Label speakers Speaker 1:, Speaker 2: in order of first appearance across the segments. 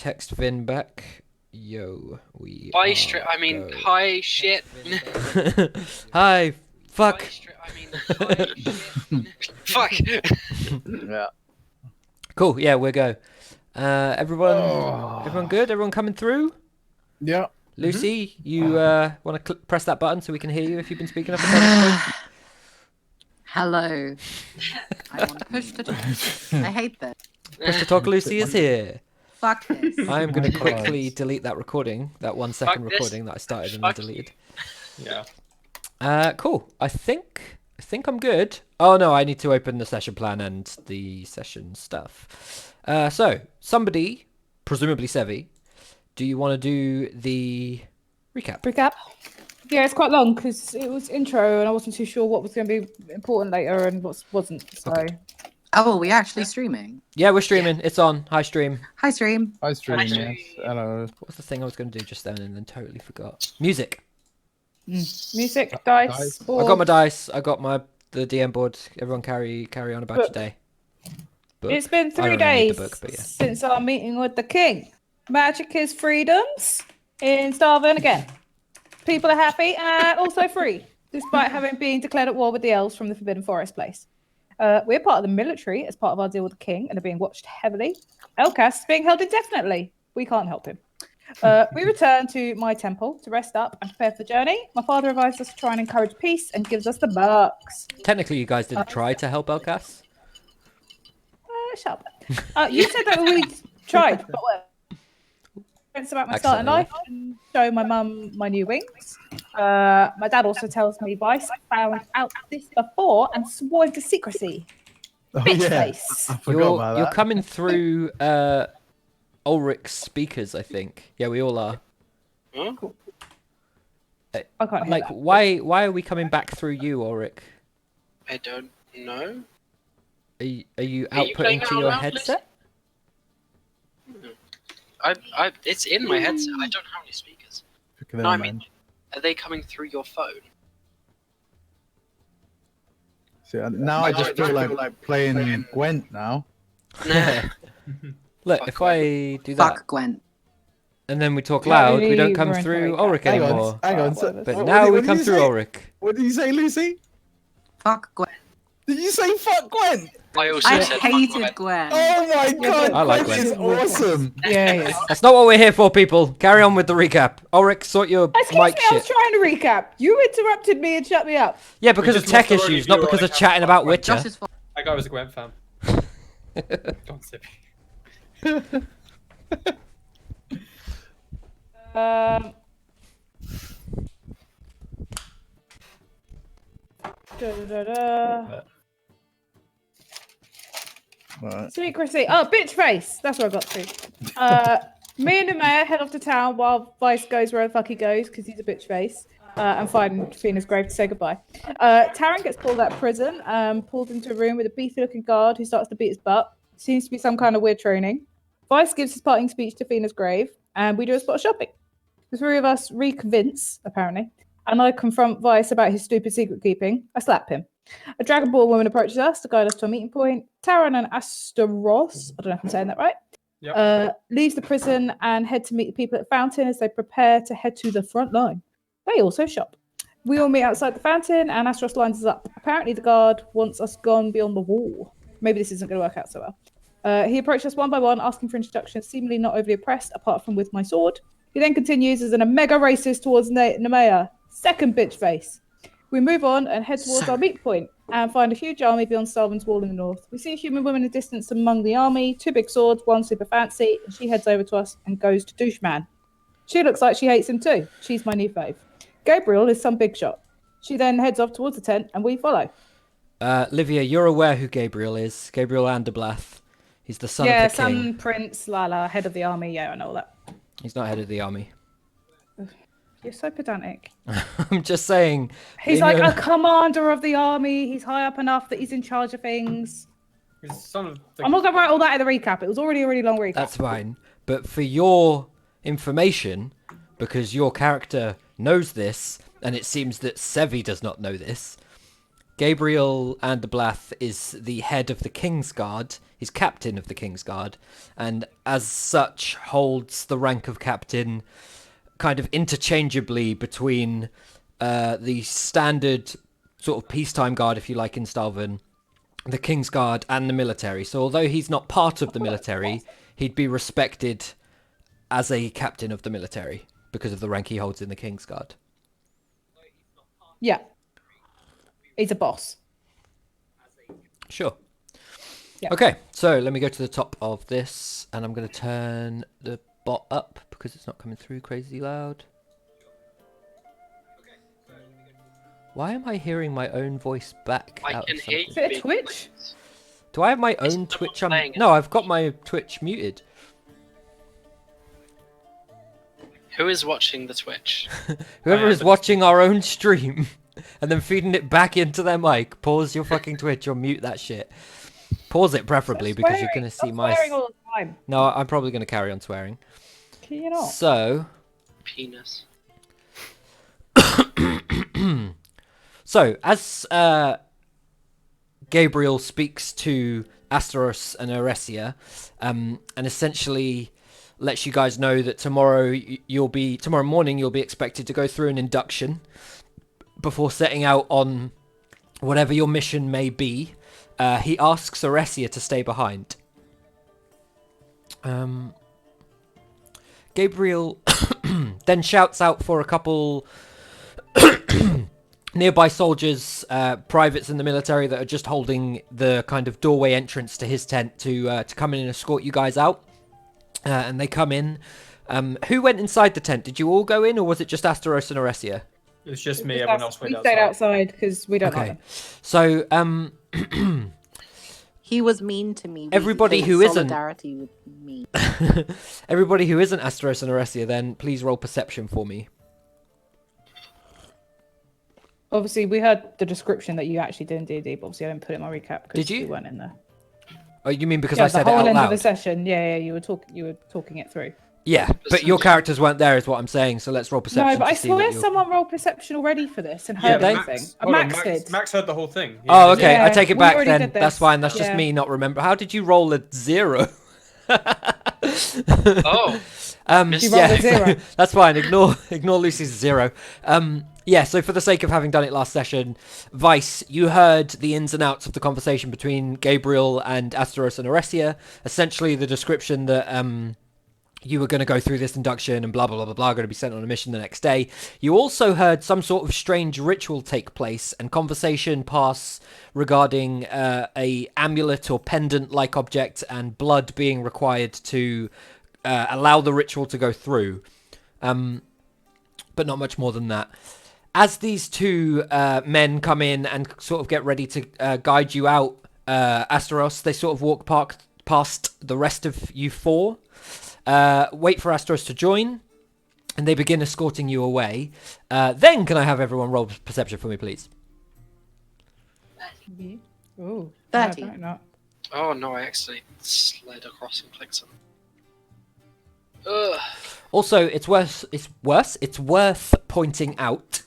Speaker 1: Text Vin back. Yo, we
Speaker 2: Hi shit.
Speaker 1: Hi, fuck.
Speaker 2: Hi shit. Fuck.
Speaker 3: Yeah.
Speaker 1: Cool, yeah, we'll go. Everyone good? Everyone coming through?
Speaker 3: Yeah.
Speaker 1: Lucy, you want to press that button so we can hear you if you've been speaking up until this point?
Speaker 4: Hello. I want to push to talk. I hate this.
Speaker 1: Push to talk, Lucy is here.
Speaker 4: Fuck this.
Speaker 1: I am going to
Speaker 3: My
Speaker 1: quickly
Speaker 3: God.
Speaker 1: delete that recording, that 1 second
Speaker 2: Fuck this.
Speaker 1: recording that I started and then
Speaker 2: Fuck
Speaker 1: deleted.
Speaker 2: Yeah.
Speaker 1: Cool. I think I'm good. Oh no, I need to open the session plan and the session stuff. So somebody, presumably Sevi, do you want to do the recap?
Speaker 5: Recap. Yeah, it's quite long because it was intro and I wasn't too sure what was going to be important later and what wasn't. So.
Speaker 1: Okay.
Speaker 4: Oh, are we actually streaming?
Speaker 1: Yeah, we're streaming. It's on. Hi, stream.
Speaker 4: Hi, stream.
Speaker 3: Hi, stream. Yes. Hello.
Speaker 1: What was the thing I was going to do just then and then totally forgot? Music.
Speaker 5: Music, dice,
Speaker 1: I
Speaker 5: board.
Speaker 1: got my dice. I got the DM board. Everyone carry on about your day. Book.
Speaker 5: It's been
Speaker 1: I
Speaker 5: 3
Speaker 1: don't really need
Speaker 5: days
Speaker 1: the book, but yeah.
Speaker 5: since our meeting with the king. Magic is freedoms in Starvin again. People are happy and also free, despite having been declared at war with the elves from the Forbidden Forest place. We're part of the military as part of our deal with the king and are being watched heavily. Elcas is being held indefinitely. We can't help him. We return to my temple to rest up and prepare for the journey. My father advised us to try and encourage peace and gives us the bucks.
Speaker 1: Technically, you guys didn't try to help Elcas.
Speaker 5: Shut up. You said that we tried, but what? It's about my starting
Speaker 1: Accidentally.
Speaker 5: life and show my mum my new wings. My dad also tells me Vice found out this before and swore into secrecy.
Speaker 3: Oh,
Speaker 5: Bitch
Speaker 3: yeah.
Speaker 5: face.
Speaker 3: I forgot about
Speaker 1: You're
Speaker 3: that.
Speaker 1: coming through Ulrich's speakers, I think. Yeah, we all are.
Speaker 2: Huh?
Speaker 5: I can't hear
Speaker 1: Like,
Speaker 5: that.
Speaker 1: why are we coming back through you, Ulrich?
Speaker 2: I don't know.
Speaker 1: Are you
Speaker 2: Are you
Speaker 1: outputting
Speaker 2: playing
Speaker 1: to
Speaker 2: it
Speaker 1: your
Speaker 2: on
Speaker 1: headset?
Speaker 2: It's in my headset. I don't have any speakers.
Speaker 3: Look at them,
Speaker 2: No, I
Speaker 3: man.
Speaker 2: mean, are they coming through your phone?
Speaker 3: See, now I just feel like playing Gwent now.
Speaker 2: Nah.
Speaker 1: Look,
Speaker 2: Fuck
Speaker 1: if I do that
Speaker 4: Fuck Gwen.
Speaker 1: and then we talk
Speaker 5: Yeah,
Speaker 1: loud, we don't
Speaker 5: really
Speaker 1: come
Speaker 5: ruined
Speaker 1: through
Speaker 5: the
Speaker 1: Ulrich
Speaker 5: recap.
Speaker 3: Hang
Speaker 1: anymore.
Speaker 3: on. Hang on.
Speaker 5: Whatever.
Speaker 1: But
Speaker 3: what
Speaker 1: now
Speaker 3: did-
Speaker 1: we
Speaker 3: what
Speaker 1: come
Speaker 3: did you
Speaker 1: through
Speaker 3: say?
Speaker 1: Ulrich.
Speaker 3: What did you say, Lucy?
Speaker 4: Fuck Gwen.
Speaker 3: Did you say fuck Gwent?
Speaker 2: I also
Speaker 4: I
Speaker 2: said fuck
Speaker 4: hated
Speaker 2: Gwen.
Speaker 4: Gwen.
Speaker 3: Oh my God!
Speaker 1: I like
Speaker 3: Gwent is
Speaker 5: Gwent.
Speaker 3: awesome.
Speaker 5: Yeah.
Speaker 1: That's not what we're here for, people. Carry on with the recap. Ulrich, sort your
Speaker 5: Excuse me,
Speaker 1: mic
Speaker 5: I was
Speaker 1: shit.
Speaker 5: trying to recap. You interrupted me and shut me up.
Speaker 1: Yeah, because of
Speaker 6: just
Speaker 1: tech
Speaker 6: lost the
Speaker 1: issues,
Speaker 6: review
Speaker 1: not because
Speaker 6: on
Speaker 1: of
Speaker 6: account
Speaker 1: chatting
Speaker 6: of
Speaker 1: about
Speaker 6: Gwen.
Speaker 1: Witcher.
Speaker 4: Josh's fault.
Speaker 6: That guy was a Gwent fan. Go on, Sippy.
Speaker 5: Um. Da-da-da-da.
Speaker 3: Right.
Speaker 5: Secrecy. Oh, bitch face. That's where I got to. Me and the mayor head off to town while Vice goes where the fuck he goes because he's a bitch face. And find Fina's grave to say goodbye. Taran gets pulled out of prison, pulled into a room with a beefy looking guard who starts to beat his butt. Seems to be some kind of weird training. Vice gives his parting speech to Fina's grave, and we do a spot of shopping. The three of us reconvince, apparently, and I confront Vice about his stupid secret keeping. I slap him. A Dragonborn woman approaches us to guide us to a meeting point. Taran and Asteros, I don't know if I'm saying that right, leaves the prison and head to meet the people at the fountain as they prepare to head to the front line. They also shop. We all meet outside the fountain and Asteros lines us up. Apparently the guard wants us gone beyond the wall. Maybe this isn't going to work out so well. He approached us one by one, asking for introductions, seemingly not overly oppressed, apart from with my sword. He then continues as a mega racist towards Nemea. Second bitch face. We move on and head towards our meet point and find a huge army beyond Stalvin's wall in the north. We see a human woman in the distance among the army, two big swords, one super fancy, and she heads over to us and goes to Doucheman. She looks like she hates him too. She's my new fave. Gabriel is some big shot. She then heads off towards the tent and we follow.
Speaker 1: Livia, you're aware who Gabriel is. Gabriel Anderblath. He's the son of the king.
Speaker 5: Son, Prince, Lala, head of the army. Yeah, I know all that.
Speaker 1: He's not head of the army.
Speaker 5: You're so pedantic.
Speaker 1: I'm just saying.
Speaker 5: He's
Speaker 1: in
Speaker 5: like
Speaker 1: your-
Speaker 5: a commander of the army. He's high up enough that he's in charge of things.
Speaker 6: He's son of the...
Speaker 5: I'm not going to write all that in the recap. It was already a really long recap.
Speaker 1: That's fine. But for your information, because your character knows this, and it seems that Sevi does not know this, Gabriel Anderblath is the head of the King's Guard. He's captain of the King's Guard, and as such holds the rank of captain kind of interchangeably between the standard sort of peacetime guard, if you like, in Stalvin, the King's Guard, and the military. So although he's not part of the military, he'd be respected as a captain of the military because of the rank he holds in the King's Guard.
Speaker 5: Yeah. He's a boss.
Speaker 1: Sure.
Speaker 5: Yep.
Speaker 1: Okay, so let me go to the top of this, and I'm going to turn the bot up because it's not coming through crazy loud. Why am I hearing my own voice back?
Speaker 2: I
Speaker 1: out
Speaker 2: can
Speaker 1: of
Speaker 2: hear
Speaker 1: something?
Speaker 2: you.
Speaker 5: Is it a Twitch?
Speaker 1: Do I have my
Speaker 2: Is
Speaker 1: own
Speaker 2: someone
Speaker 1: Twitch?
Speaker 2: playing it?
Speaker 1: No, I've got my Twitch muted.
Speaker 2: Who is watching the Twitch?
Speaker 1: Whoever
Speaker 6: I
Speaker 1: is
Speaker 6: am.
Speaker 1: watching our own stream and then feeding it back into their mic, pause your fucking Twitch or mute that shit. Pause it preferably because you're going to see
Speaker 5: Stop
Speaker 1: my...
Speaker 5: swearing all the time.
Speaker 1: No, I'm probably going to carry on swearing.
Speaker 5: Can you not?
Speaker 1: So...
Speaker 2: Penis.
Speaker 1: So, as Gabriel speaks to Asteros and Eresia, and essentially lets you guys know that tomorrow morning you'll be expected to go through an induction before setting out on whatever your mission may be, he asks Eresia to stay behind. Gabriel then shouts out for a couple nearby soldiers, privates in the military that are just holding the kind of doorway entrance to his tent to come in and escort you guys out. And they come in. Who went inside the tent? Did you all go in, or was it just Asteros and Eresia?
Speaker 6: It was just me.
Speaker 5: Just
Speaker 6: Everyone
Speaker 5: us.
Speaker 6: else went
Speaker 5: We
Speaker 6: outside.
Speaker 5: stayed outside because we don't like
Speaker 1: Okay.
Speaker 5: them.
Speaker 1: So,
Speaker 4: He was mean to me. We
Speaker 1: Everybody
Speaker 4: showed
Speaker 1: who isn't-
Speaker 4: solidarity with me.
Speaker 1: everybody who isn't Asteros and Eresia, then please roll perception for me.
Speaker 5: Obviously, we heard the description that you actually did in D&D, but obviously I didn't put it in my recap because
Speaker 1: Did you?
Speaker 5: we weren't in there.
Speaker 1: Oh, you mean because
Speaker 5: Yeah,
Speaker 1: I
Speaker 5: the
Speaker 1: said it
Speaker 5: whole
Speaker 1: out
Speaker 5: end of the
Speaker 1: loud?
Speaker 5: session. Yeah, you were talking it through.
Speaker 1: Yeah, but your characters weren't there, is what I'm saying. So let's roll perception.
Speaker 5: No, but
Speaker 1: to
Speaker 5: I
Speaker 1: see that
Speaker 5: swear
Speaker 1: you're-
Speaker 5: someone rolled perception already for this and
Speaker 6: Yeah,
Speaker 5: heard
Speaker 1: they-
Speaker 5: everything.
Speaker 6: hold on,
Speaker 5: Max did.
Speaker 6: Max heard the whole thing.
Speaker 1: Oh, okay. I
Speaker 5: Yeah,
Speaker 1: take it
Speaker 5: we
Speaker 1: back
Speaker 5: already
Speaker 1: then.
Speaker 5: did this.
Speaker 1: That's fine. That's just
Speaker 5: Yeah.
Speaker 1: me not remember. How did you roll a 0?
Speaker 2: Oh,
Speaker 5: You rolled a 0.
Speaker 1: That's fine. Ignore Lucy's 0. Yeah, so for the sake of having done it last session, Vice, you heard the ins and outs of the conversation between Gabriel and Asteros and Eresia. Essentially, the description that you were going to go through this induction and blah, blah, blah, blah, blah, going to be sent on a mission the next day. You also heard some sort of strange ritual take place and conversation pass regarding a amulet or pendant-like object and blood being required to allow the ritual to go through. But not much more than that. As these two men come in and sort of get ready to guide you out, Asteros, they sort of walk past the rest of you four, wait for Asteros to join, and they begin escorting you away. Then can I have everyone roll perception for me, please?
Speaker 5: Ooh,
Speaker 4: 30.
Speaker 5: No, not.
Speaker 2: oh no! I actually slid across and clicked something. Ugh.
Speaker 1: Also, it's worth pointing out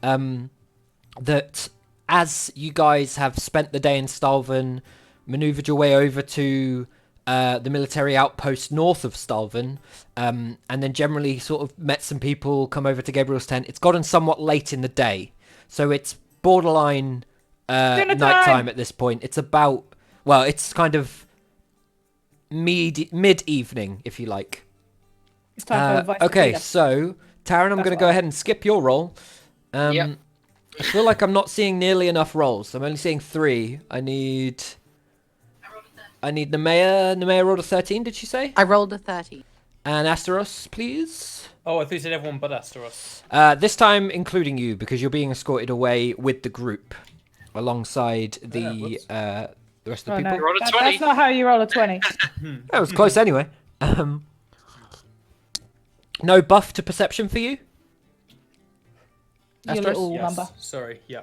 Speaker 1: that as you guys have spent the day in Stalvin, maneuvered your way over to the military outpost north of Stalvin, and then generally sort of met some people, come over to Gabriel's tent, it's gotten somewhat late in the day. So it's borderline
Speaker 5: Dinner
Speaker 1: nighttime
Speaker 5: time!
Speaker 1: at this point. It's about, well, it's kind of mid-evening, if you like.
Speaker 5: It's time for Vice to
Speaker 1: Okay,
Speaker 5: feed us.
Speaker 1: so Taryn, I'm
Speaker 5: That's
Speaker 1: going to
Speaker 5: what
Speaker 1: go
Speaker 5: I-
Speaker 1: ahead and skip your roll.
Speaker 2: Yep.
Speaker 1: I feel like I'm not seeing nearly enough rolls. I'm only seeing 3. I need Nemea. Nemea rolled a 13, did she say?
Speaker 4: I rolled a 30.
Speaker 1: And Asteros, please.
Speaker 6: Oh, I thought you said everyone but Asteros.
Speaker 1: This time including you, because you're being escorted away with the group, alongside the
Speaker 6: whoops.
Speaker 1: the rest of the
Speaker 5: Oh,
Speaker 1: people.
Speaker 5: no,
Speaker 2: Roll a
Speaker 5: that-
Speaker 2: 20.
Speaker 5: that's not how you roll a 20.
Speaker 1: That was close anyway. No buff to perception for you?
Speaker 5: Your
Speaker 1: Asteros?
Speaker 5: little
Speaker 6: Yes.
Speaker 5: number.
Speaker 6: Sorry. Yeah.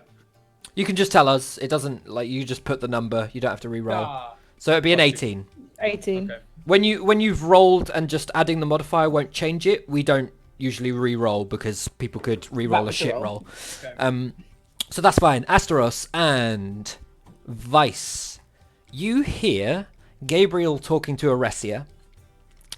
Speaker 1: You can just tell us. It doesn't, like, you just put the number. You don't have to re-roll.
Speaker 6: Ah,
Speaker 1: So it'd be an
Speaker 6: Okay.
Speaker 1: 18.
Speaker 5: 18.
Speaker 6: okay.
Speaker 1: When you've rolled and just adding the modifier won't change it, we don't usually re-roll because people could re-roll a
Speaker 5: That's a
Speaker 1: shit
Speaker 5: roll.
Speaker 1: roll.
Speaker 6: Okay.
Speaker 1: So that's fine. Asteros and Vice. You hear Gabriel talking to Aresia.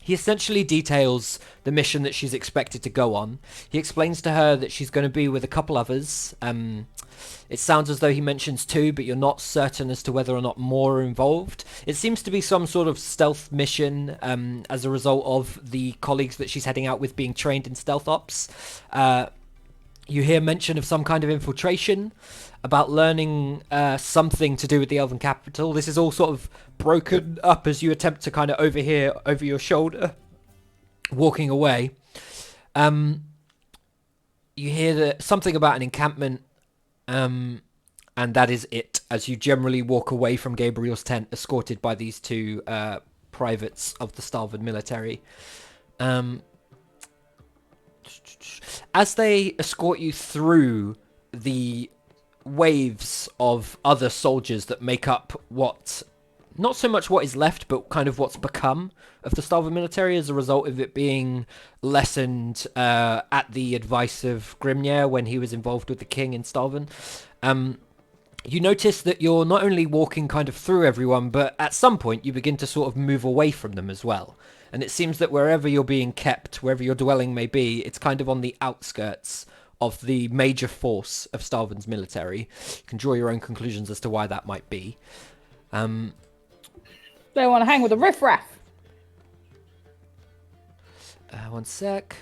Speaker 1: He essentially details the mission that she's expected to go on. He explains to her that she's going to be with a couple others. It sounds as though he mentions 2, but you're not certain as to whether or not more are involved. It seems to be some sort of stealth mission as a result of the colleagues that she's heading out with being trained in stealth ops. You hear mention of some kind of infiltration, about learning something to do with the Elven capital. This is all sort of broken up as you attempt to kind of overhear over your shoulder, walking away. You hear something about an encampment, and that is it, as you generally walk away from Gabriel's tent, escorted by these 2 privates of the Stalvin military. As they escort you through the waves of other soldiers that make up what, not so much what is left, but kind of what's become of the Stalvin military as a result of it being lessened at the advice of Grimnir when he was involved with the king in Stalvin. You notice that you're not only walking kind of through everyone, but at some point you begin to sort of move away from them as well. And it seems that wherever you're being kept, wherever your dwelling may be, it's kind of on the outskirts of the major force of Stalvin's military. You can draw your own conclusions as to why that might be.
Speaker 5: They want to hang with the riffraff.
Speaker 1: One sec.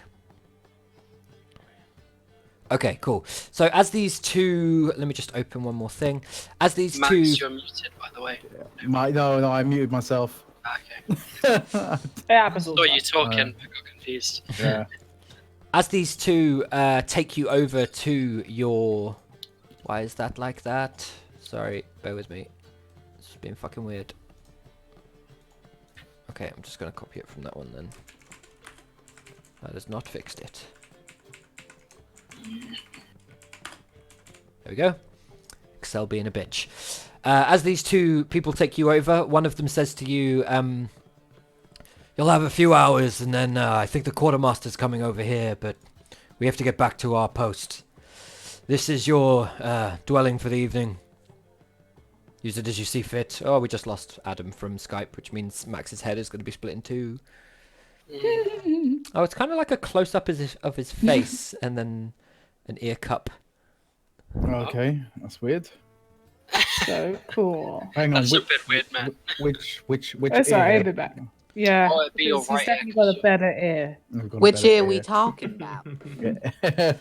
Speaker 1: Okay, cool. So as these 2... Let me just open one more thing. As these
Speaker 2: Max,
Speaker 1: 2...
Speaker 2: you're muted, by the way.
Speaker 3: No, I muted myself.
Speaker 2: Okay.
Speaker 5: It happens all the
Speaker 2: Saw
Speaker 5: time.
Speaker 2: you talking, I got confused.
Speaker 3: Yeah.
Speaker 1: As these 2 take you over to your... Why is that like that? Sorry, bear with me. It's being fucking weird. Okay, I'm just going to copy it from that one then. That has not fixed it. There we go. Excel being a bitch. As these 2 people take you over, one of them says to you, you'll have a few hours and then I think the quartermaster's coming over here, but we have to get back to our post. This is your dwelling for the evening. Use it as you see fit. Oh, we just lost Adam from Skype, which means Max's head is going to be split in 2. Oh, it's kind of like a close-up of his face and then an ear cup.
Speaker 3: Okay, that's weird.
Speaker 5: So cool.
Speaker 3: Hang on.
Speaker 2: That's a bit weird, man.
Speaker 3: Which
Speaker 5: Oh, sorry,
Speaker 3: ear?
Speaker 5: I'll be back. Yeah,
Speaker 2: Oh, it'd be your
Speaker 5: he's
Speaker 2: right
Speaker 5: definitely
Speaker 2: ear.
Speaker 5: got a better ear.
Speaker 3: I've got a
Speaker 4: Which
Speaker 3: better
Speaker 4: ear are we talking about?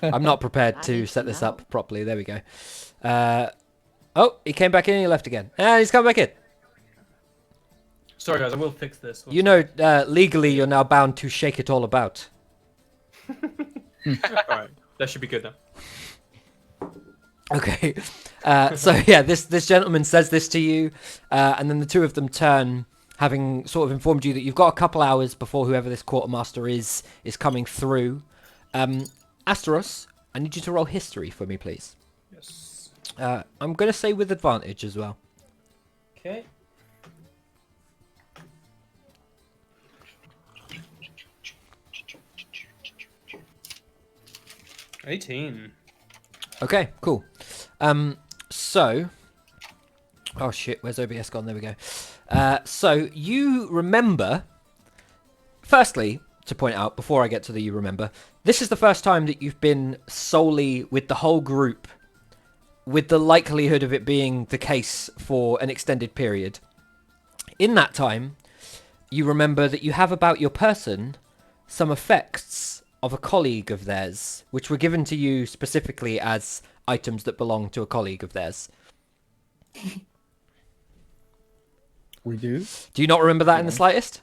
Speaker 1: I'm not prepared
Speaker 4: I
Speaker 1: to
Speaker 4: need
Speaker 1: set
Speaker 4: to
Speaker 1: this
Speaker 4: know.
Speaker 1: up properly. There we go. Oh, he came back in and he left again. And he's come back in.
Speaker 6: Sorry, guys, I will fix this.
Speaker 1: You know, legally, you're now bound to shake it all about.
Speaker 6: Alright, that should be good now.
Speaker 1: Okay. So, yeah, this gentleman says this to you, and then the 2 of them turn, having sort of informed you that you've got a couple hours before whoever this quartermaster is coming through. Asteros, I need you to roll history for me, please.
Speaker 6: Yes.
Speaker 1: I'm going to say with advantage as well.
Speaker 6: Okay. $18.
Speaker 1: Okay, cool. So... Oh shit, where's OBS gone? There we go. So, you remember... Firstly, to point out, before I get to the you remember, this is the first time that you've been solely with the whole group, with the likelihood of it being the case for an extended period. In that time, you remember that you have about your person some effects of a colleague of theirs, which were given to you specifically as items that belong to a colleague of theirs.
Speaker 3: We do.
Speaker 1: Do you not remember that in the slightest?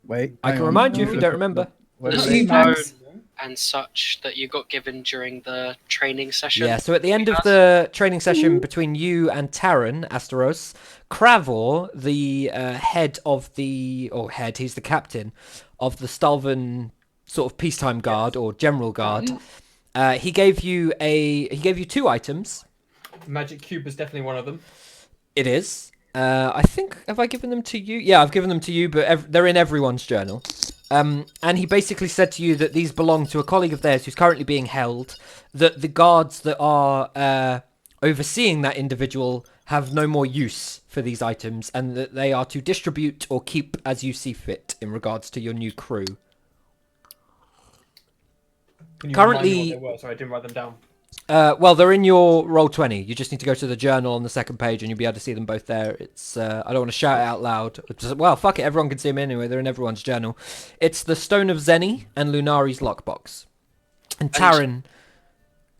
Speaker 3: Wait.
Speaker 1: I
Speaker 3: hang
Speaker 1: can
Speaker 3: on.
Speaker 1: remind you if
Speaker 3: Let
Speaker 1: you
Speaker 3: me
Speaker 1: don't
Speaker 3: look at
Speaker 1: remember.
Speaker 3: Wait,
Speaker 2: There's
Speaker 3: wait.
Speaker 2: phone
Speaker 5: Max.
Speaker 2: and such that you got given during the training session.
Speaker 1: Yeah, so at the end of the training session between you and Taran, Asteros, Kravor, the head of the... Or head, he's the captain of the Stalvan sort of peacetime guard or general guard. He gave you 2 items.
Speaker 6: Magic Cube is definitely one of them.
Speaker 1: It is. I think, have I given them to you? Yeah, I've given them to you, but they're in everyone's journal. And he basically said to you that these belong to a colleague of theirs who's currently being held, that the guards that are overseeing that individual have no more use for these items, and that they are to distribute or keep as you see fit in regards to your new crew.
Speaker 6: Can you
Speaker 1: Currently-
Speaker 6: remind me what they were? Sorry, I didn't write them down.
Speaker 1: Well, they're in your Roll20. You just need to go to the journal on the second page, and you'll be able to see them both there. It's I don't want to shout it out loud. Well, fuck it, everyone can see them anyway. They're in everyone's journal. It's the Stone of Zeni and Lunari's lockbox. And Taryn,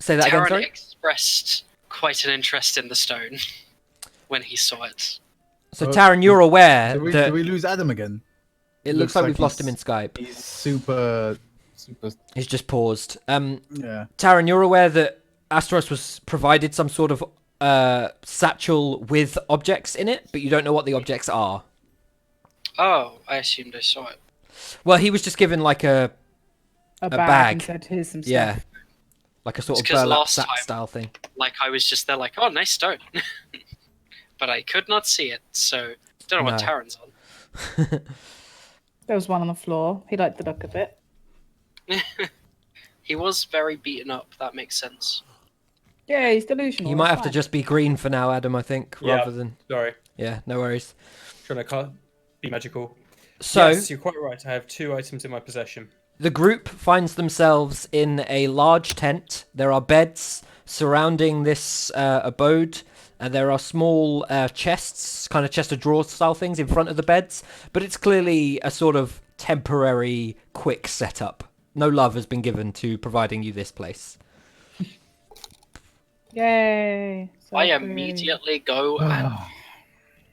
Speaker 1: say that again.
Speaker 2: Taran
Speaker 1: Sorry.
Speaker 2: expressed quite an interest in the stone when he saw it.
Speaker 1: So Taryn, you're aware
Speaker 3: Did
Speaker 1: that
Speaker 3: we lose Adam again?
Speaker 1: it looks like we've lost him in Skype.
Speaker 3: He's super.
Speaker 1: He's just paused.
Speaker 3: Yeah.
Speaker 1: Taryn, you're aware that Asteros was provided some sort of satchel with objects in it, but you don't know what the objects are.
Speaker 2: Oh, I assumed I saw it.
Speaker 1: Well, he was just given like a bag.
Speaker 5: And said, "Here's some stuff."
Speaker 1: yeah, like a sort
Speaker 2: It's
Speaker 1: of
Speaker 2: 'cause
Speaker 1: burlap
Speaker 2: last
Speaker 1: sack
Speaker 2: time-
Speaker 1: style thing.
Speaker 2: Like, I was just there like, oh, nice stone. But I could not see it, so don't know what
Speaker 1: No.
Speaker 2: Taran's on.
Speaker 5: There was one on the floor. He liked the look of it.
Speaker 2: He was very beaten up, that makes sense.
Speaker 5: Yeah, he's delusional.
Speaker 1: You might
Speaker 5: it's
Speaker 1: have to
Speaker 5: fine.
Speaker 1: just be green for now, Adam. I think
Speaker 6: Yeah.
Speaker 1: rather than
Speaker 6: Sorry,
Speaker 1: yeah, no worries.
Speaker 6: trying to be magical.
Speaker 1: So
Speaker 6: Yes, you're quite right. I have 2 items in my possession.
Speaker 1: the group finds themselves in a large tent. There are beds surrounding this abode, and there are small chests, kind of chest of drawers style things in front of the beds. But it's clearly a sort of temporary, quick setup. No love has been given to providing you this place.
Speaker 5: Yay! So
Speaker 2: I
Speaker 5: pretty.
Speaker 2: immediately go and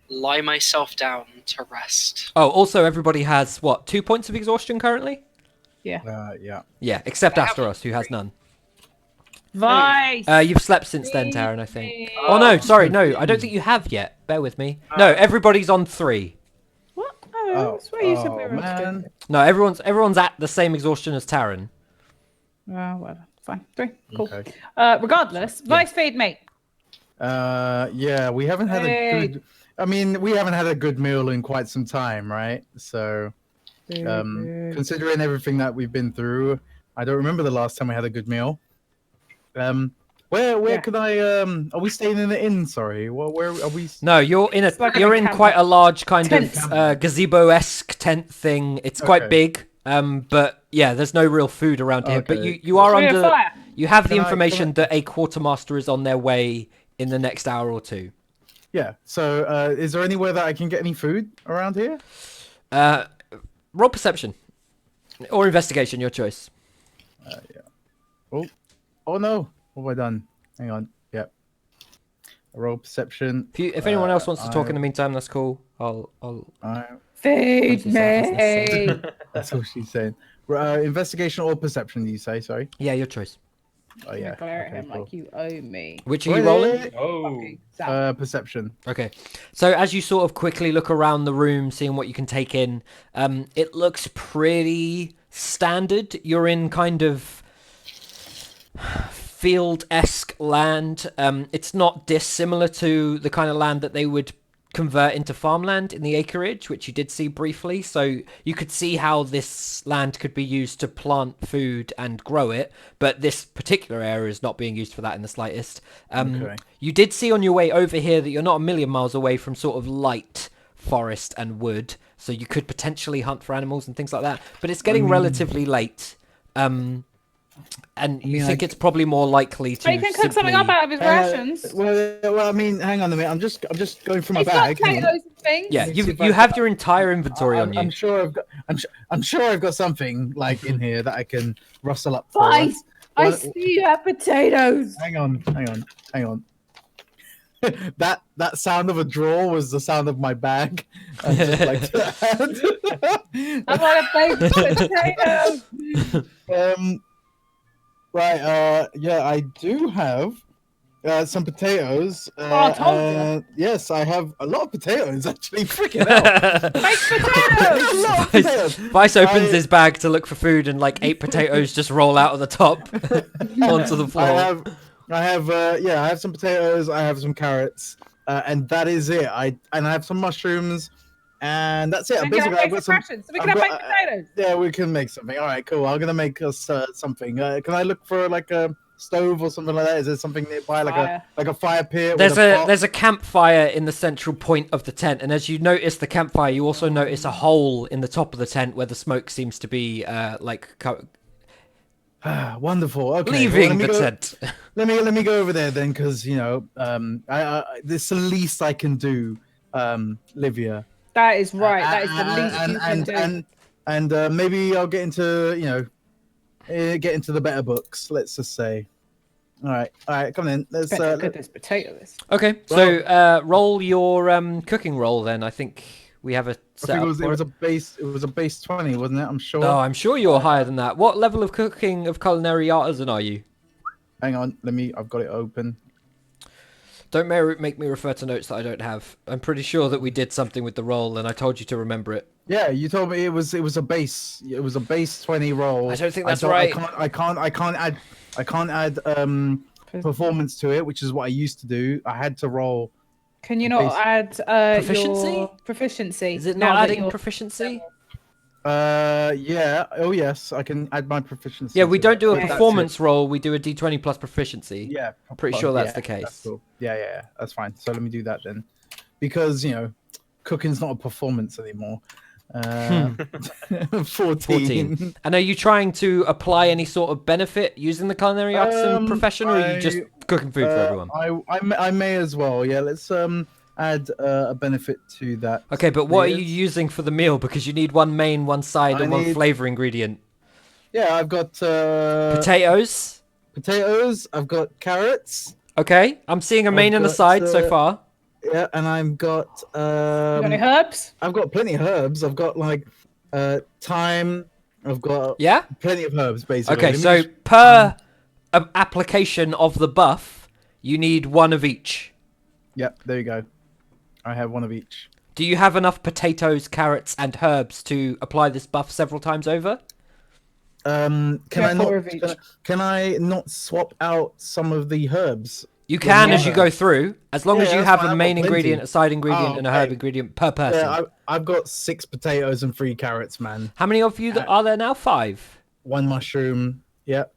Speaker 2: lie myself down to rest.
Speaker 1: Oh, also everybody has what, 2 points of exhaustion currently?
Speaker 3: Yeah.
Speaker 1: Yeah, except
Speaker 2: I have
Speaker 1: Asteros, who has none.
Speaker 5: Vice.
Speaker 1: You've slept since then, Taryn, I think. Oh no, sorry, no, I don't think you have yet. Bear with me. No, everybody's on 3.
Speaker 5: What? Oh, that's where you said we were all
Speaker 3: man.
Speaker 5: together.
Speaker 1: No, everyone's at the same exhaustion as Taryn.
Speaker 5: Whatever. Fine. 3. Cool.
Speaker 3: Okay.
Speaker 5: Regardless, Vice feed me.
Speaker 3: Yeah, we haven't had
Speaker 5: Hey.
Speaker 3: a good. I mean, we haven't had a good meal in quite some time, right? So, considering everything that we've been through, I don't remember the last time we had a good meal. Where
Speaker 5: Yeah.
Speaker 3: could I? Are we staying in the inn? Sorry, where are we?
Speaker 1: No, you're in
Speaker 5: like
Speaker 1: you're
Speaker 5: a
Speaker 1: in
Speaker 5: camp.
Speaker 1: quite a large kind
Speaker 5: Tent.
Speaker 1: of gazebo-esque tent thing. It's quite
Speaker 3: Okay.
Speaker 1: big. But yeah, there's no real food around here. But
Speaker 3: Okay.
Speaker 1: you are
Speaker 5: Free of
Speaker 1: under.
Speaker 5: fire.
Speaker 1: You have the
Speaker 3: Can I-
Speaker 1: information that a quartermaster is on their way in the next hour or two.
Speaker 3: Yeah. So, is there anywhere that I can get any food around here?
Speaker 1: Roll perception or investigation, your choice.
Speaker 3: Oh no, what have I done? Hang on. Yep. Roll perception.
Speaker 1: If anyone else wants to talk in
Speaker 3: I-
Speaker 1: the meantime, that's cool. I'll.
Speaker 5: Feed
Speaker 1: Close this out as
Speaker 5: me.
Speaker 1: necessary.
Speaker 3: That's all she's saying. Investigation or perception? Do you say? Sorry.
Speaker 1: Yeah, your choice.
Speaker 3: Oh yeah.
Speaker 5: Glare at
Speaker 3: Okay,
Speaker 5: him
Speaker 3: cool.
Speaker 5: like you owe me.
Speaker 1: Which are you rolling?
Speaker 6: Oh,
Speaker 3: Perception.
Speaker 1: Okay. So as you sort of quickly look around the room, seeing what you can take in, it looks pretty standard. You're in kind of field-esque land. It's not dissimilar to the kind of land that they would convert into farmland in the acreage, which you did see briefly. So you could see how this land could be used to plant food and grow it, but this particular area is not being used for that in the slightest.
Speaker 3: Okay.
Speaker 1: You did see on your way over here that you're not a million miles away from sort of light forest and wood, so you could potentially hunt for animals and things like that, but it's getting relatively late. And you think it's probably more likely to
Speaker 5: But you can cook something up
Speaker 1: simply-
Speaker 5: out of his rations.
Speaker 3: Well, I mean, hang on a minute. I'm just going through my
Speaker 5: He's got
Speaker 3: bag. Hang on.
Speaker 5: potatoes and things.
Speaker 1: Yeah,
Speaker 3: See
Speaker 1: you
Speaker 3: if I
Speaker 1: you
Speaker 3: can-
Speaker 1: have your entire inventory on you.
Speaker 3: I'm sure I've got. I'm sure I've got something like in here that I can rustle up for.
Speaker 5: Vice, I
Speaker 3: What-
Speaker 5: see you have potatoes.
Speaker 3: Hang on. that sound of a drawer was the sound of my bag. I'd just like to add.
Speaker 5: I want to bake potatoes.
Speaker 3: Right. Yeah, I do have some potatoes.
Speaker 5: I told you.
Speaker 3: Yes, I have a lot of potatoes. Actually, freaking hell.
Speaker 5: Bake potatoes.
Speaker 3: A lot of potatoes.
Speaker 1: Vice opens
Speaker 3: I-
Speaker 1: his bag to look for food, and like 8 potatoes just roll out of the top onto the floor.
Speaker 3: I have some potatoes. I have some carrots, and that is it. I have some mushrooms, and that's it.
Speaker 5: And can
Speaker 3: Basically,
Speaker 5: I
Speaker 3: I've
Speaker 5: make
Speaker 3: got
Speaker 5: some
Speaker 3: some.
Speaker 5: rations so we
Speaker 3: I've
Speaker 5: can have
Speaker 3: got-
Speaker 5: baked potatoes?
Speaker 3: Yeah, we can make something. All right, cool. I'm gonna make us something. Can I look for like stove or something like that? Is there something nearby,
Speaker 5: Fire.
Speaker 3: like a fire pit?
Speaker 1: There's
Speaker 3: with a pot?
Speaker 1: there's a campfire in the central point of the tent, and as you notice the campfire, you also notice a hole in the top of the tent where the smoke seems to be
Speaker 3: Wonderful. Okay,
Speaker 1: leaving
Speaker 3: well,
Speaker 1: the tent.
Speaker 3: Let me go over there then, because this is the least I can do, Livia.
Speaker 5: That is right. That is the least you can do.
Speaker 3: And maybe I'll get into the better books. Let's just say. All right, come in. Let's.
Speaker 5: Goodness, potatoes.
Speaker 1: Okay, so roll your cooking roll then. I think we have a
Speaker 3: I
Speaker 1: set
Speaker 3: think
Speaker 1: up for
Speaker 3: it was a base 20, wasn't it? I'm sure.
Speaker 1: No, I'm sure you're higher than that. What level of cooking of culinary artisan are you?
Speaker 3: Hang on, I've got it open.
Speaker 1: Don't make me refer to notes that I don't have. I'm pretty sure that we did something with the roll, and I told you to remember it.
Speaker 3: Yeah, you told me it was a base. It was a base 20 roll.
Speaker 1: I don't think that's right.
Speaker 3: I can't add performance to it, which is what I used to do. I had to roll.
Speaker 5: Can you not add
Speaker 1: Proficiency?
Speaker 5: your proficiency?
Speaker 1: Is it
Speaker 5: now
Speaker 1: not
Speaker 5: that
Speaker 1: adding
Speaker 5: you're-
Speaker 1: proficiency?
Speaker 3: Yeah. Oh yes, I can add my proficiency.
Speaker 1: Yeah, we
Speaker 3: to
Speaker 1: don't
Speaker 3: that.
Speaker 1: do a
Speaker 5: Okay.
Speaker 1: performance roll. We do a d20 plus proficiency.
Speaker 3: Yeah,
Speaker 1: Pretty sure that's the case.
Speaker 3: That's cool. Yeah, that's fine. So let me do that then, because cooking's not a performance anymore. 14.
Speaker 1: 14. And are you trying to apply any sort of benefit using the culinary artisan profession, or are you just cooking food for everyone?
Speaker 3: I may as well. Yeah, let's add a benefit to that.
Speaker 1: Okay, but what are you
Speaker 3: please.
Speaker 1: using for the meal? Because you need one main, one side,
Speaker 3: I
Speaker 1: and one
Speaker 3: need-
Speaker 1: flavor ingredient.
Speaker 3: Yeah, I've got
Speaker 1: Potatoes.
Speaker 3: potatoes. I've got carrots.
Speaker 1: Okay, I'm seeing a main and a
Speaker 3: got,
Speaker 1: side so far.
Speaker 3: Yeah, and I've got
Speaker 5: You got any herbs?
Speaker 3: I've got plenty of herbs. I've got like thyme. I've got
Speaker 1: Yeah?
Speaker 3: plenty of herbs basically.
Speaker 1: Okay,
Speaker 3: Let me
Speaker 1: so
Speaker 3: just-
Speaker 1: per application of the buff, you need one of each.
Speaker 3: Yep, there you go. I have one of each.
Speaker 1: Do you have enough potatoes, carrots, and herbs to apply this buff several times over?
Speaker 3: Can
Speaker 5: Yeah,
Speaker 3: I
Speaker 5: 4
Speaker 3: not?
Speaker 5: of each.
Speaker 3: Can I not swap out some of the herbs?
Speaker 1: You can as you
Speaker 3: Yeah.
Speaker 1: go through, as long as
Speaker 3: Yeah,
Speaker 1: you
Speaker 3: that's
Speaker 1: have
Speaker 3: fine,
Speaker 1: a
Speaker 3: I've
Speaker 1: main
Speaker 3: got
Speaker 1: ingredient,
Speaker 3: plenty.
Speaker 1: a side ingredient,
Speaker 3: Oh,
Speaker 1: and a herb
Speaker 3: okay.
Speaker 1: ingredient per person.
Speaker 3: Yeah, I've got 6 potatoes and 3 carrots, man.
Speaker 1: How many of you are there now? 5.
Speaker 3: 1 mushroom. Yep.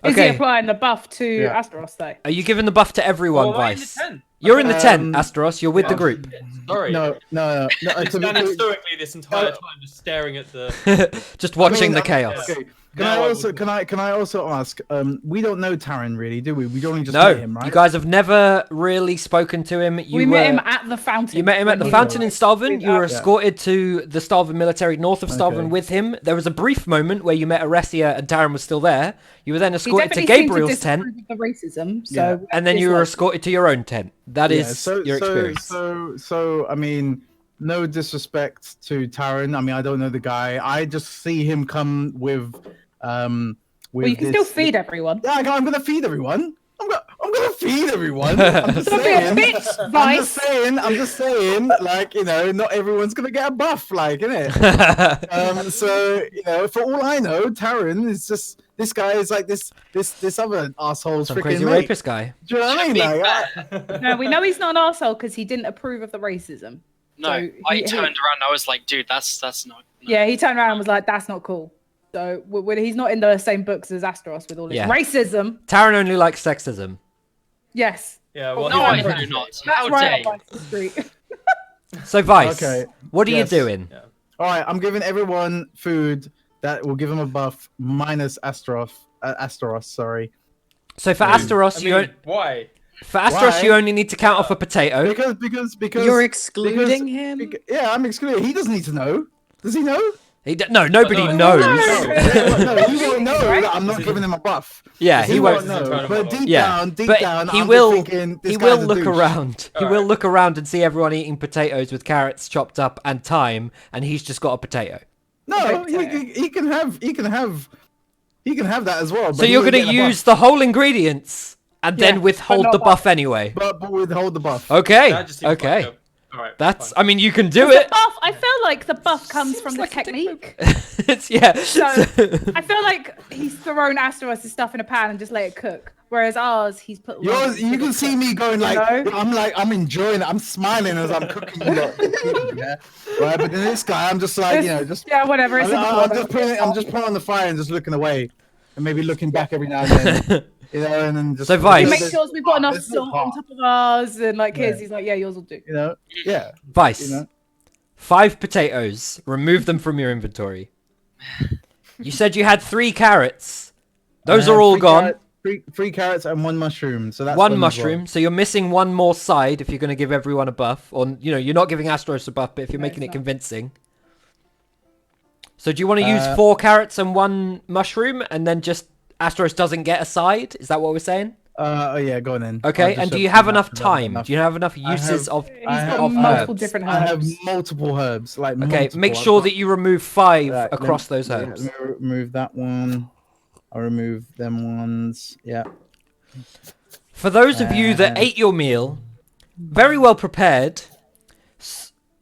Speaker 5: Is he
Speaker 1: Okay.
Speaker 5: applying the buff to
Speaker 3: Yeah.
Speaker 5: Asteros though?
Speaker 1: Are you giving the buff to everyone,
Speaker 6: Oh, am I in the
Speaker 1: Vice?
Speaker 6: tent?
Speaker 1: You're in the tent,
Speaker 3: Um,
Speaker 1: Asteros. You're with the
Speaker 6: Yeah.
Speaker 1: group.
Speaker 6: Sorry.
Speaker 3: No.
Speaker 6: I've been
Speaker 3: to be
Speaker 6: standing
Speaker 3: clear-
Speaker 6: stoically this entire
Speaker 3: Oh.
Speaker 6: time, just staring at the.
Speaker 1: Just watching the
Speaker 3: I'm-
Speaker 1: chaos.
Speaker 3: Okay. Can
Speaker 6: No,
Speaker 3: I
Speaker 6: I
Speaker 3: also
Speaker 6: wouldn't.
Speaker 3: can I also ask? We don't know Taran really, do we? We only just
Speaker 1: No,
Speaker 3: met him, right?
Speaker 1: you guys have never really spoken to him.
Speaker 5: We met him at the fountain.
Speaker 1: You met him at
Speaker 5: when
Speaker 1: the
Speaker 5: he
Speaker 1: fountain in
Speaker 5: was
Speaker 1: Stalvin.
Speaker 5: with
Speaker 1: You were
Speaker 5: us.
Speaker 1: escorted to the Stalvin military north of Stalvin
Speaker 3: Okay.
Speaker 1: with him. There was a brief moment where you met Aresia and Taran was still there. You were then
Speaker 5: He
Speaker 1: escorted to
Speaker 5: definitely seemed
Speaker 1: Gabriel's tent,
Speaker 5: disapprove of the racism. So
Speaker 3: Yeah.
Speaker 1: and then you were escorted to your own tent. That is your experience.
Speaker 3: So I mean, no disrespect to Taran. I mean, I don't know the guy. I just see him come with
Speaker 5: Well, you can still feed everyone.
Speaker 3: Yeah, I'm gonna feed everyone. I'm gonna feed everyone. I'm just
Speaker 5: Don't be a
Speaker 3: saying.
Speaker 5: bitch,
Speaker 3: I'm
Speaker 5: Vice.
Speaker 3: just saying, like, not everyone's gonna get a buff, like, innit? So, for all I know, Taran is just, this guy is like this other asshole's
Speaker 1: Some
Speaker 3: freaking
Speaker 1: crazy
Speaker 3: mate.
Speaker 1: rapist guy.
Speaker 3: Do you know what I mean? Like,
Speaker 5: No, we know he's not an arsehole because he didn't approve of the racism.
Speaker 2: No,
Speaker 5: So
Speaker 2: I turned around. I was like, dude, that's not. No.
Speaker 5: Yeah, he turned around and was like, "That's not cool." So he's not in the same books as Asteros with all his
Speaker 1: Yeah.
Speaker 5: racism.
Speaker 1: Taran only likes sexism.
Speaker 5: Yes,
Speaker 6: Yeah,
Speaker 5: well,
Speaker 6: well,
Speaker 2: No,
Speaker 5: he's
Speaker 2: I
Speaker 5: not
Speaker 2: do not.
Speaker 5: that's
Speaker 2: How
Speaker 5: right
Speaker 2: dare
Speaker 5: up
Speaker 2: you?
Speaker 5: the street.
Speaker 1: So Vice,
Speaker 3: Okay,
Speaker 1: what are
Speaker 3: yes.
Speaker 1: you doing?
Speaker 3: all right, I'm giving everyone food that will give them a buff minus Asteros, sorry.
Speaker 1: So for Asteros,
Speaker 6: why?
Speaker 3: Why?
Speaker 1: you only need to count off a potato.
Speaker 3: Because
Speaker 4: You're excluding him?
Speaker 3: yeah, I'm excluded. He doesn't need to know. Does he know?
Speaker 1: No, nobody
Speaker 6: No,
Speaker 1: knows.
Speaker 3: No, he won't know that I'm not giving him a buff.
Speaker 1: Yeah,
Speaker 3: He
Speaker 1: he
Speaker 3: won't
Speaker 1: won't.
Speaker 3: know. But deep
Speaker 1: Yeah,
Speaker 3: down,
Speaker 1: but he
Speaker 3: I'm
Speaker 1: will.
Speaker 3: just thinking, this
Speaker 1: He
Speaker 3: guy's
Speaker 1: will
Speaker 3: a
Speaker 1: look
Speaker 3: douche.
Speaker 1: around. He will
Speaker 6: Alright.
Speaker 1: look around and see everyone eating potatoes with carrots chopped up and thyme, and he's just got a potato.
Speaker 3: No,
Speaker 5: Okay.
Speaker 3: he can have that as well.
Speaker 1: So you're
Speaker 3: going to
Speaker 1: use the whole ingredients and then
Speaker 5: Yeah,
Speaker 1: withhold
Speaker 5: but
Speaker 1: the
Speaker 5: not
Speaker 1: buff anyway.
Speaker 3: but withhold the buff.
Speaker 1: Okay.
Speaker 6: That just seems
Speaker 1: Okay.
Speaker 6: like all right.
Speaker 1: That's.
Speaker 6: fine.
Speaker 1: I mean, you can do
Speaker 5: The
Speaker 1: it.
Speaker 5: buff. I feel like the buff comes from the
Speaker 1: like a dick
Speaker 5: technique.
Speaker 1: It's yeah.
Speaker 5: So I feel like he's thrown Asteros' stuff in a pan and just let it cook. Whereas ours, he's put.
Speaker 3: Yours, you can see me going like,
Speaker 5: No.
Speaker 3: I'm enjoying it. I'm smiling as I'm cooking. Yeah, right. But then this guy, I'm just like, just
Speaker 5: Yeah, whatever. It's
Speaker 3: I'm just putting it on the fire and just looking away, and maybe looking back every now and then. You know, and then just
Speaker 1: So, Vice.
Speaker 5: He makes sure we've got enough
Speaker 3: There's no
Speaker 5: salt on
Speaker 3: heart.
Speaker 5: top of ours, and like his,
Speaker 3: Yeah.
Speaker 5: he's like, yeah, yours will do.
Speaker 3: You know, yeah.
Speaker 1: Vice.
Speaker 3: You know?
Speaker 1: 5 potatoes. Remove them from your inventory. You said you had 3 carrots. Those
Speaker 3: I
Speaker 1: are
Speaker 3: have
Speaker 1: all
Speaker 3: 3
Speaker 1: gone.
Speaker 3: three carrots and 1 mushroom. So that's
Speaker 1: One
Speaker 3: gone as
Speaker 1: mushroom.
Speaker 3: well.
Speaker 1: So you're missing one more side if you're going to give everyone a buff. Or, you know, you're not giving Astros a buff, but if you're
Speaker 5: No,
Speaker 1: making
Speaker 5: it's
Speaker 1: it
Speaker 5: not.
Speaker 1: convincing. So do you want to use
Speaker 3: Uh,
Speaker 1: 4 carrots and 1 mushroom and then just Astros doesn't get a side? Is that what we're saying?
Speaker 3: Oh yeah, go on then.
Speaker 1: Okay,
Speaker 3: I'll just
Speaker 1: and do
Speaker 3: have
Speaker 1: you
Speaker 3: to
Speaker 1: have
Speaker 3: that
Speaker 1: enough
Speaker 3: because I've got
Speaker 1: time?
Speaker 3: enough.
Speaker 1: Do you have enough
Speaker 3: I
Speaker 1: uses
Speaker 3: have-
Speaker 1: of
Speaker 5: He's
Speaker 3: I
Speaker 5: got
Speaker 3: have
Speaker 5: multiple
Speaker 1: herbs?
Speaker 5: different
Speaker 3: I have
Speaker 5: herbs.
Speaker 3: multiple herbs. Like
Speaker 1: Okay,
Speaker 3: multiple.
Speaker 1: make
Speaker 3: I've
Speaker 1: sure
Speaker 3: got-
Speaker 1: that you remove 5
Speaker 3: Right,
Speaker 1: across those
Speaker 3: let
Speaker 1: herbs.
Speaker 3: me remove that one. I'll remove them ones. Yeah.
Speaker 1: For those of you that ate your meal, very well prepared,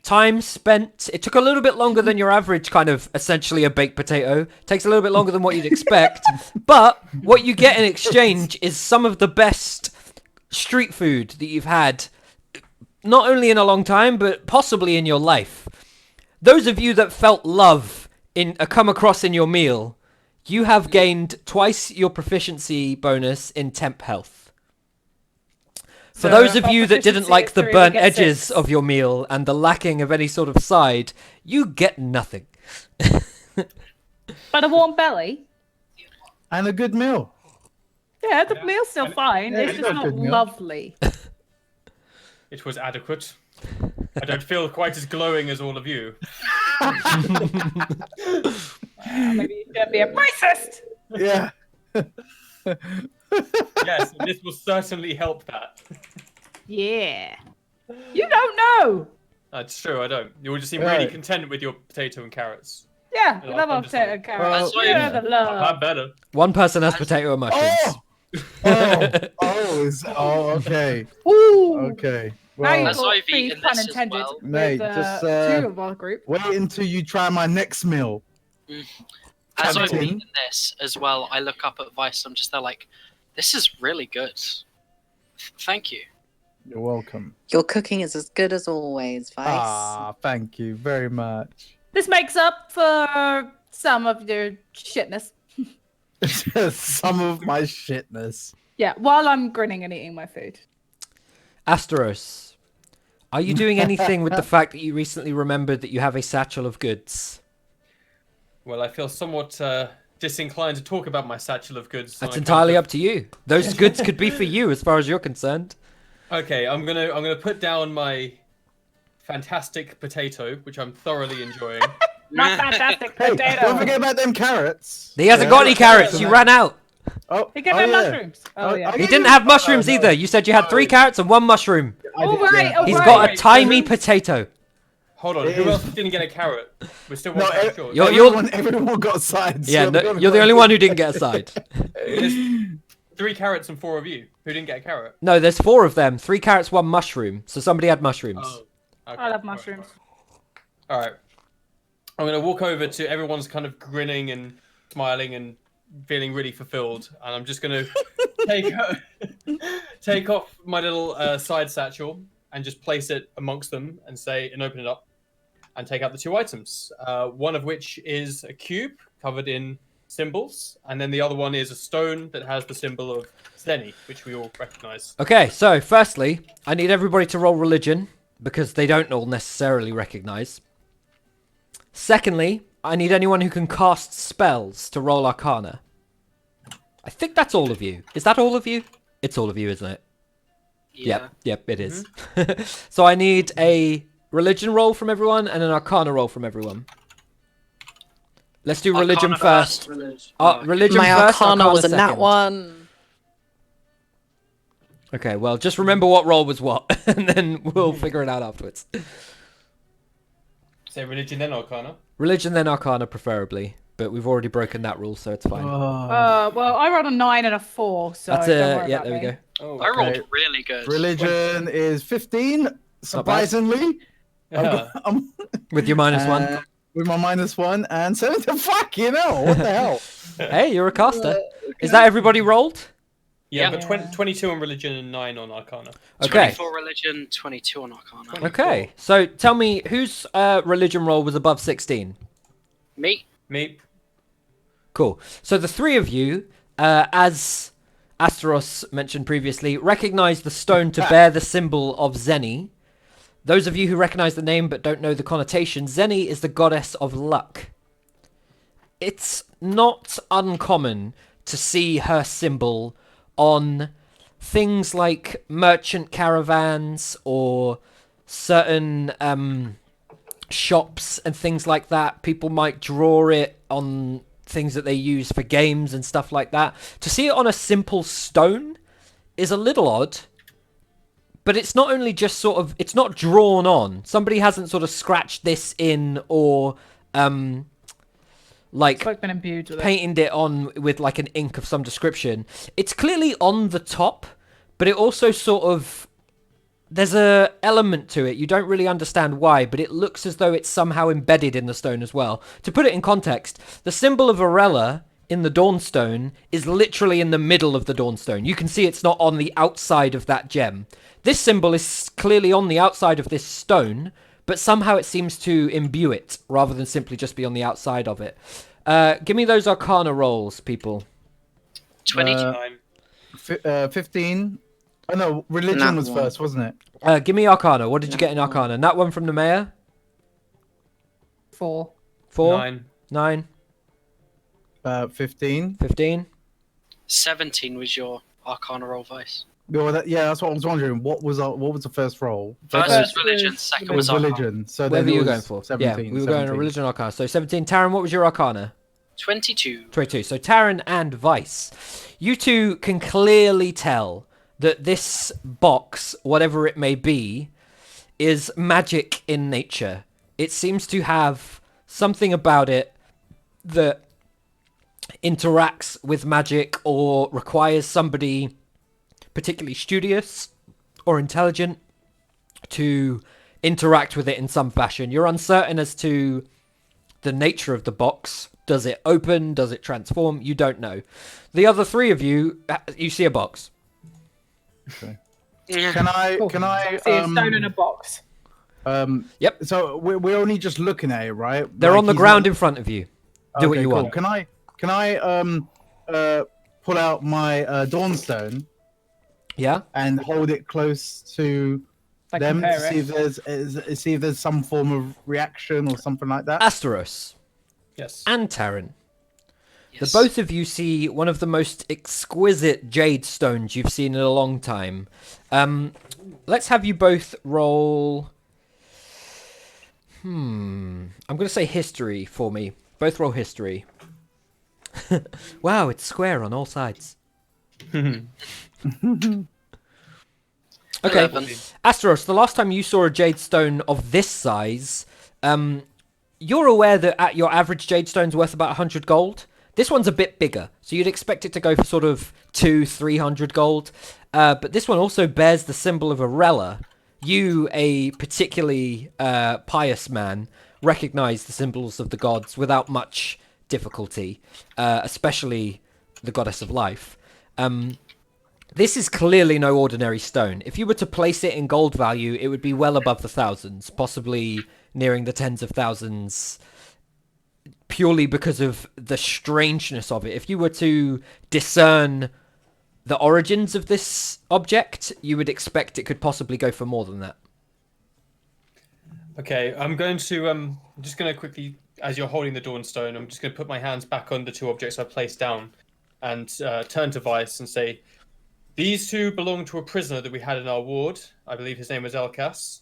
Speaker 1: time spent, it took a little bit longer than your average kind of essentially a baked potato. Takes a little bit longer than what you'd expect. But what you get in exchange is some of the best street food that you've had, not only in a long time, but possibly in your life. Those of you that felt love come across in your meal, you have gained twice your proficiency bonus in temp health. For
Speaker 5: So
Speaker 1: those of
Speaker 5: our
Speaker 1: you that didn't
Speaker 5: proficiency
Speaker 1: like
Speaker 5: is
Speaker 1: the
Speaker 5: 3, we
Speaker 1: burnt
Speaker 5: get
Speaker 1: edges
Speaker 5: 6.
Speaker 1: of your meal and the lacking of any sort of side, you get nothing.
Speaker 5: But a warm belly.
Speaker 3: And a good meal.
Speaker 5: Yeah, the meal's still fine.
Speaker 3: yeah,
Speaker 5: It's
Speaker 3: it's
Speaker 5: just
Speaker 3: got a
Speaker 5: not
Speaker 3: good meal.
Speaker 5: lovely.
Speaker 6: It was adequate. I don't feel quite as glowing as all of you.
Speaker 5: Maybe you should be a racist.
Speaker 3: Yeah.
Speaker 6: Yes, this will certainly help that.
Speaker 5: Yeah. You don't know.
Speaker 6: That's true, I don't. You will just seem really
Speaker 3: Right.
Speaker 6: content with your potato and carrots.
Speaker 5: Yeah, we
Speaker 6: Yeah,
Speaker 5: love our
Speaker 6: I'm just
Speaker 5: potato
Speaker 6: like-
Speaker 5: and carrots.
Speaker 3: Well,
Speaker 5: You know
Speaker 3: yeah.
Speaker 5: the love.
Speaker 6: That better.
Speaker 1: One person has potato and mushrooms.
Speaker 3: Okay.
Speaker 5: Ooh.
Speaker 3: Okay.
Speaker 5: Now you've
Speaker 3: Well,
Speaker 2: As
Speaker 5: got
Speaker 2: I've
Speaker 5: three
Speaker 2: eaten
Speaker 5: pun
Speaker 2: this as
Speaker 5: intended
Speaker 2: well.
Speaker 5: with
Speaker 3: Mate, just,
Speaker 5: 2 of our group.
Speaker 3: wait until you try my next meal.
Speaker 2: As I've
Speaker 3: Tempting.
Speaker 2: eaten this as well, I look up at Vice. I'm just there like, this is really good. Thank you.
Speaker 3: You're welcome.
Speaker 4: Your cooking is as good as always, Vice.
Speaker 3: Ah, thank you very much.
Speaker 5: This makes up for some of your shitness.
Speaker 3: Some of my shitness.
Speaker 5: Yeah, while I'm grinning and eating my food.
Speaker 1: Asteros, are you doing anything with the fact that you recently remembered that you have a satchel of goods?
Speaker 6: Well, I feel somewhat disinclined to talk about my satchel of goods.
Speaker 1: That's entirely up to you. Those goods could be for you as far as you're concerned.
Speaker 6: Okay, I'm gonna put down my fantastic potato, which I'm thoroughly enjoying.
Speaker 5: My fantastic
Speaker 3: Hey,
Speaker 5: potato.
Speaker 3: don't forget about them carrots.
Speaker 1: He hasn't
Speaker 3: Yeah.
Speaker 1: got any carrots. You ran out.
Speaker 3: Oh,
Speaker 5: He gave
Speaker 3: oh,
Speaker 5: him
Speaker 3: yeah.
Speaker 5: mushrooms. Oh, yeah.
Speaker 3: I
Speaker 1: He
Speaker 3: gave
Speaker 1: didn't
Speaker 3: you-
Speaker 1: have mushrooms
Speaker 3: no.
Speaker 1: either. You said you had 3 carrots and 1 mushroom.
Speaker 3: I did,
Speaker 5: All right,
Speaker 3: yeah.
Speaker 5: all
Speaker 1: He's
Speaker 5: right.
Speaker 1: got a tiny potato.
Speaker 6: Hold on,
Speaker 3: It
Speaker 6: who
Speaker 3: is-
Speaker 6: else didn't get a carrot? We're still
Speaker 3: No,
Speaker 6: one carrot short.
Speaker 3: everyone got sides.
Speaker 1: Yeah, no, you're the only one who didn't get a side.
Speaker 6: There's 3 carrots and 4 of you who didn't get a carrot.
Speaker 1: No, there's 4 of them. 3 carrots, 1 mushroom. So somebody had mushrooms.
Speaker 6: Oh, okay.
Speaker 5: I love mushrooms.
Speaker 6: All right. I'm going to walk over to everyone's kind of grinning and smiling and feeling really fulfilled. And I'm just going to take off my little side satchel and just place it amongst them and open it up and take out the 2 items. One of which is a cube covered in symbols. And then the other one is a stone that has the symbol of Zeni, which we all recognize.
Speaker 1: Okay, so firstly, I need everybody to roll religion because they don't all necessarily recognize. Secondly, I need anyone who can cast spells to roll Arcana. I think that's all of you. Is that all of you? It's all of you, isn't it?
Speaker 2: Yeah.
Speaker 1: Yep, it is. So I need a religion roll from everyone and an Arcana roll from everyone. Let's do religion
Speaker 2: Arcana
Speaker 1: first.
Speaker 2: Religion.
Speaker 1: Religion
Speaker 4: My
Speaker 1: first.
Speaker 4: Arcana was a nat
Speaker 1: second.
Speaker 4: 1.
Speaker 1: Okay, well, just remember what roll was what, and then we'll figure it out afterwards.
Speaker 6: Say religion then Arcana.
Speaker 1: Religion, then Arcana, preferably. But we've already broken that rule, so it's fine.
Speaker 5: Well, I rolled a 9 and a 4, so
Speaker 1: That's
Speaker 5: don't
Speaker 1: it.
Speaker 5: worry
Speaker 1: Yeah,
Speaker 5: about
Speaker 1: there we
Speaker 5: me.
Speaker 1: go.
Speaker 6: Oh,
Speaker 2: I rolled
Speaker 3: Okay.
Speaker 2: really good.
Speaker 3: Religion is 15, surprisingly. I'm-
Speaker 1: With your minus one.
Speaker 3: With my -1 and 7 to fuck, you know. What the hell?
Speaker 1: Hey, you're a caster. Is that everybody rolled?
Speaker 6: Yeah,
Speaker 2: Yeah.
Speaker 6: but 22 on religion and 9 on Arcana.
Speaker 1: Okay.
Speaker 2: 24 religion, 22 on Arcana.
Speaker 1: Okay. So tell me, whose religion roll was above 16?
Speaker 2: Me?
Speaker 6: Me.
Speaker 1: Cool. So the 3 of you, as Asteros mentioned previously, recognize the stone to bear the symbol of Zeni. Those of you who recognize the name but don't know the connotation, Zeni is the goddess of luck. It's not uncommon to see her symbol on things like merchant caravans or certain shops and things like that. People might draw it on things that they use for games and stuff like that. To see it on a simple stone is a little odd, but it's not only just sort of, it's not drawn on. Somebody hasn't sort of scratched this in or like
Speaker 5: It's like been imbued with it.
Speaker 1: painted it on with like an ink of some description. It's clearly on the top, but it also sort of, there's a element to it. You don't really understand why, but it looks as though it's somehow embedded in the stone as well. To put it in context, the symbol of Arella in the Dawnstone is literally in the middle of the Dawnstone. You can see it's not on the outside of that gem. This symbol is clearly on the outside of this stone, but somehow it seems to imbue it rather than simply just be on the outside of it. Give me those Arcana rolls, people.
Speaker 2: 22.
Speaker 3: 15. Oh no, religion
Speaker 4: Nat
Speaker 3: was
Speaker 4: one.
Speaker 3: first, wasn't it?
Speaker 1: Give me Arcana. What did you get in
Speaker 4: Nat one.
Speaker 1: Arcana? That one from the mayor?
Speaker 5: 4.
Speaker 1: 4?
Speaker 6: 9.
Speaker 1: 9?
Speaker 3: 15.
Speaker 1: 15?
Speaker 2: 17 was your Arcana roll, Vice.
Speaker 3: Yeah, that's what I was wondering. What was the first roll?
Speaker 2: First
Speaker 5: Uh,
Speaker 2: was religion, second
Speaker 3: It
Speaker 2: was
Speaker 3: was
Speaker 2: Arcana.
Speaker 3: religion. So
Speaker 1: Whatever
Speaker 3: then
Speaker 1: you
Speaker 3: it
Speaker 1: were going
Speaker 3: was
Speaker 1: for.
Speaker 3: 17,
Speaker 1: Yeah, we were going on
Speaker 3: 17.
Speaker 1: religion Arcana. So 17. Taryn, what was your Arcana?
Speaker 2: 22.
Speaker 1: 22. So Taryn and Vice, you two can clearly tell that this box, whatever it may be, is magic in nature. It seems to have something about it that interacts with magic or requires somebody particularly studious or intelligent to interact with it in some fashion. You're uncertain as to the nature of the box. Does it open? Does it transform? You don't know. The other three of you, you see a box.
Speaker 2: Yeah.
Speaker 3: Can I?
Speaker 5: Cool.
Speaker 3: Can I?
Speaker 5: See a stone in a box.
Speaker 1: Yep.
Speaker 3: So we're only just looking at it, right?
Speaker 1: They're
Speaker 3: Like,
Speaker 1: on the
Speaker 3: he's
Speaker 1: ground
Speaker 3: not-
Speaker 1: in front of you. Do what
Speaker 3: Okay,
Speaker 1: you
Speaker 3: cool.
Speaker 1: want.
Speaker 3: Can I pull out my Dawnstone
Speaker 1: Yeah?
Speaker 3: and hold it close to
Speaker 5: Like
Speaker 3: them to
Speaker 5: compare
Speaker 3: see
Speaker 5: it.
Speaker 3: if there's some form of reaction or something like that?
Speaker 1: Asteros
Speaker 6: Yes.
Speaker 1: and Taryn.
Speaker 2: Yes.
Speaker 1: The both of you see one of the most exquisite jade stones you've seen in a long time. Let's have you both roll. I'm going to say history for me. Both roll history. Wow, it's square on all sides. Okay,
Speaker 2: 11.
Speaker 1: Asteros, the last time you saw a jade stone of this size, you're aware that your average jade stone's worth about 100 gold. This one's a bit bigger, so you'd expect it to go for sort of 200-300 gold. But this one also bears the symbol of Arella. You, a particularly pious man, recognize the symbols of the gods without much difficulty, especially the goddess of life. This is clearly no ordinary stone. If you were to place it in gold value, it would be well above the thousands, possibly nearing the tens of thousands, purely because of the strangeness of it. If you were to discern the origins of this object, you would expect it could possibly go for more than that.
Speaker 6: Okay, I'm going to I'm just going to quickly, as you're holding the Dawnstone, I'm just going to put my hands back on the two objects I placed down, and turn to Vice and say, "These two belong to a prisoner that we had in our ward. I believe his name was Elkas.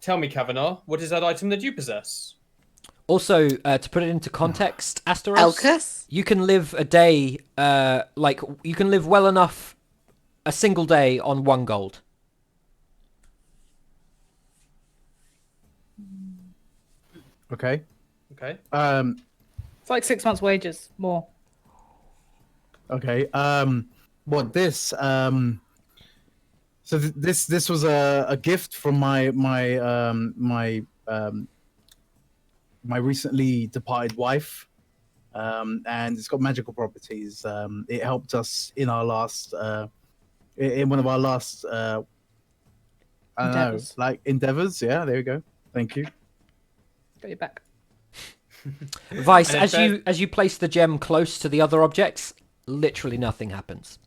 Speaker 6: Tell me, Kavanaugh, what is that item that you possess?"
Speaker 1: Also, to put it into context, Asteros,
Speaker 4: Elkus?
Speaker 1: you can live a day, you can live well enough a single day on 1 gold.
Speaker 3: Okay.
Speaker 6: Okay.
Speaker 5: It's like 6 months' wages more.
Speaker 3: Okay. What this? So this was a gift from my recently departed wife, and it's got magical properties. It helped us in our last, in one of our last, I don't know,
Speaker 5: Endeavours.
Speaker 3: like endeavors. Yeah, there we go. Thank you.
Speaker 5: Got your back.
Speaker 1: Vice,
Speaker 6: And it
Speaker 1: as you place the gem close to the other objects, literally nothing happens.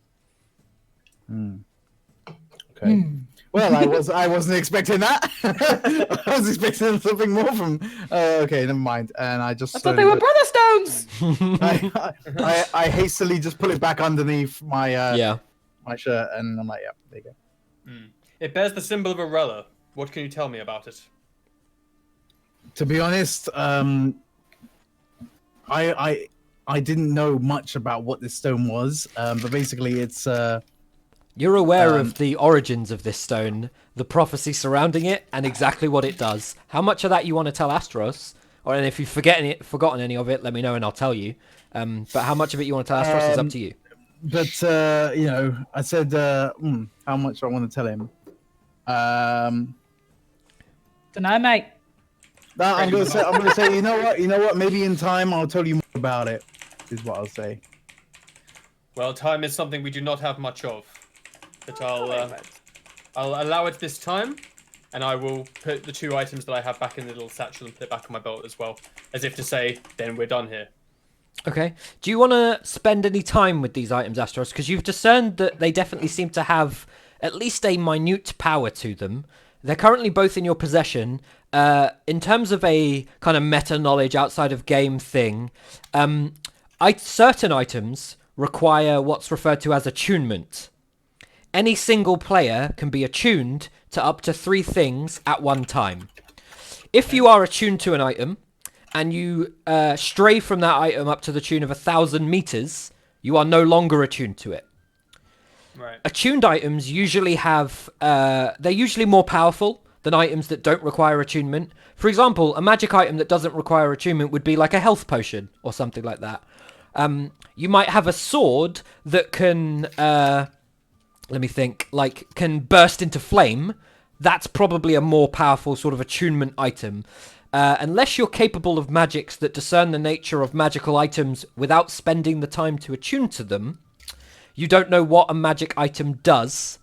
Speaker 3: Okay. Well, I wasn't expecting that. I was expecting something more from. Okay, never mind. And I just.
Speaker 5: I thought they were brother stones.
Speaker 3: I hastily just put it back underneath my
Speaker 1: Yeah.
Speaker 3: my shirt, and I'm like, yeah, there you go.
Speaker 6: It bears the symbol of a ruller. What can you tell me about it?
Speaker 3: To be honest, I didn't know much about what this stone was, but basically it's
Speaker 1: You're aware of the origins of this stone, the prophecy surrounding it, and exactly what it does. How much of that you want to tell Astros, or and if you've forgotten any of it, let me know and I'll tell you. But how much of it you want to tell Astros is up to you.
Speaker 3: But you know, I said how much I want to tell him.
Speaker 5: Dunno, mate.
Speaker 3: No, I'm gonna say, you know what? Maybe in time I'll tell you more about it. Is what I'll say.
Speaker 6: Well, time is something we do not have much of, but I'll allow it this time, and I will put the 2 items that I have back in the little satchel and put it back on my belt as well, as if to say, then we're done here.
Speaker 1: Okay. Do you want to spend any time with these items, Astros? Because you've discerned that they definitely seem to have at least a minute power to them. They're currently both in your possession. In terms of a kind of meta knowledge outside of game thing, certain items require what's referred to as attunement. Any single player can be attuned to up to 3 things at one time. If you are attuned to an item and you stray from that item up to the tune of 1,000 meters, you are no longer attuned to it.
Speaker 6: Right.
Speaker 1: Attuned items usually have they're usually more powerful than items that don't require attunement. For example, a magic item that doesn't require attunement would be like a health potion or something like that. You might have a sword that can let me think, like can burst into flame. That's probably a more powerful sort of attunement item. Unless you're capable of magics that discern the nature of magical items without spending the time to attune to them, you don't know what a magic item does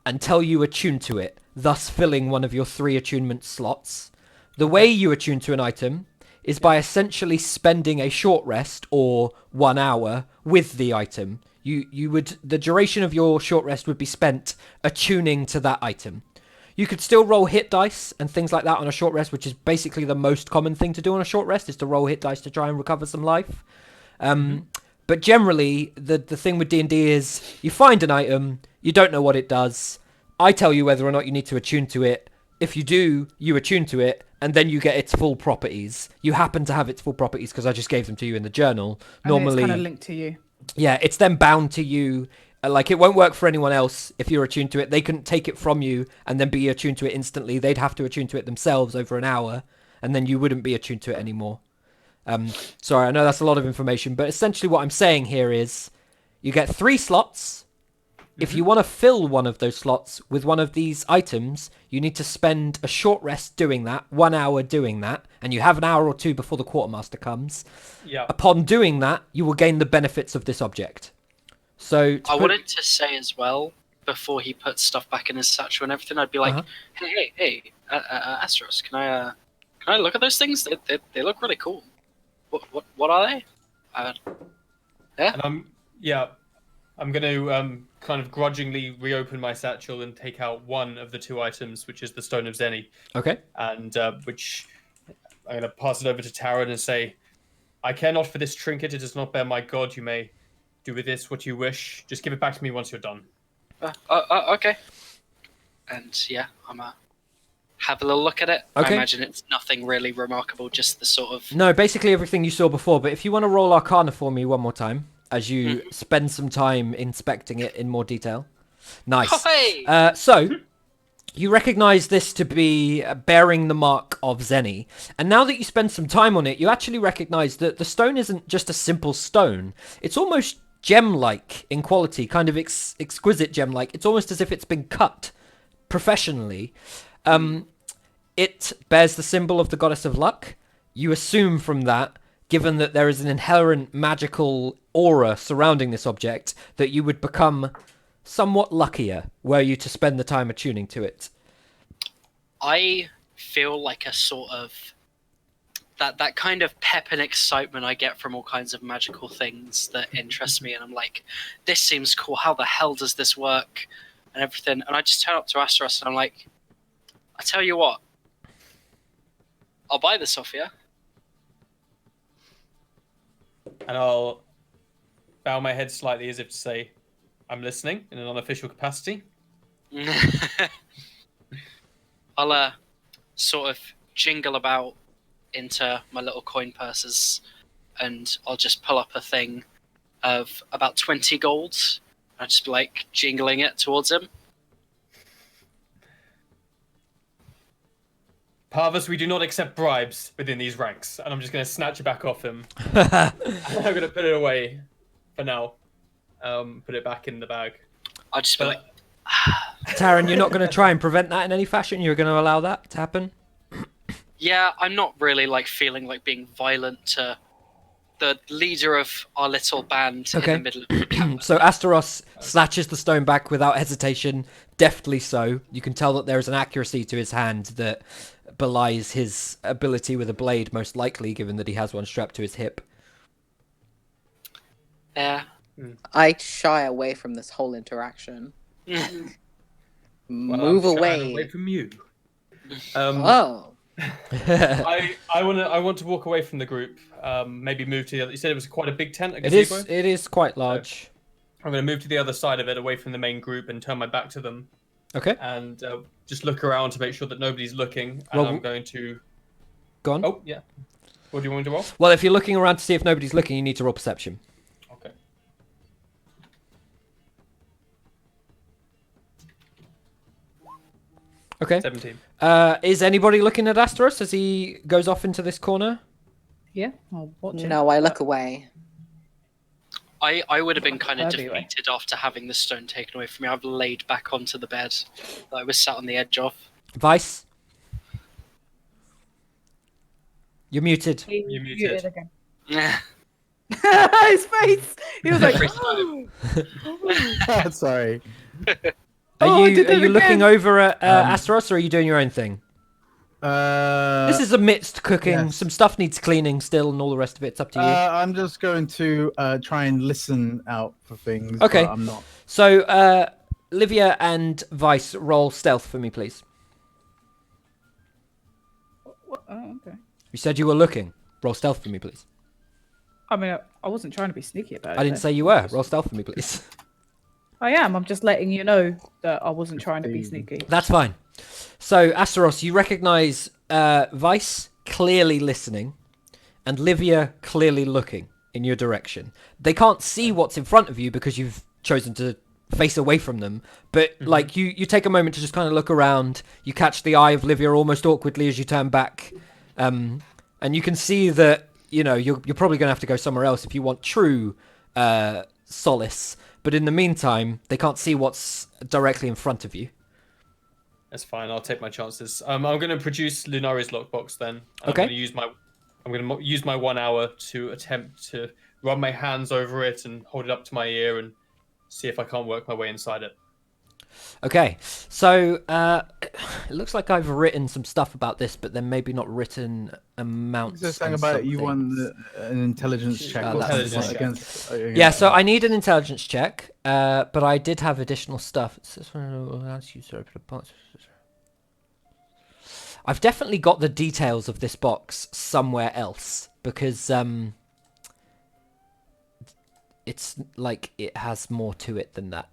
Speaker 1: until you attune to it, thus filling one of your 3 attunement slots. The way you attune to an item is by essentially spending a short rest or 1 hour with the item. The duration of your short rest would be spent attuning to that item. You could still roll hit dice and things like that on a short rest, which is basically the most common thing to do on a short rest, is to roll hit dice to try and recover some life. But generally, the thing with D&D is you find an item, you don't know what it does. I tell you whether or not you need to attune to it. If you do, you attune to it, and then you get its full properties. You happen to have its full properties because I just gave them to you in the journal. Normally,
Speaker 5: it's kind of linked to you.
Speaker 1: Yeah, it's then bound to you. Like, it won't work for anyone else if you're attuned to it. They couldn't take it from you and then be attuned to it instantly. They'd have to attune to it themselves over an hour, and then you wouldn't be attuned to it anymore. Sorry, I know that's a lot of information, but essentially what I'm saying here is you get 3 slots. If you want to fill one of those slots with one of these items, you need to spend a short rest doing that, 1 hour doing that, and you have an hour or 2 before the quartermaster comes.
Speaker 6: Yeah.
Speaker 1: Upon doing that, you will gain the benefits of this object. So
Speaker 2: I wanted to say as well, before he puts stuff back in his satchel and everything, I'd be like, hey, Astros, can I look at those things? They look really cool. What are they? Yeah.
Speaker 6: And I'm going to kind of grudgingly reopen my satchel and take out one of the 2 items, which is the Stone of Zeni.
Speaker 1: Okay.
Speaker 6: And which I'm going to pass it over to Taran and say, I care not for this trinket. It does not bear my god. You may do with this what you wish. Just give it back to me once you're done.
Speaker 2: Okay. And yeah, I'm have a little look at it.
Speaker 1: Okay.
Speaker 2: I imagine it's nothing really remarkable, just the sort of...
Speaker 1: No, basically everything you saw before, but if you want to roll Arcana for me one more time, as you spend some time inspecting it in more detail. Nice.
Speaker 2: Oh, hey!
Speaker 1: So, you recognize this to be bearing the mark of Zeni, and now that you spend some time on it, you actually recognize that the stone isn't just a simple stone. It's almost gem-like in quality, kind of exquisite gem-like. It's almost as if it's been cut professionally. It bears the symbol of the goddess of luck. You assume from that, given that there is an inherent magical aura surrounding this object, that you would become somewhat luckier were you to spend the time attuning to it.
Speaker 2: I feel like a sort of that kind of pep and excitement I get from all kinds of magical things that interest me, and I'm like, this seems cool. How the hell does this work? And everything. And I just turn up to Asteros and I'm like, I tell you what, I'll buy this off you.
Speaker 6: And I'll bow my head slightly as if to say, I'm listening in an unofficial capacity.
Speaker 2: I'll sort of jingle about into my little coin purses, and I'll just pull up a thing of about 20 golds. I'll just be like jingling it towards him.
Speaker 6: Parvus, we do not accept bribes within these ranks, and I'm just going to snatch it back off him. I'm going to put it away for now. Put it back in the bag.
Speaker 2: I'll just be like,
Speaker 1: Taran, you're not going to try and prevent that in any fashion? You're going to allow that to happen?
Speaker 2: yeah, I'm not really like feeling like being violent to the leader of our little band
Speaker 1: Okay.
Speaker 2: in the middle of the camp.
Speaker 1: So Asteros snatches the stone back without hesitation, deftly so. You can tell that there is an accuracy to his hand that belies his ability with a blade, most likely, given that he has one strapped to his hip.
Speaker 2: Yeah.
Speaker 7: I shy away from this whole interaction.
Speaker 6: Well,
Speaker 7: Move
Speaker 6: I'm shying
Speaker 7: away.
Speaker 6: away from you.
Speaker 7: Oh.
Speaker 6: I want to walk away from the group. Maybe move to the other. You said it was quite a big tent. A
Speaker 1: It
Speaker 6: gazebo?
Speaker 1: is. It is quite large.
Speaker 6: I'm going to move to the other side of it, away from the main group, and turn my back to them,
Speaker 1: Okay,
Speaker 6: and just look around to make sure that nobody's looking. And
Speaker 1: Roll-
Speaker 6: I'm going to.
Speaker 1: go on.
Speaker 6: Oh yeah. What do you want to roll?
Speaker 1: Well, if you're looking around to see if nobody's looking, you need to roll perception.
Speaker 6: Okay.
Speaker 1: Okay.
Speaker 6: 17.
Speaker 1: Is anybody looking at Asteros as he goes off into this corner?
Speaker 5: Yeah, I'll watch it.
Speaker 7: No, I look away.
Speaker 2: I would have been kind of
Speaker 5: That'd be right.
Speaker 2: defeated after having the stone taken away from me. I've laid back onto the bed that I was sat on the edge of.
Speaker 1: Vice? You're muted.
Speaker 6: You're muted.
Speaker 5: again.
Speaker 2: Yeah.
Speaker 5: His face. He was like,
Speaker 2: Every time.
Speaker 3: Sorry.
Speaker 5: Oh, I
Speaker 1: Are
Speaker 5: did that
Speaker 1: you looking
Speaker 5: again.
Speaker 1: over at Asteros, or are you doing your own thing? This is amidst cooking.
Speaker 3: yes.
Speaker 1: Some stuff needs cleaning still, and all the rest of it's up to you.
Speaker 3: I'm just going to try and listen out for things.
Speaker 1: Okay.
Speaker 3: But I'm not.
Speaker 1: So, Livia and Vice, roll stealth for me, please.
Speaker 5: What? Oh, okay.
Speaker 1: You said you were looking. Roll stealth for me, please.
Speaker 5: I mean, I wasn't trying to be sneaky about it.
Speaker 1: I didn't
Speaker 5: though.
Speaker 1: say you were. Roll stealth for me, please.
Speaker 5: I am. I'm just letting you know that I wasn't trying to be sneaky.
Speaker 1: That's fine. So, Asteros, you recognize Vice clearly listening and Livia clearly looking in your direction. They can't see what's in front of you because you've chosen to face away from them. But, like, you take a moment to just kind of look around. You catch the eye of Livia almost awkwardly as you turn back. And you can see that, you know, you're probably going to have to go somewhere else if you want true solace. But in the meantime, they can't see what's directly in front of you.
Speaker 6: That's fine. I'll take my chances. I'm going to produce Lunari's lockbox then. And
Speaker 1: Okay.
Speaker 6: I'm going to use my 1 hour to attempt to run my hands over it and hold it up to my ear and see if I can't work my way inside it.
Speaker 1: Okay, so it looks like I've written some stuff about this, but then maybe not written amounts.
Speaker 3: Just saying
Speaker 1: on
Speaker 3: about
Speaker 1: some
Speaker 3: you won
Speaker 1: things.
Speaker 3: an intelligence check.
Speaker 1: Oh,
Speaker 3: or
Speaker 1: that's
Speaker 3: something
Speaker 6: fine.
Speaker 3: against.
Speaker 1: Yeah, so I need an intelligence check, but I did have additional stuff. It says, allows you to open a box. I've definitely got the details of this box somewhere else because it's like it has more to it than that.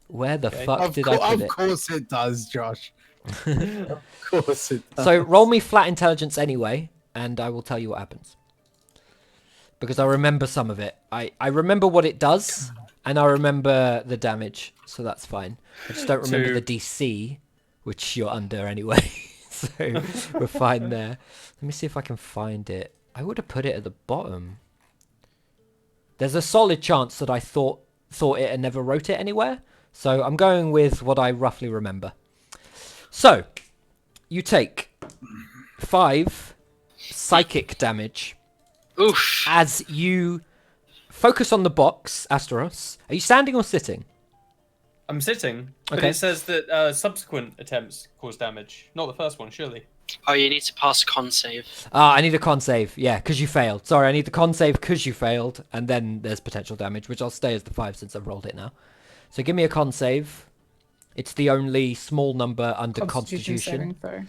Speaker 1: Where the fuck
Speaker 3: Of,
Speaker 1: did I put
Speaker 3: of
Speaker 1: it?
Speaker 3: course it does, Josh. Of course it does.
Speaker 1: So roll me flat intelligence anyway, and I will tell you what happens. Because I remember some of it. I remember what it does, and I remember the damage, so that's fine. I just don't remember the DC, which you're under anyway. So we're fine there. Let me see if I can find it. I would have put it at the bottom. There's a solid chance that I thought it and never wrote it anywhere. So I'm going with what I roughly remember. So, you take 5 psychic damage
Speaker 2: Oof.
Speaker 1: as you focus on the box, Asteros. Are you standing or sitting?
Speaker 6: I'm sitting, but
Speaker 1: Okay.
Speaker 6: it says that subsequent attempts cause damage. Not the first one, surely.
Speaker 2: Oh, you need to pass con save.
Speaker 1: I need a con save. Yeah, because you failed. Sorry, I need the con save because you failed, and then there's potential damage, which I'll stay as the 5 since I've rolled it now. So give me a con save. It's the only small number under Constitution.
Speaker 5: saving throw.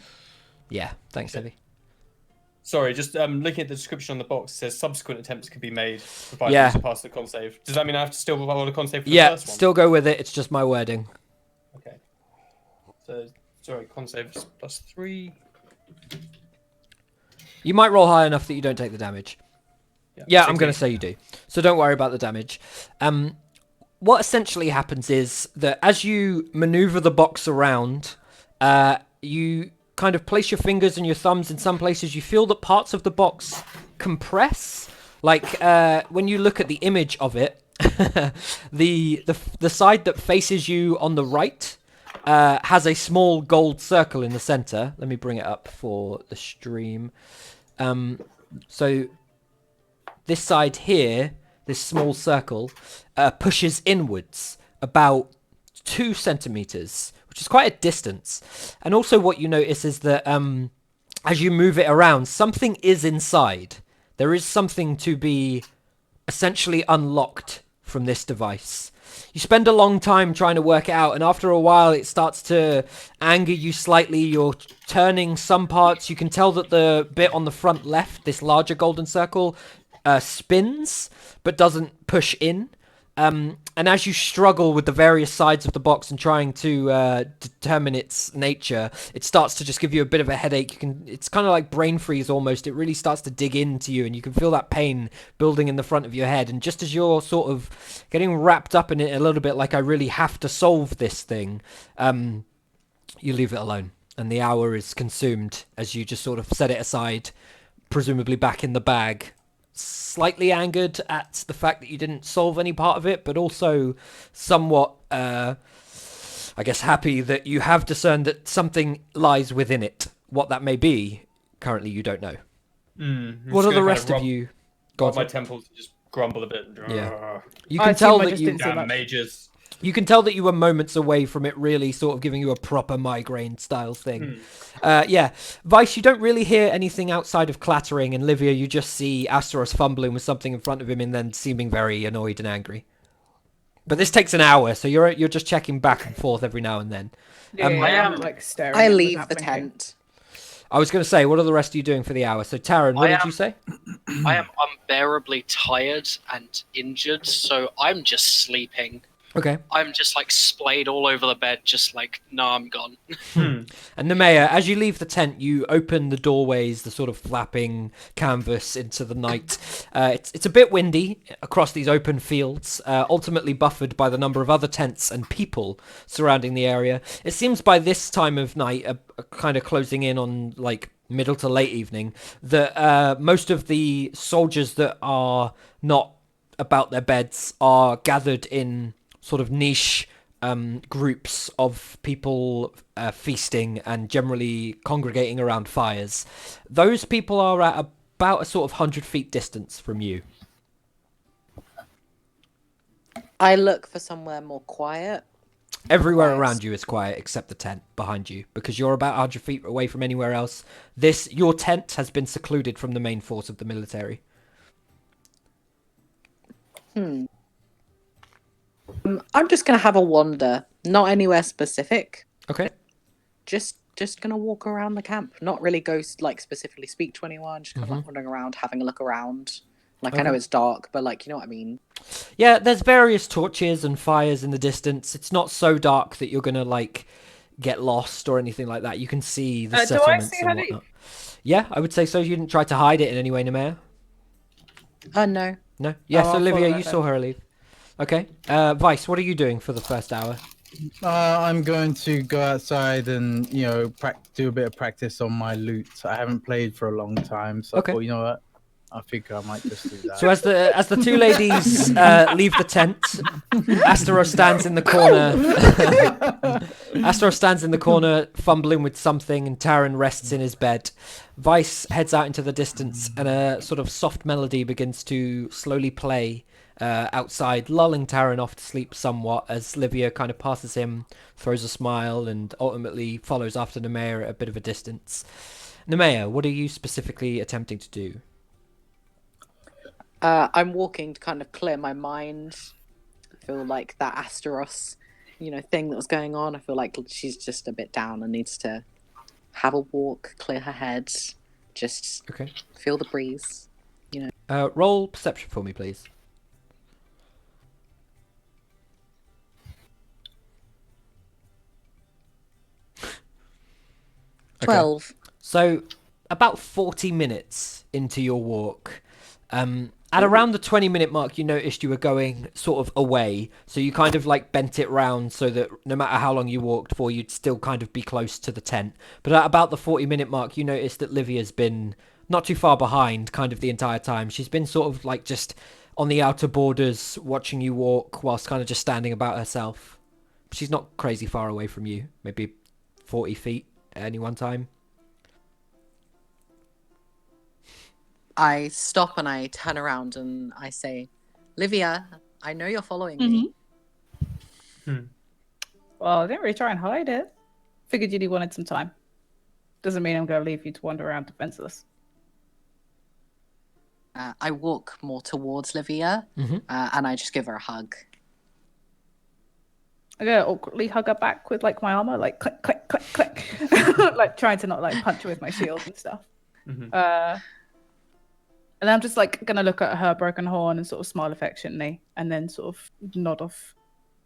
Speaker 1: Yeah, thanks, Evie.
Speaker 6: Sorry, just looking at the description on the box, it says subsequent attempts can be made provided
Speaker 1: Yeah.
Speaker 6: you pass the con save. Does that mean I have to still roll a con save for the
Speaker 1: Yeah,
Speaker 6: first one?
Speaker 1: still go with it. It's just my wording.
Speaker 6: Okay. So, sorry, con save is +3.
Speaker 1: You might roll high enough that you don't take the damage. Yeah, I'm going to
Speaker 6: 16.
Speaker 1: say you do. So don't worry about the damage. What essentially happens is that as you maneuver the box around, you kind of place your fingers and your thumbs in some places. You feel that parts of the box compress. Like when you look at the image of it, the side that faces you on the right has a small gold circle in the center. Let me bring it up for the stream. So this side here, this small circle, pushes inwards about 2 centimeters, which is quite a distance. And also what you notice is that as you move it around, something is inside. There is something to be essentially unlocked from this device. You spend a long time trying to work it out, and after a while it starts to anger you slightly. You're turning some parts. You can tell that the bit on the front left, this larger golden circle, spins but doesn't push in. And as you struggle with the various sides of the box and trying to determine its nature, it starts to just give you a bit of a headache. It's kind of like brain freeze almost. It really starts to dig into you, and you can feel that pain building in the front of your head. And just as you're sort of getting wrapped up in it a little bit, like I really have to solve this thing, you leave it alone. And the hour is consumed as you just sort of set it aside, presumably back in the bag. Slightly angered at the fact that you didn't solve any part of it, but also somewhat, I guess, happy that you have discerned that something lies within it. What that may be, currently you don't know. What are the rest of you?
Speaker 6: Got my temples and just grumble a bit.
Speaker 1: Yeah. You can tell that you
Speaker 6: Damn mages.
Speaker 1: You can tell that you were moments away from it really sort of giving you a proper migraine style thing. Yeah. Vice, you don't really hear anything outside of clattering, and Livia, you just see Asteros fumbling with something in front of him and then seeming very annoyed and angry. But this takes an hour, so you're just checking back and forth every now and then.
Speaker 5: I'm like staring.
Speaker 7: I
Speaker 5: at
Speaker 7: leave
Speaker 5: without
Speaker 7: the
Speaker 5: blinking.
Speaker 7: tent.
Speaker 1: I was going to say, what are the rest of you doing for the hour? So, Taryn, what did you say?
Speaker 2: I am unbearably tired and injured, so I'm just sleeping.
Speaker 1: Okay.
Speaker 2: I'm just like splayed all over the bed, just like, no, I'm gone.
Speaker 1: And Nemea, as you leave the tent, you open the doorways, the sort of flapping canvas into the night. It's a bit windy across these open fields, ultimately buffered by the number of other tents and people surrounding the area. It seems by this time of night, kind of closing in on like middle to late evening, that most of the soldiers that are not about their beds are gathered in sort of niche groups of people feasting and generally congregating around fires. Those people are at about a sort of 100 feet distance from you.
Speaker 7: I look for somewhere more quiet.
Speaker 1: Everywhere
Speaker 7: Nice.
Speaker 1: around you is quiet except the tent behind you, because you're about 100 feet away from anywhere else. Your tent has been secluded from the main force of the military.
Speaker 7: I'm just gonna have a wander, not anywhere specific.
Speaker 1: Okay.
Speaker 7: Just gonna walk around the camp, not really go like specifically speak to anyone. Just kind of like wandering around, having a look around. Like I know
Speaker 1: Okay.
Speaker 7: it's dark, but like you know what I mean.
Speaker 1: Yeah, there's various torches and fires in the distance. It's not so dark that you're gonna like get lost or anything like that. You can see the
Speaker 5: Do I
Speaker 1: settlements
Speaker 5: see
Speaker 1: and
Speaker 5: Honey?
Speaker 1: whatnot. Yeah, I would say so. You didn't try to hide it in any way, Nemea?
Speaker 7: No.
Speaker 1: No? Yes,
Speaker 5: I'll
Speaker 1: Olivia,
Speaker 5: follow
Speaker 1: you
Speaker 5: that
Speaker 1: saw her leave. Okay. Vice, what are you doing for the first hour?
Speaker 3: I'm going to go outside and do a bit of practice on my loot. I haven't played for a long time, so
Speaker 1: Okay.
Speaker 3: I thought, you know what? I think I might just do that.
Speaker 1: So as the two ladies leave the tent, Asteros stands in the corner. Asteros stands in the corner, fumbling with something, and Taran rests in his bed. Vice heads out into the distance, and a sort of soft melody begins to slowly play outside, lulling Taran off to sleep somewhat as Livia kind of passes him, throws a smile, and ultimately follows after Nemea at a bit of a distance. Nemea, what are you specifically attempting to do?
Speaker 7: I'm walking to kind of clear my mind. I feel like that Asteros, thing that was going on. I feel like she's just a bit down and needs to have a walk, clear her head, just
Speaker 1: Okay.
Speaker 7: feel the breeze.
Speaker 1: Roll perception for me, please. Okay.
Speaker 7: 12.
Speaker 1: So, about 40 minutes into your walk, at around the 20-minute mark, you noticed you were going sort of away. So you kind of like bent it round so that no matter how long you walked for, you'd still kind of be close to the tent. But at about the 40-minute mark, you noticed that Livia's been not too far behind kind of the entire time. She's been sort of like just on the outer borders watching you walk whilst kind of just standing about herself. She's not crazy far away from you, maybe 40 feet at any one time.
Speaker 7: I stop and I turn around and I say, Livia, I know you're following me.
Speaker 5: Well, I didn't really try and hide it. Figured you wanted some time. Doesn't mean I'm going to leave you to wander around defenseless.
Speaker 7: I walk more towards Livia and I just give her a hug.
Speaker 5: I'm going to awkwardly hug her back with like my armor, like click, click, click, click. Like trying to not like punch her with my shield and stuff. And I'm just like going to look at her broken horn and sort of smile affectionately and then sort of nod off.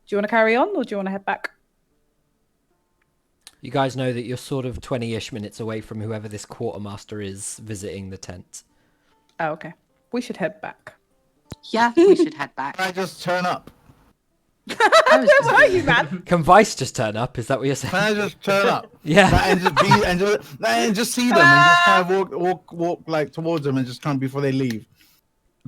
Speaker 5: Do you want to carry on or do you want to head back?
Speaker 1: You guys know that you're sort of 20-ish minutes away from whoever this quartermaster is visiting the tent.
Speaker 5: Oh, okay. We should head back.
Speaker 7: Yeah, we should head back.
Speaker 3: Can I just turn up?
Speaker 5: Where are you, man?
Speaker 1: Can Vice just turn up? Is that what you're saying?
Speaker 3: Can I just turn up?
Speaker 1: Yeah.
Speaker 3: And just see them and just kind of walk like towards them and just kind of before they leave.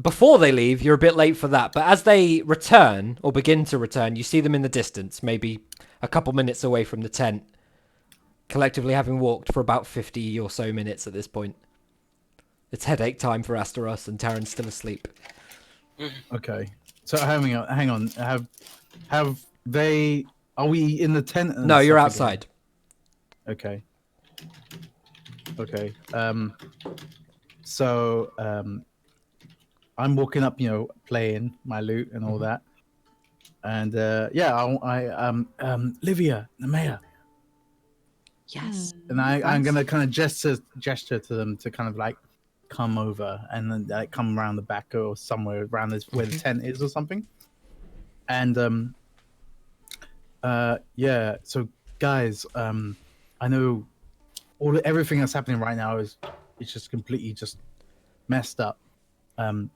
Speaker 1: Before they leave, you're a bit late for that. But as they return, or begin to return, you see them in the distance, maybe a couple minutes away from the tent, collectively having walked for about 50 or so minutes at this point. It's headache time for Asteros, and Taryn's still asleep.
Speaker 3: Okay. So hang on. Have they? Are we in the tent? And
Speaker 1: No, you're
Speaker 3: stuff
Speaker 1: outside.
Speaker 3: Again? Okay. So I'm walking up, playing my lute and all that, and Livia, Nemea.
Speaker 7: Yes.
Speaker 3: And I'm gonna kind of gesture to them to kind of like come over and then like come around the back or somewhere around this where the tent is or something. And so guys, I know everything that's happening right now is just completely just messed up. But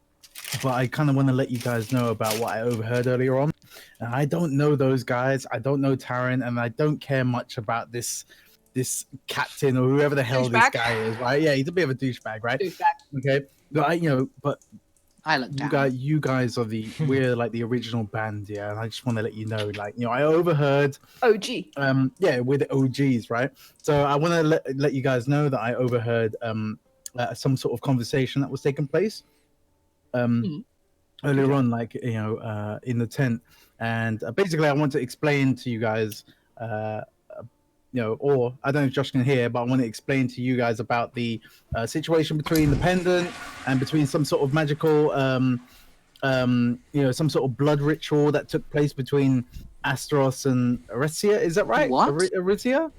Speaker 3: I kind of want to let you guys know about what I overheard earlier on. And I don't know those guys. I don't know Taryn, and I don't care much about this captain or whoever the hell this guy is, right? Yeah, he's a bit of a douchebag, right? Okay, but
Speaker 7: I look down.
Speaker 3: you guys are we're like the original band, yeah. And I just want to let you know, like, I overheard
Speaker 5: OG.
Speaker 3: we're the OGs, right? So I want to let you guys know that I overheard some sort of conversation that was taking place earlier on, like in the tent, and basically I want to explain to you guys. Or I don't know if Josh can hear, but I want to explain to you guys about the situation between the pendant and between some sort of magical, some sort of blood ritual that took place between Asteros and Arecia. Is that right?
Speaker 7: What?
Speaker 3: Arecia?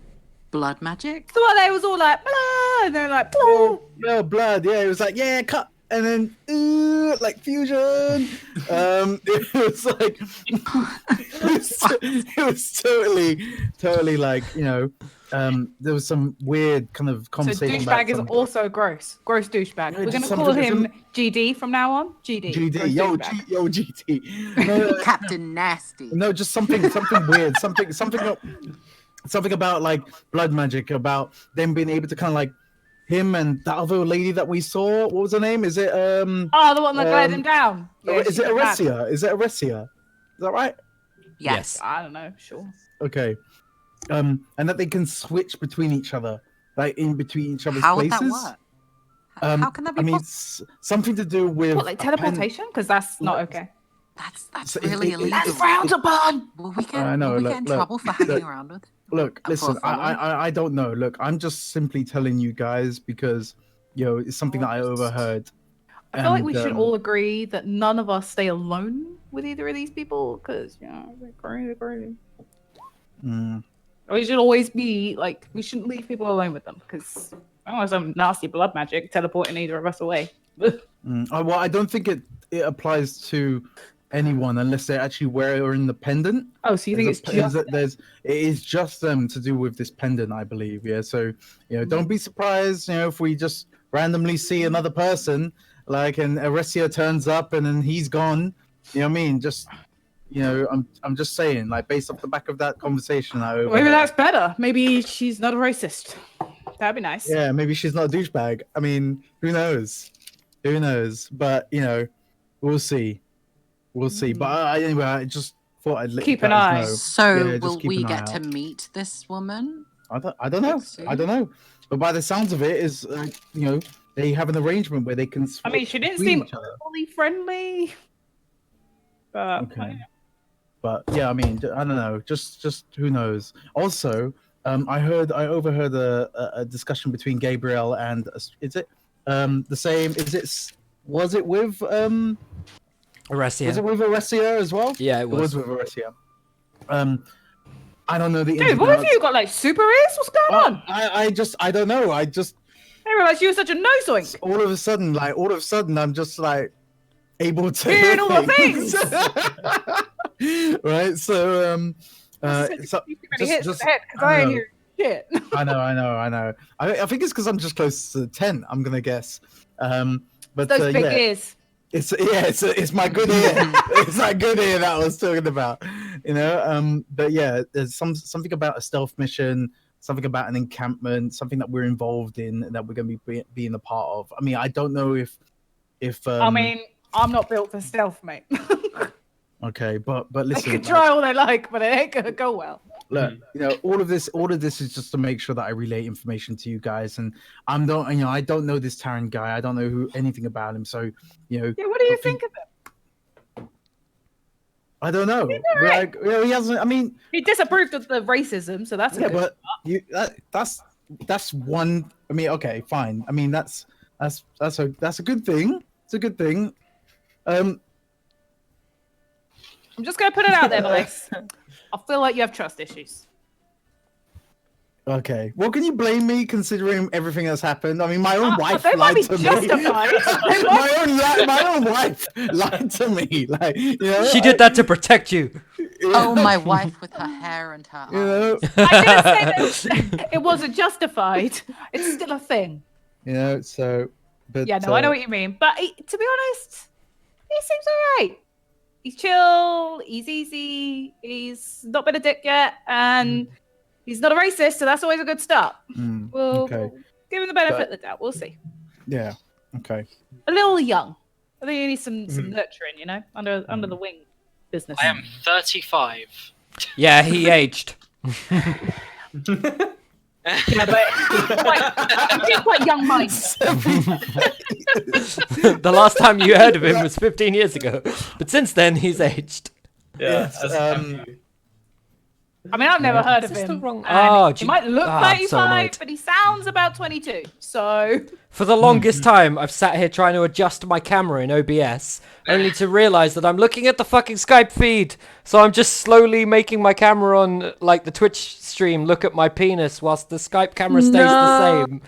Speaker 7: Blood magic?
Speaker 5: So what, they was all like, blah, and they're like, blah.
Speaker 3: Yeah, blood. Yeah, it was like, yeah, cut. And then, like fusion. It was like, it was totally like, there was some weird kind of
Speaker 5: So
Speaker 3: conversation.
Speaker 5: douchebag is also gross douchebag.
Speaker 3: Yeah,
Speaker 5: We're
Speaker 3: just
Speaker 5: gonna call
Speaker 3: something-
Speaker 5: him GD from now on. GD.
Speaker 3: GD,
Speaker 5: gross
Speaker 3: yo,
Speaker 5: douchebag.
Speaker 3: yo, GT. No,
Speaker 7: Captain Nasty.
Speaker 3: no, just something weird, something about like blood magic, about them being able to kind of like him and that other lady that we saw. What was her name? Is it
Speaker 5: Oh, the one that glared him down. Yeah,
Speaker 3: is
Speaker 5: she's
Speaker 3: it
Speaker 5: bad.
Speaker 3: Arecia? Is it Arecia? Is that right?
Speaker 7: Yes.
Speaker 5: I don't know. Sure.
Speaker 3: Okay. And that they can switch between each other, like in between each other's
Speaker 7: How would
Speaker 3: places.
Speaker 7: that work? How can that be
Speaker 3: I mean,
Speaker 7: possible?
Speaker 3: something to do with
Speaker 5: What, like teleportation? Because that's not okay.
Speaker 7: That's
Speaker 3: So
Speaker 7: really illegal.
Speaker 5: That's frowned upon.
Speaker 7: Will we
Speaker 3: I know,
Speaker 7: get in
Speaker 3: look,
Speaker 7: trouble for hanging
Speaker 3: look.
Speaker 7: around with
Speaker 3: Look,
Speaker 4: Up
Speaker 3: listen,
Speaker 4: for a follow?
Speaker 3: I don't know. Look, I'm just simply telling you guys because, it's something that I overheard.
Speaker 5: I feel like we
Speaker 3: And,
Speaker 5: should all agree that none of us stay alone with either of these people because, they're crazy.
Speaker 3: mm,
Speaker 5: We should always be like, we shouldn't leave people alone with them because I don't want some nasty blood magic teleporting either of us away.
Speaker 3: well, I don't think it applies to anyone unless they actually wearing the pendant.
Speaker 5: Oh, so you think it's just
Speaker 3: it is just them to do with this pendant, I believe. Yeah, so don't be surprised, if we just randomly see another person, like, and Aresia turns up and then he's gone. You know what I mean? Just I'm just saying, like, based off the back of that conversation I overheard.
Speaker 5: maybe that's better. Maybe she's not a racist. That'd be nice.
Speaker 3: Yeah, maybe she's not a douchebag. I mean, who knows? Who knows? But we'll see. We'll see. But anyway, I just thought I'd let
Speaker 5: Keep
Speaker 3: you
Speaker 5: an
Speaker 3: guys
Speaker 5: eye.
Speaker 3: know.
Speaker 7: So
Speaker 3: Yeah, just
Speaker 7: will
Speaker 3: keep
Speaker 7: we
Speaker 3: an eye
Speaker 7: get to
Speaker 3: out.
Speaker 7: meet this woman?
Speaker 3: I don't know.
Speaker 7: Let's see.
Speaker 3: I don't know. But by the sounds of it, is they have an arrangement where they can.
Speaker 5: I mean,
Speaker 3: switch
Speaker 5: she didn't
Speaker 3: between
Speaker 5: seem
Speaker 3: each other.
Speaker 5: overly friendly. But
Speaker 3: Okay. But yeah, I mean, I don't know. Just who knows? Also, I overheard a discussion between Gabriel and is it the same? Was it with
Speaker 1: Aresia.
Speaker 3: Was it with Aresia as well?
Speaker 1: Yeah, it
Speaker 3: It was
Speaker 1: was.
Speaker 3: with Aresia. I don't know the ins
Speaker 5: dude,
Speaker 3: and
Speaker 5: what have
Speaker 3: outs.
Speaker 5: you got like super ears? What's going
Speaker 3: Oh,
Speaker 5: on?
Speaker 3: I don't know. I just
Speaker 5: I realized you were such a nozoink.
Speaker 3: all of a sudden, I'm just like able to
Speaker 5: Hearing
Speaker 3: hear
Speaker 5: all the things.
Speaker 3: Right. So
Speaker 5: You really hit
Speaker 3: just-
Speaker 5: the head because
Speaker 3: I
Speaker 5: I ain't
Speaker 3: know.
Speaker 5: hearing shit.
Speaker 3: I know. I think it's because I'm just close to the tent. I'm gonna guess. But
Speaker 5: Those big
Speaker 3: yeah,
Speaker 5: ears.
Speaker 3: it's my good ear. It's my good ear that I was talking about. But yeah, there's something about a stealth mission, something about an encampment, something that we're involved in that we're gonna be being a part of. I mean, I don't know if
Speaker 5: I mean, I'm not built for stealth, mate.
Speaker 3: okay, but
Speaker 5: They
Speaker 3: listen,
Speaker 5: can try all they like, but it ain't gonna go well.
Speaker 3: look, all of this is just to make sure that I relay information to you guys, and I don't know this Taran guy. I don't know anything about him, so
Speaker 5: Yeah, what do you think of him?
Speaker 3: I don't know.
Speaker 5: alright.
Speaker 3: Like, he hasn't. I mean,
Speaker 5: He disapproved of the racism, so that's a
Speaker 3: yeah,
Speaker 5: good.
Speaker 3: but that's one. I mean, okay, fine. I mean, that's a good thing. It's a good thing.
Speaker 5: I'm just gonna put it out there, boys. I feel like you have trust issues.
Speaker 3: Okay. Well, can you blame me considering everything that's happened? I mean, my own wife
Speaker 5: They might
Speaker 3: lied
Speaker 5: be
Speaker 3: to me.
Speaker 5: justified.
Speaker 3: my own wife lied to me. Like,
Speaker 1: She did that to protect you.
Speaker 7: Oh, my wife with her hair and her eyes.
Speaker 5: I didn't say that it wasn't justified. It's still a thing.
Speaker 3: So, but
Speaker 5: Yeah, no, I know what you mean. But to be honest, he seems alright. He's chill. He's easy. He's not been a dick yet, and he's not a racist, so that's always a good start. We'll give him the benefit of the doubt. We'll see.
Speaker 3: Yeah. Okay.
Speaker 5: A little young. I think he needs some nurturing, under the wing business.
Speaker 2: I am 35.
Speaker 1: Yeah, he aged.
Speaker 5: Yeah, but he's quite young minds.
Speaker 1: The last time you heard of him was 15 years ago, but since then he's aged.
Speaker 6: Yeah.
Speaker 3: Yes,
Speaker 5: I mean, I've never heard of
Speaker 1: Is this the
Speaker 5: him.
Speaker 1: wrong-
Speaker 5: and
Speaker 1: Oh,
Speaker 5: he
Speaker 1: gee-
Speaker 5: might look
Speaker 1: I'm so
Speaker 5: 35,
Speaker 1: annoyed.
Speaker 5: but he sounds about 22. So
Speaker 1: For the longest time, I've sat here trying to adjust my camera in OBS, only to realize that I'm looking at the fucking Skype feed. So I'm just slowly making my camera on, like, the Twitch stream look at my penis whilst the Skype camera stays the same.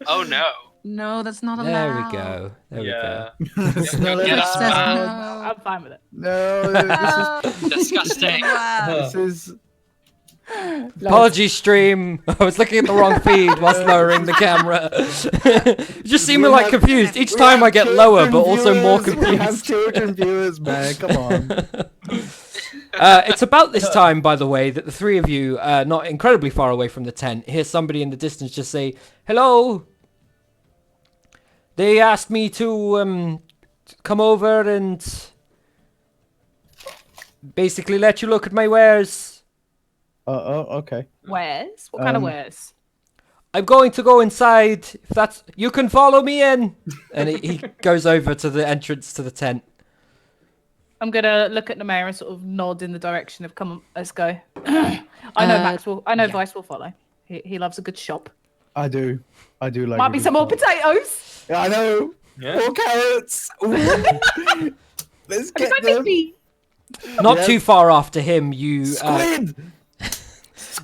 Speaker 2: Oh no.
Speaker 7: No, that's not allowed.
Speaker 1: There we go. There we go.
Speaker 3: It's not
Speaker 2: Get
Speaker 3: allowed.
Speaker 2: us
Speaker 7: Says
Speaker 2: back.
Speaker 5: I'm fine with it.
Speaker 3: No,
Speaker 2: Disgusting.
Speaker 3: this is
Speaker 1: Apologies, stream. I was looking at the wrong feed whilst lowering the camera. You just seem like confused. Each time I get lower, but also more
Speaker 3: We have
Speaker 1: confused.
Speaker 3: children viewers, man. Come on.
Speaker 1: It's about this time, by the way, that the three of you, not incredibly far away from the tent, hear somebody in the distance just say, "Hello." They asked me to come over and basically let you look at my wares.
Speaker 3: Okay.
Speaker 5: Wares? What kind of wares?
Speaker 1: I'm going to go inside. If that's you can follow me in. And he goes over to the entrance to the tent.
Speaker 5: I'm gonna look at the mayor and sort of nod in the direction of come on, let's go. I know Max will. I know
Speaker 7: yeah.
Speaker 5: Vice will follow. He loves a good shop.
Speaker 3: I do like.
Speaker 5: Might
Speaker 3: a
Speaker 5: be
Speaker 3: good
Speaker 5: some more
Speaker 3: shot.
Speaker 5: potatoes.
Speaker 3: Yeah, I know.
Speaker 6: Yeah.
Speaker 3: More carrots. Ooh. Let's
Speaker 5: Have you
Speaker 3: get
Speaker 5: got
Speaker 3: them.
Speaker 5: any?
Speaker 1: Not
Speaker 3: Yes.
Speaker 1: too far after him, you
Speaker 3: Squid.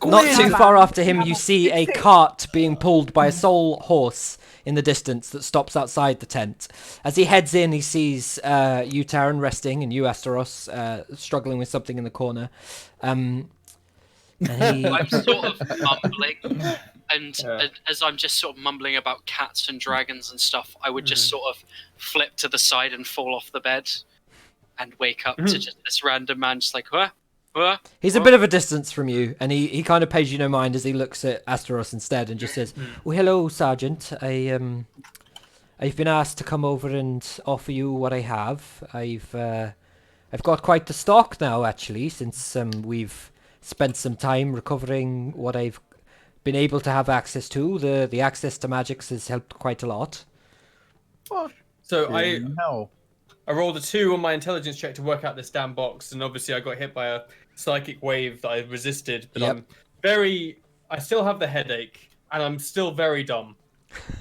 Speaker 1: not too
Speaker 5: Squid.
Speaker 1: far after him, you
Speaker 5: Come on.
Speaker 1: see a cart being pulled by a sole horse in the distance that stops outside the tent. As he heads in, he sees you, Taran, resting, and you, Asteros, struggling with something in the corner. And he...
Speaker 2: I'm sort of mumbling, and
Speaker 6: Yeah.
Speaker 2: as I'm just sort of mumbling about cats and dragons and stuff, I would just sort of flip to the side and fall off the bed, and wake up to just this random man, just like, huh?
Speaker 1: He's a bit of a distance from you, and he kind of pays you no mind as he looks at Asteros instead and just says, "Well, hello, Sergeant. I've been asked to come over and offer you what I have. I've got quite the stock now, actually, since we've spent some time recovering what I've been able to have access to. The access to magics has helped quite a lot."
Speaker 6: So I
Speaker 3: No.
Speaker 6: rolled a 2 on my intelligence check to work out this damn box, and obviously I got hit by a psychic wave that I resisted. But
Speaker 1: Yep.
Speaker 6: I still have the headache, and I'm still very dumb.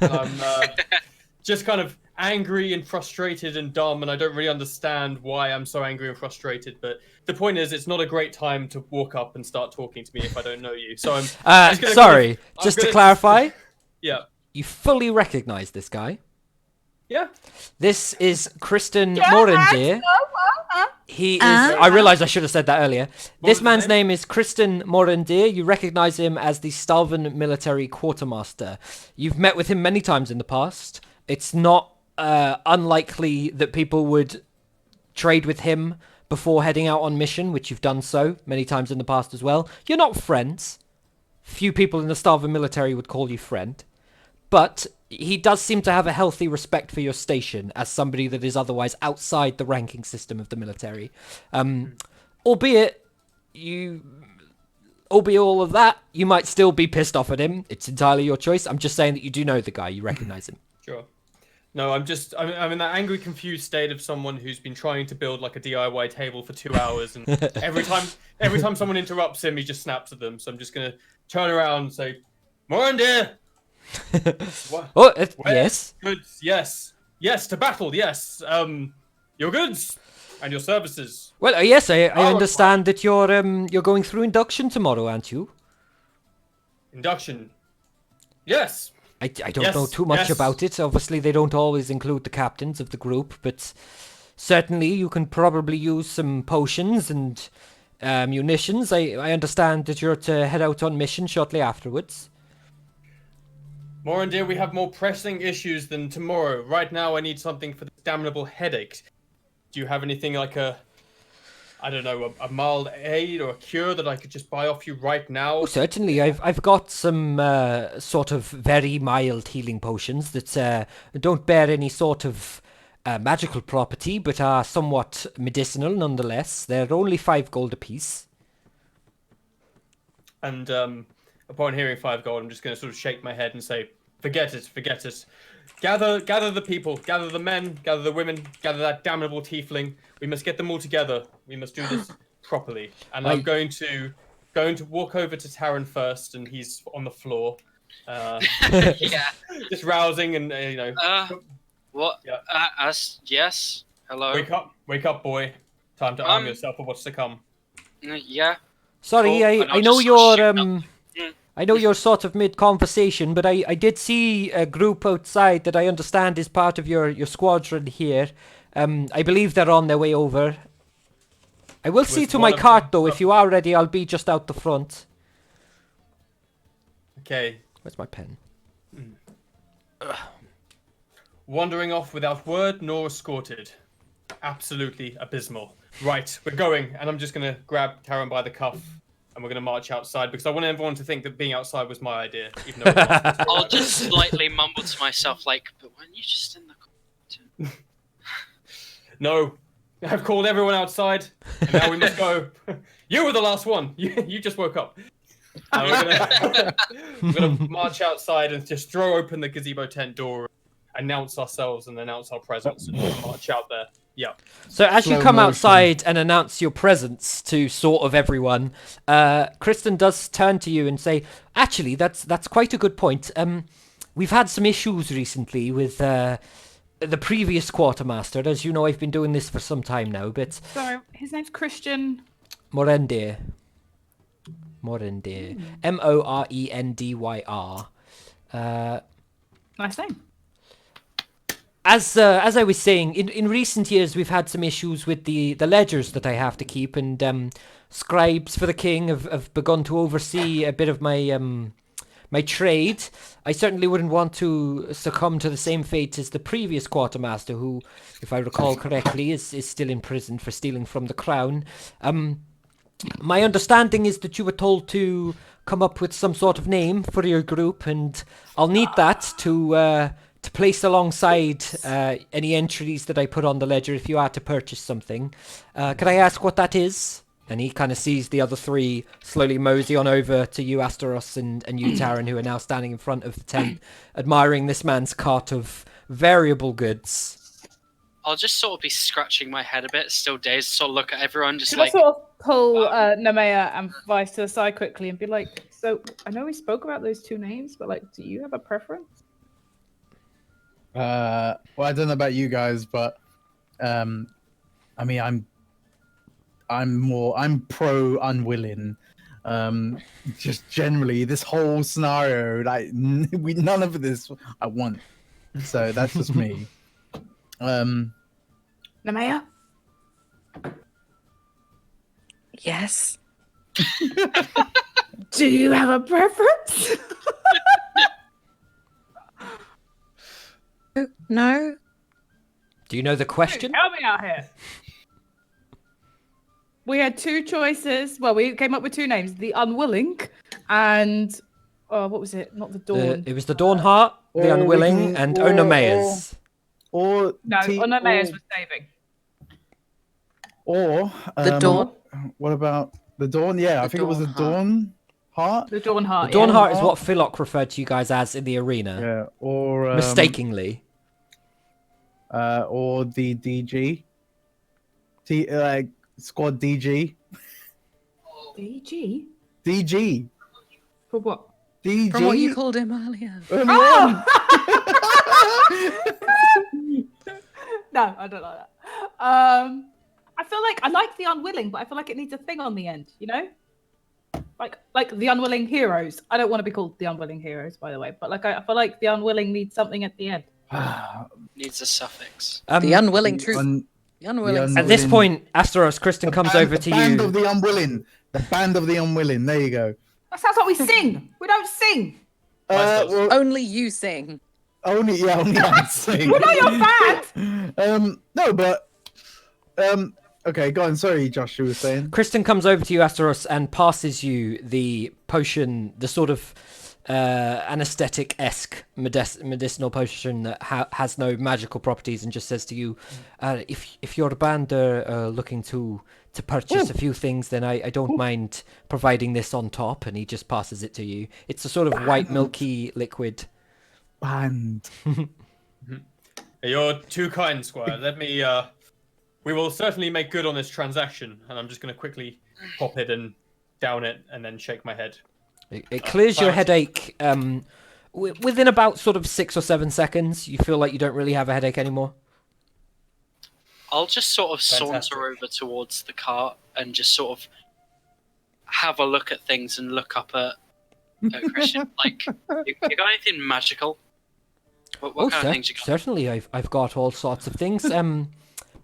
Speaker 6: And I'm just kind of angry and frustrated and dumb, and I don't really understand why I'm so angry and frustrated. But the point is, it's not a great time to walk up and start talking to me if I don't know you. So I'm just gonna
Speaker 1: sorry,
Speaker 6: I'm
Speaker 1: just to
Speaker 6: gonna-
Speaker 1: clarify,
Speaker 6: Yeah.
Speaker 1: you fully recognize this guy.
Speaker 6: Yeah.
Speaker 1: This is Kristen Morandir. He is. I realised I should have said that earlier. This
Speaker 6: was his
Speaker 1: man's
Speaker 6: name?
Speaker 1: name is Kristen Morandir. You recognise him as the Stalvan military quartermaster. You've met with him many times in the past. It's not unlikely that people would trade with him before heading out on mission, which you've done so many times in the past as well. You're not friends. Few people in the Stalvan military would call you friend. But he does seem to have a healthy respect for your station as somebody that is otherwise outside the ranking system of the military. Albeit all of that, you might still be pissed off at him. It's entirely your choice. I'm just saying that you do know the guy. You recognize him.
Speaker 6: Sure. No, I'm in that angry, confused state of someone who's been trying to build like a DIY table for 2 hours, and every time someone interrupts him, he just snaps at them. So I'm just gonna turn around and say, "Morandir." What?
Speaker 1: Oh,
Speaker 6: Where?
Speaker 1: yes.
Speaker 6: Goods, yes, to battle, yes. Your goods and your services.
Speaker 1: Well, yes, I
Speaker 6: Oh,
Speaker 1: understand that you're going through induction tomorrow, aren't you?
Speaker 6: Induction. Yes.
Speaker 1: I don't know
Speaker 6: Yes,
Speaker 1: too much
Speaker 6: yes.
Speaker 1: about it. Obviously, they don't always include the captains of the group, but certainly you can probably use some potions and munitions. I understand that you're to head out on mission shortly afterwards.
Speaker 6: Morandir, we have more pressing issues than tomorrow. Right now, I need something for the damnable headache. Do you have anything like a mild aid or a cure that I could just buy off you right now?
Speaker 1: Oh, certainly. I've got some sort of very mild healing potions that don't bear any sort of magical property, but are somewhat medicinal nonetheless. They're only 5 gold apiece.
Speaker 6: And upon hearing 5 gold, I'm just going to sort of shake my head and say, forget it. Gather the people, gather the men, gather the women, gather that damnable tiefling. We must get them all together. We must do this properly. And I'm going to walk over to Taran first, and he's on the floor.
Speaker 2: Yeah.
Speaker 6: Just rousing and,
Speaker 2: What?
Speaker 6: Yeah.
Speaker 2: Yes. Hello.
Speaker 6: Wake up, boy. Time to arm yourself for what's to come.
Speaker 2: Yeah.
Speaker 1: Sorry,
Speaker 2: Cool.
Speaker 1: I
Speaker 2: And I'll
Speaker 1: know
Speaker 2: just sort of
Speaker 1: you're
Speaker 2: shoot up.
Speaker 1: I know you're sort of mid-conversation, but I did see a group outside that I understand is part of your squadron here. I believe they're on their way over. I will see to my
Speaker 6: one of
Speaker 1: cart,
Speaker 6: them-
Speaker 1: though. If you are ready, I'll be just out the front.
Speaker 6: Okay.
Speaker 1: Where's my pen?
Speaker 6: Wandering off without word nor escorted. Absolutely abysmal. Right, we're going, and I'm just going to grab Taran by the cuff, and we're going to march outside, because I want everyone to think that being outside was my idea, even though it wasn't.
Speaker 2: I'll just slightly mumble to myself, like, but weren't you just in the...
Speaker 6: No, I've called everyone outside, and now we must go. You were the last one. You just woke up. We're gonna march outside and just throw open the gazebo tent door, announce ourselves and announce our presence and just march out there. Yeah.
Speaker 1: So as you
Speaker 3: Slow
Speaker 1: come
Speaker 3: motion.
Speaker 1: outside and announce your presence to sort of everyone, Kristen does turn to you and say, "Actually, that's quite a good point. We've had some issues recently with the previous quartermaster. As you know, I've been doing this for some time now, but
Speaker 5: Sorry, his name's Christian.
Speaker 1: Morendir, Morendyr.
Speaker 5: Nice name.
Speaker 1: As I was saying, in recent years we've had some issues with the ledgers that I have to keep, and scribes for the king have begun to oversee a bit of my my trade. I certainly wouldn't want to succumb to the same fate as the previous quartermaster, who, if I recall correctly, is still in prison for stealing from the crown. My understanding is that you were told to come up with some sort of name for your group, and I'll need that to place alongside any entries that I put on the ledger if you are to purchase something. Could I ask what that is? And he kind of sees the other three slowly mosey on over to you, Asteros, and you, Taran, who are now standing in front of the tent, admiring this man's cart of variable goods.
Speaker 2: I'll just sort of be scratching my head a bit, still dazed, sort of look at everyone, just
Speaker 5: Can I
Speaker 2: like,
Speaker 5: sort of pull Nemea and Vice to the side quickly and be like, so I know we spoke about those two names, but like, do you have a preference?
Speaker 3: Well, I don't know about you guys, but I mean, I'm pro unwilling. Just generally, this whole scenario, like none of this I want. So that's just me.
Speaker 5: Nemea?
Speaker 7: Yes.
Speaker 5: Do you have a preference?
Speaker 7: No.
Speaker 1: Do you know the question?
Speaker 5: Help me out here. We had two choices. Well, we came up with two names: the Unwilling and what was it? Not the Dawn.
Speaker 1: It was the Dawnheart, the
Speaker 3: Or we
Speaker 1: Unwilling,
Speaker 3: can-
Speaker 1: and
Speaker 3: or-
Speaker 1: Onomeas.
Speaker 3: Or
Speaker 5: No, Onomeus was saving.
Speaker 3: Or
Speaker 7: The Dawn.
Speaker 3: What about the Dawn? Yeah, I
Speaker 7: The
Speaker 3: think it was the
Speaker 7: Dawn
Speaker 3: Dawn Heart.
Speaker 5: The Dawn Heart.
Speaker 1: The Dawnheart is
Speaker 3: Yeah.
Speaker 1: what Philok referred to you guys as in the arena,
Speaker 3: Yeah, or
Speaker 1: mistakenly.
Speaker 3: or the DG. Squad DG.
Speaker 5: DG?
Speaker 3: DG.
Speaker 5: For what?
Speaker 3: DG.
Speaker 7: From what you called him earlier.
Speaker 5: Oh! No, I don't like that. I feel like I like the Unwilling, but I feel like it needs a thing on the end, you know? Like the Unwilling Heroes. I don't want to be called the Unwilling Heroes, by the way, but like I feel like the Unwilling needs something at the end.
Speaker 2: needs a suffix.
Speaker 7: The unwilling truth. The unwilling.
Speaker 3: un-
Speaker 1: At this
Speaker 3: Unwilling.
Speaker 1: point, Asteros, Kristen comes over to
Speaker 3: Band
Speaker 1: you.
Speaker 3: of the Unwilling. The Band of the Unwilling. There you go.
Speaker 5: That sounds like we sing. We don't sing.
Speaker 3: Well,
Speaker 7: Only you sing.
Speaker 3: only I sing.
Speaker 5: We're not your band.
Speaker 3: No, but okay, go on. Sorry, Josh, you were saying.
Speaker 1: Kristen comes over to you, Asteros, and passes you the potion, the sort of anesthetic-esque medicinal potion that has no magical properties, and just says to you, if your band are looking to purchase a few things, then I don't mind providing this on top. And he just passes it to you. It's a sort of white milky liquid.
Speaker 3: Band.
Speaker 6: You're too kind, Squire. Let me. We will certainly make good on this transaction, and I'm just going to quickly pop it and down it, and then shake my head.
Speaker 1: It clears your headache within about sort of 6 or 7 seconds. You feel like you don't really have a headache anymore.
Speaker 2: I'll just sort of
Speaker 6: Fantastic.
Speaker 2: saunter over towards the cart and just sort of have a look at things and look up at Christian. Like, you got anything magical? What kind of things you got?
Speaker 1: Certainly, I've got all sorts of things.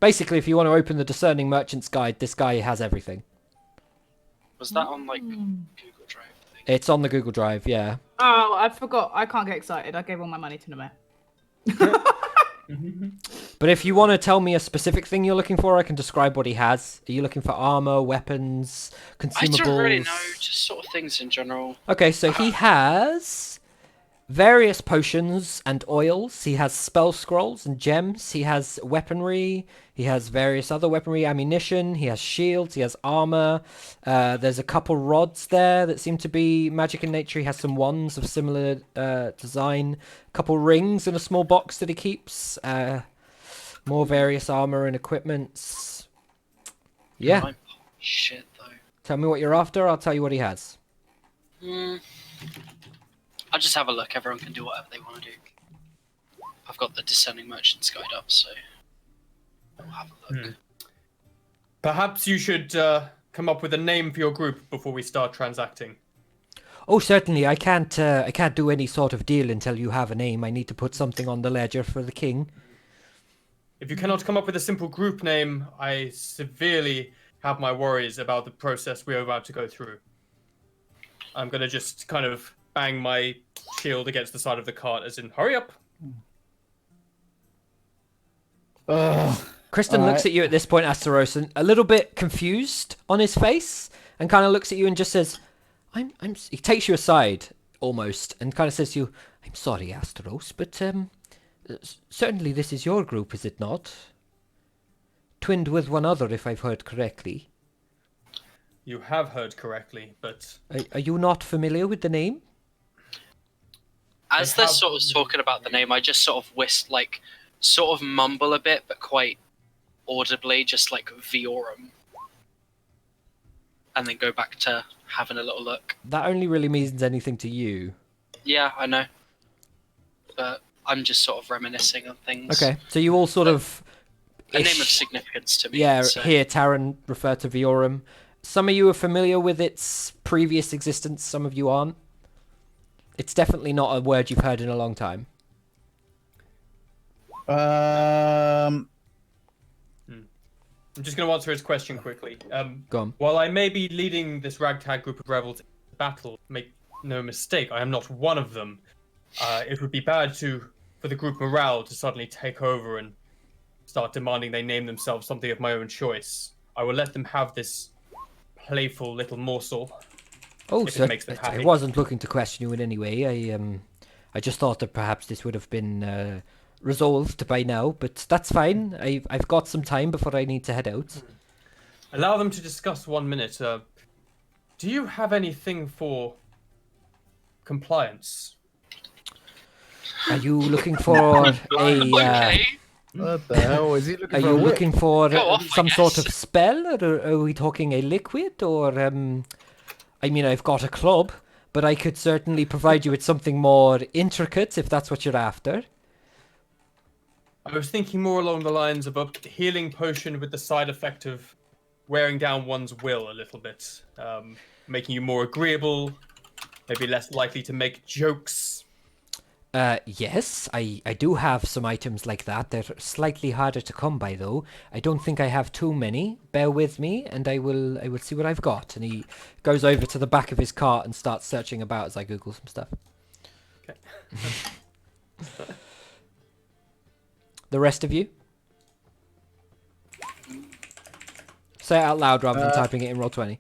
Speaker 1: Basically, if you want to open the Discerning Merchant's Guide, this guy has everything.
Speaker 2: Was that on like Google Drive thing?
Speaker 1: It's on the Google Drive, yeah.
Speaker 5: Oh, I forgot. I can't get excited. I gave all my money to Nemea.
Speaker 1: But if you want to tell me a specific thing you're looking for, I can describe what he has. Are you looking for armor, weapons, consumables?
Speaker 2: I don't really know, just sort of things in general.
Speaker 1: Okay, so he has various potions and oils. He has spell scrolls and gems. He has weaponry. He has various other weaponry, ammunition. He has shields. He has armor. There's a couple rods there that seem to be magic in nature. He has some wands of similar design. A couple rings in a small box that he keeps. More various armor and equipments. Yeah.
Speaker 2: Shit, though.
Speaker 1: Tell me what you're after. I'll tell you what he has.
Speaker 2: I'll just have a look. Everyone can do whatever they want to do. I've got the Discerning Merchant's Guide up, so I'll have a look.
Speaker 6: Perhaps you should come up with a name for your group before we start transacting.
Speaker 1: Oh, certainly. I can't do any sort of deal until you have a name. I need to put something on the ledger for the king.
Speaker 6: If you cannot come up with a simple group name, I severely have my worries about the process we are about to go through. I'm going to just kind of bang my shield against the side of the cart, as in, hurry up.
Speaker 1: Kristen looks at you at this point, Asteros, and a little bit confused on his face, and kind of looks at you and just says, he takes you aside, almost, and kind of says to you, I'm sorry, Asteros, but, certainly this is your group, is it not? Twinned with one other, if I've heard correctly.
Speaker 6: You have heard correctly, but...
Speaker 1: Are you not familiar with the name?
Speaker 2: As they're sort of talking about the name, I just sort of mumble a bit, but quite audibly, just like Viorum. And then go back to having a little look.
Speaker 1: That only really means anything to you.
Speaker 2: Yeah, I know. But I'm just sort of reminiscing on things.
Speaker 1: Okay, so you all sort of...
Speaker 2: A name of significance to me.
Speaker 1: Yeah,
Speaker 2: so.
Speaker 1: here Taran referred to Viorum. Some of you are familiar with its previous existence, some of you aren't. It's definitely not a word you've heard in a long time.
Speaker 6: I'm just going to answer his question quickly.
Speaker 1: Go on.
Speaker 6: While I may be leading this ragtag group of rebels in battle, make no mistake, I am not one of them. It would be bad for the group morale to suddenly take over and start demanding they name themselves something of my own choice. I will let them have this playful little morsel.
Speaker 1: Oh,
Speaker 6: if
Speaker 1: so
Speaker 6: it makes them happy.
Speaker 1: I wasn't looking to question you in any way. I just thought that perhaps this would have been resolved by now, but that's fine. I've got some time before I need to head out.
Speaker 6: Allow them to discuss 1 minute. Do you have anything for compliance?
Speaker 1: Are you looking for a...
Speaker 2: Okay.
Speaker 3: What the hell is he looking
Speaker 1: Are
Speaker 3: for?
Speaker 1: you looking for
Speaker 2: Go off, I
Speaker 1: some sort of
Speaker 2: guess.
Speaker 1: spell, or are we talking a liquid, or I mean, I've got a club, but I could certainly provide you with something more intricate if that's what you're after.
Speaker 6: I was thinking more along the lines of a healing potion with the side effect of wearing down one's will a little bit, making you more agreeable, maybe less likely to make jokes.
Speaker 1: Yes, I do have some items like that. They're slightly harder to come by, though. I don't think I have too many. Bear with me, and I will see what I've got. And he goes over to the back of his cart and starts searching about as I Google some stuff.
Speaker 6: Okay.
Speaker 1: The rest of you? Say it out loud rather than typing it in Roll20.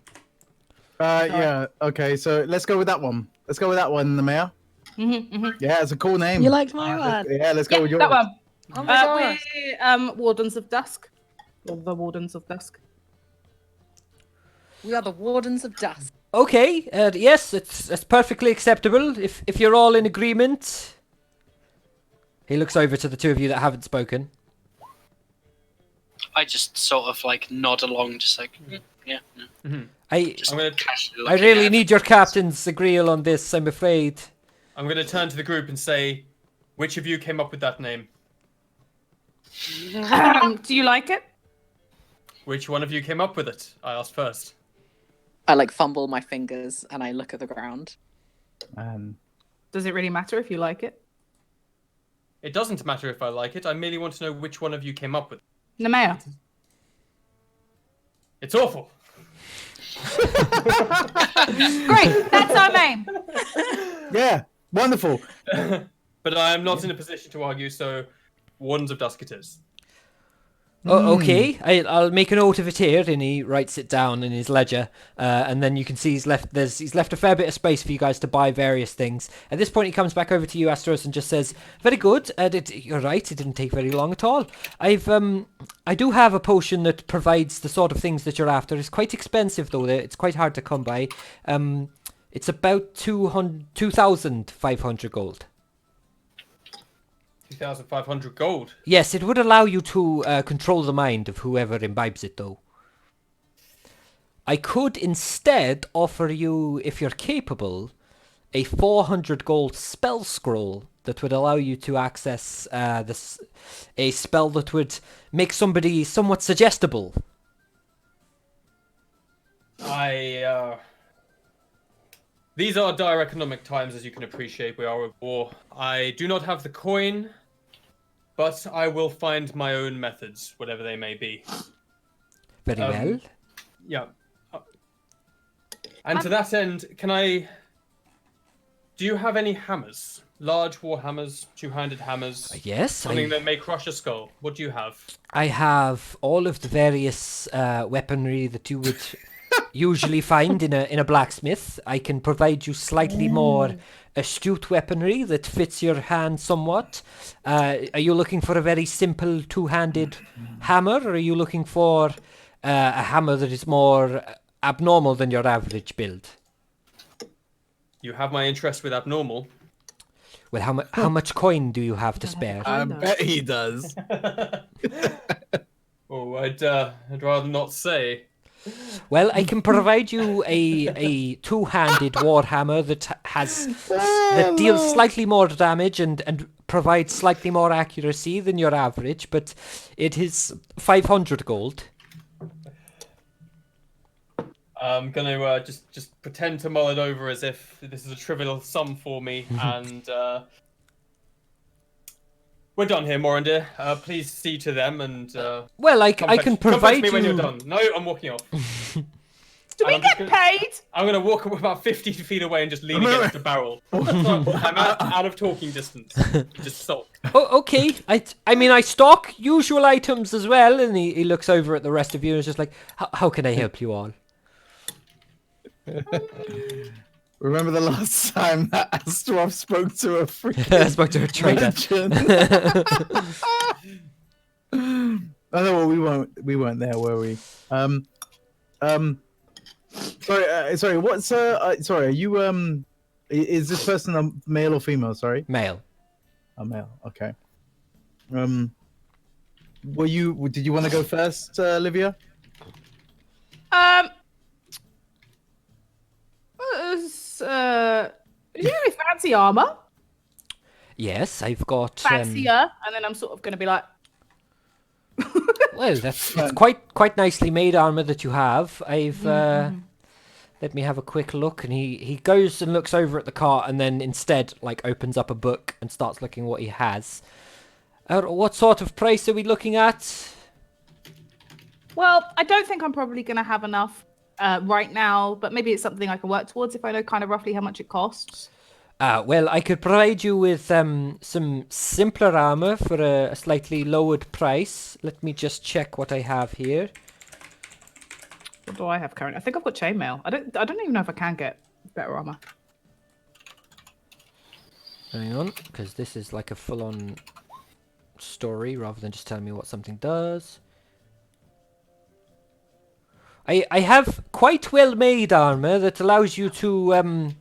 Speaker 3: Yeah, okay, so let's go with that one. Let's go with that one, the mayor. Yeah, it's a cool name.
Speaker 7: You liked my one?
Speaker 3: Yeah, let's go with yours.
Speaker 5: that one.
Speaker 7: Oh my gosh.
Speaker 5: We're Wardens of Dusk. Or the Wardens of Dusk.
Speaker 7: We are the Wardens of Dusk.
Speaker 1: Okay, yes, it's perfectly acceptable if you're all in agreement. He looks over to the two of you that haven't spoken.
Speaker 2: I just sort of like nod along, just like, yeah. Just
Speaker 6: I'm gonna-
Speaker 2: casually
Speaker 1: I
Speaker 2: looking
Speaker 1: really
Speaker 2: at
Speaker 1: need your captain's agreeal on this, I'm afraid.
Speaker 6: I'm going to turn to the group and say, which of you came up with that name?
Speaker 5: Do you like it?
Speaker 6: Which one of you came up with it? I asked first.
Speaker 7: I like fumble my fingers and I look at the ground.
Speaker 5: Does it really matter if you like it?
Speaker 6: It doesn't matter if I like it. I merely want to know which one of you came up with it.
Speaker 5: Nemea.
Speaker 6: It's awful.
Speaker 5: Great, that's our name.
Speaker 3: Yeah, wonderful.
Speaker 6: But I am not in a position to argue, so Wardens of Dusk it is.
Speaker 1: Oh, okay, I'll make a note of it here, and he writes it down in his ledger. And then you can see he's left a fair bit of space for you guys to buy various things. At this point, he comes back over to you, Astros, and just says, "Very good. You're right. It didn't take very long at all. I do have a potion that provides the sort of things that you're after. It's quite expensive though. It's quite hard to come by. It's about 2,500 gold."
Speaker 6: 2,500 gold.
Speaker 1: Yes, it would allow you to control the mind of whoever imbibes it, though. I could instead offer you, if you're capable, a 400 gold spell scroll that would allow you to access a spell that would make somebody somewhat suggestible.
Speaker 6: These are dire economic times, as you can appreciate. We are at war. I do not have the coin, but I will find my own methods, whatever they may be.
Speaker 1: Very well.
Speaker 6: Yeah. And to that end, do you have any hammers? Large war hammers, two-handed hammers?
Speaker 1: Yes.
Speaker 6: Something that may crush a skull. What do you have?
Speaker 1: I have all of the various weaponry that you would usually find in a blacksmith. I can provide you slightly more astute weaponry that fits your hand somewhat. Are you looking for a very simple two-handed hammer, or are you looking for a hammer that is more abnormal than your average build?
Speaker 6: You have my interest with abnormal.
Speaker 1: Well, how much coin do you have to spare?
Speaker 3: I bet he does.
Speaker 6: Oh, I'd rather not say.
Speaker 1: Well, I can provide you a two-handed warhammer that deals slightly more damage and provides slightly more accuracy than your average, but it is 500 gold.
Speaker 6: I'm gonna just pretend to mull it over as if this is a trivial sum for me, and we're done here, Morindir. Please see to them, and
Speaker 1: well, I can provide
Speaker 6: me
Speaker 1: you
Speaker 6: when you're done. No, I'm walking off.
Speaker 5: Do we get paid?
Speaker 6: I'm gonna walk about 50 feet away and just lean against the barrel. I'm out of talking distance. Just sulk.
Speaker 1: Oh, okay. I mean, I stock usual items as well, and he looks over at the rest of you and is just like, how can I help you all?
Speaker 3: Remember the last time that Astrov spoke to a freaking
Speaker 1: spoke to a trader.
Speaker 3: Oh no, well, we weren't there, were we? Sorry. What's sorry? Are you is this person a male or female? Sorry.
Speaker 1: Male.
Speaker 3: A male. Okay. Did you want to go first, Livia?
Speaker 5: Do you have any fancy armor?
Speaker 1: Yes, I've got
Speaker 5: Fancier, and then I'm sort of going to be like,
Speaker 1: well, that's quite nicely made armor that you have. I've let me have a quick look, and he goes and looks over at the cart, and then instead opens up a book and starts looking what he has. What sort of price are we looking at?
Speaker 5: well, I don't think I'm probably going to have enough right now, but maybe it's something I can work towards if I know kind of roughly how much it costs.
Speaker 1: Well, I could provide you with some simpler armor for a slightly lowered price. Let me just check what I have here.
Speaker 5: What do I have currently? I think I've got chainmail. I don't even know if I can get better armor.
Speaker 1: Hang on, because this is like a full-on story rather than just telling me what something does. I have quite well-made armor that allows you to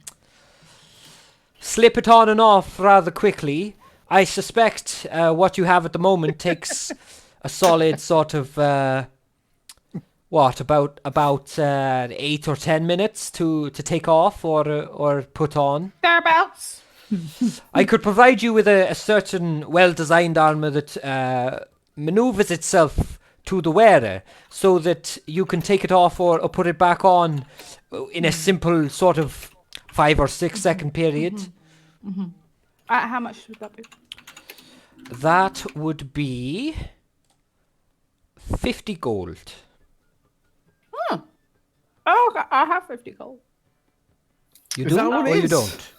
Speaker 1: slip it on and off rather quickly. I suspect what you have at the moment takes a solid sort of about 8 or 10 minutes to take off or put on.
Speaker 5: Thereabouts.
Speaker 1: I could provide you with a certain well-designed armor that maneuvers itself to the wearer, so that you can take it off or put it back on in a simple sort of 5 or 6 second period.
Speaker 5: How much would that be?
Speaker 1: That would be 50 gold.
Speaker 5: Oh, okay. I have 50 gold.
Speaker 1: You
Speaker 3: Is
Speaker 1: do
Speaker 3: that what
Speaker 1: or
Speaker 3: it
Speaker 1: you
Speaker 3: is?
Speaker 1: don't?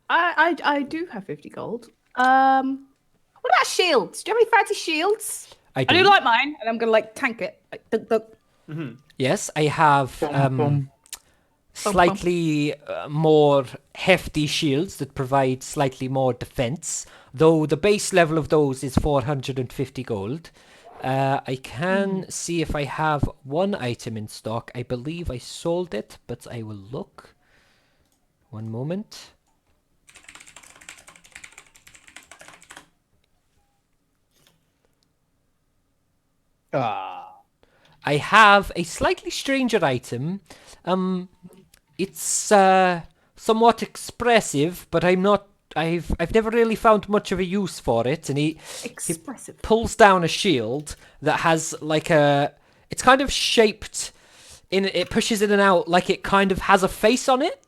Speaker 5: I do have 50 gold. What about shields? Do you have any fancy shields?
Speaker 1: I
Speaker 5: I
Speaker 1: do.
Speaker 5: do like mine, and I'm gonna like tank it. Like, dunk, dunk.
Speaker 1: Yes, I have
Speaker 3: Bum.
Speaker 1: slightly more hefty shields that provide slightly more defense, though the base level of those is 450 gold. I can see if I have one item in stock. I believe I sold it, but I will look. One moment.
Speaker 3: Ah.
Speaker 1: I have a slightly stranger item. It's somewhat expressive, but I'm not. I've never really found much of a use for it. And he
Speaker 5: Expressive.
Speaker 1: pulls down a shield that has like a. It's kind of shaped in. It pushes in and out like it kind of has a face on it.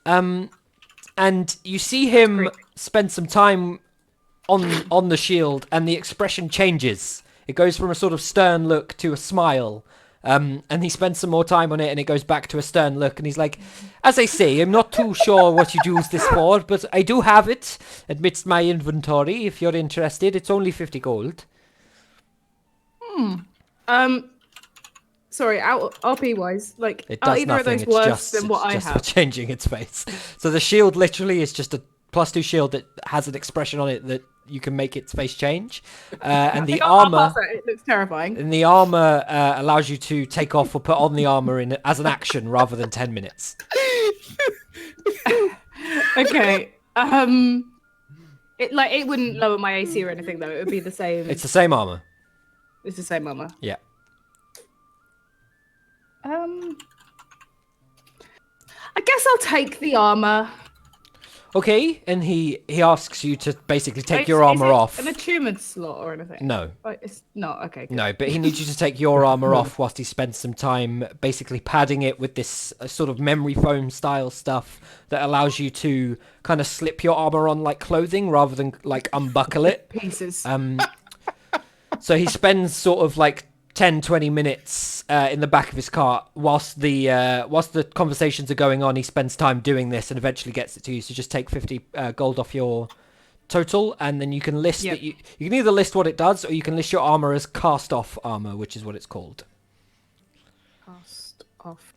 Speaker 1: And you see him
Speaker 5: creepy.
Speaker 1: spend some time on the shield, and the expression changes. It goes from a sort of stern look to a smile. And he spends some more time on it, and it goes back to a stern look. And he's like, as I say, I'm not too sure what you'd use this for, but I do have it amidst my inventory. If you're interested, it's only 50 gold.
Speaker 5: Sorry, RP wise, like,
Speaker 1: It
Speaker 5: are
Speaker 1: does
Speaker 5: either of
Speaker 1: nothing.
Speaker 5: those
Speaker 1: It's
Speaker 5: worse
Speaker 1: just,
Speaker 5: than what I
Speaker 1: it's just
Speaker 5: have?
Speaker 1: for changing its face. So the shield literally is just a +2 shield that has an expression on it that you can make its face change. And the
Speaker 5: I'll
Speaker 1: armor.
Speaker 5: pass it. It looks terrifying.
Speaker 1: And the armor allows you to take off or put on the armor in as an action rather than 10 minutes.
Speaker 5: Okay. It wouldn't lower my AC or anything though. It would be the same.
Speaker 1: It's the same armor.
Speaker 5: It's the same armor.
Speaker 1: Yeah.
Speaker 5: I guess I'll take the armor.
Speaker 1: Okay, and he asks you to basically take
Speaker 5: Is-
Speaker 1: your
Speaker 5: is
Speaker 1: armor
Speaker 5: it
Speaker 1: off.
Speaker 5: An attunement slot or anything?
Speaker 1: No,
Speaker 5: Like, it's not. Okay. Good.
Speaker 1: no, but he needs you to take your armor off whilst he spends some time basically padding it with this sort of memory foam style stuff that allows you to kind of slip your armor on like clothing rather than like unbuckle it.
Speaker 5: Pieces.
Speaker 1: So he spends sort of like 10-20 minutes in the back of his cart whilst the conversations are going on. He spends time doing this and eventually gets it to you. So just take 50 gold off your total, and then you can list
Speaker 5: Yep.
Speaker 1: that you can either list what it does, or you can list your armor as cast off armor, which is what it's called.
Speaker 5: Cast off.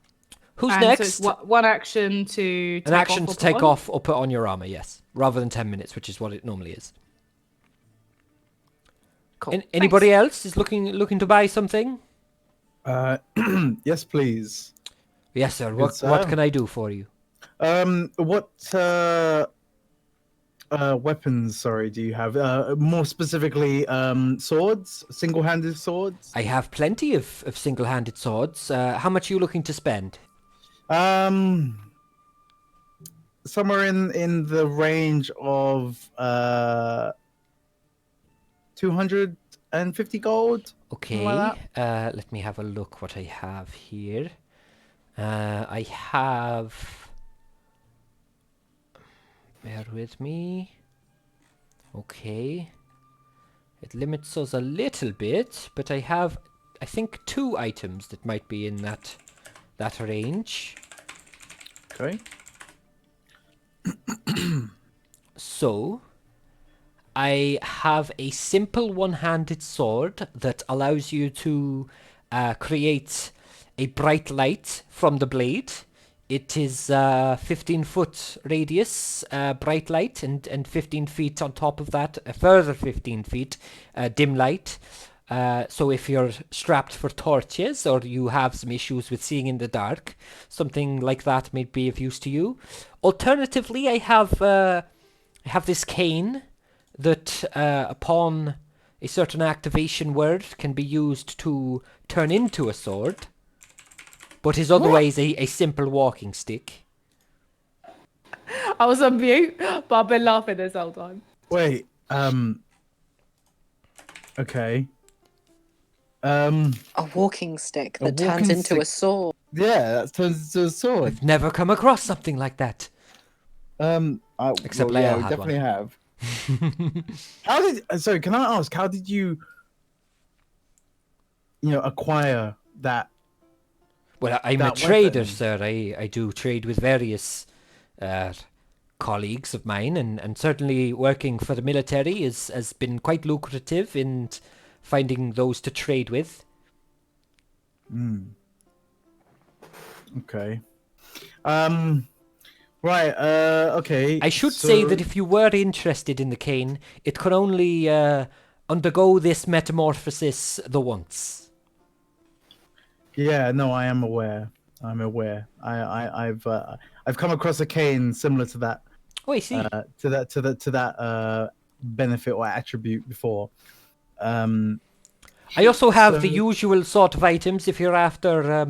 Speaker 1: Who's
Speaker 5: And so
Speaker 1: next?
Speaker 5: it's one action to take
Speaker 1: An action
Speaker 5: off or
Speaker 1: to
Speaker 5: put
Speaker 1: take
Speaker 5: on?
Speaker 1: off or put on your armor, yes, rather than 10 minutes, which is what it normally is.
Speaker 5: Cool.
Speaker 1: Anybody
Speaker 5: Thanks.
Speaker 1: else is looking to buy something?
Speaker 3: Yes, please.
Speaker 1: Yes, sir.
Speaker 3: Good,
Speaker 1: What
Speaker 3: sir.
Speaker 1: can I do for you?
Speaker 3: What weapons? Sorry, do you have? More specifically, swords, single-handed swords.
Speaker 1: I have plenty of single-handed swords. How much are you looking to spend?
Speaker 3: Somewhere in the range of 250 gold.
Speaker 1: Okay,
Speaker 3: like
Speaker 1: let me have a look what I have here. I have... Bear with me. Okay. It limits us a little bit, but I have, I think, 2 items that might be in that range.
Speaker 3: Okay.
Speaker 1: So, I have a simple one-handed sword that allows you to create a bright light from the blade. It is 15-foot radius bright light, and 15 feet on top of that, a further 15 feet dim light. So if you're strapped for torches or you have some issues with seeing in the dark, something like that may be of use to you. Alternatively, I have this cane that upon a certain activation word can be used to turn into a sword, but is otherwise a simple walking stick.
Speaker 5: I was on mute, but I've been laughing this whole time.
Speaker 3: Wait. Okay.
Speaker 7: A walking stick
Speaker 3: A
Speaker 7: that turns
Speaker 3: walking
Speaker 7: into a
Speaker 3: stick.
Speaker 7: sword.
Speaker 3: Yeah, that turns into a sword.
Speaker 1: I've never come across something like that.
Speaker 3: Well,
Speaker 1: Except
Speaker 3: yeah,
Speaker 1: Leia
Speaker 3: we
Speaker 1: had
Speaker 3: definitely have. How did? Sorry, can I ask? How did you acquire that?
Speaker 1: Well, I'm a
Speaker 3: That
Speaker 1: trader,
Speaker 3: weapon.
Speaker 1: sir. I do trade with various colleagues of mine, and certainly working for the military has been quite lucrative and finding those to trade with.
Speaker 3: Okay. Right. Okay.
Speaker 1: I should say
Speaker 3: so-
Speaker 1: that if you were interested in the cane, it could only undergo this metamorphosis the once.
Speaker 3: Yeah. No, I am aware. I'm aware. I've come across a cane similar to that.
Speaker 1: Oh, I see.
Speaker 3: To that benefit or attribute before.
Speaker 1: I also have the
Speaker 3: so-
Speaker 1: usual sort of items if you're after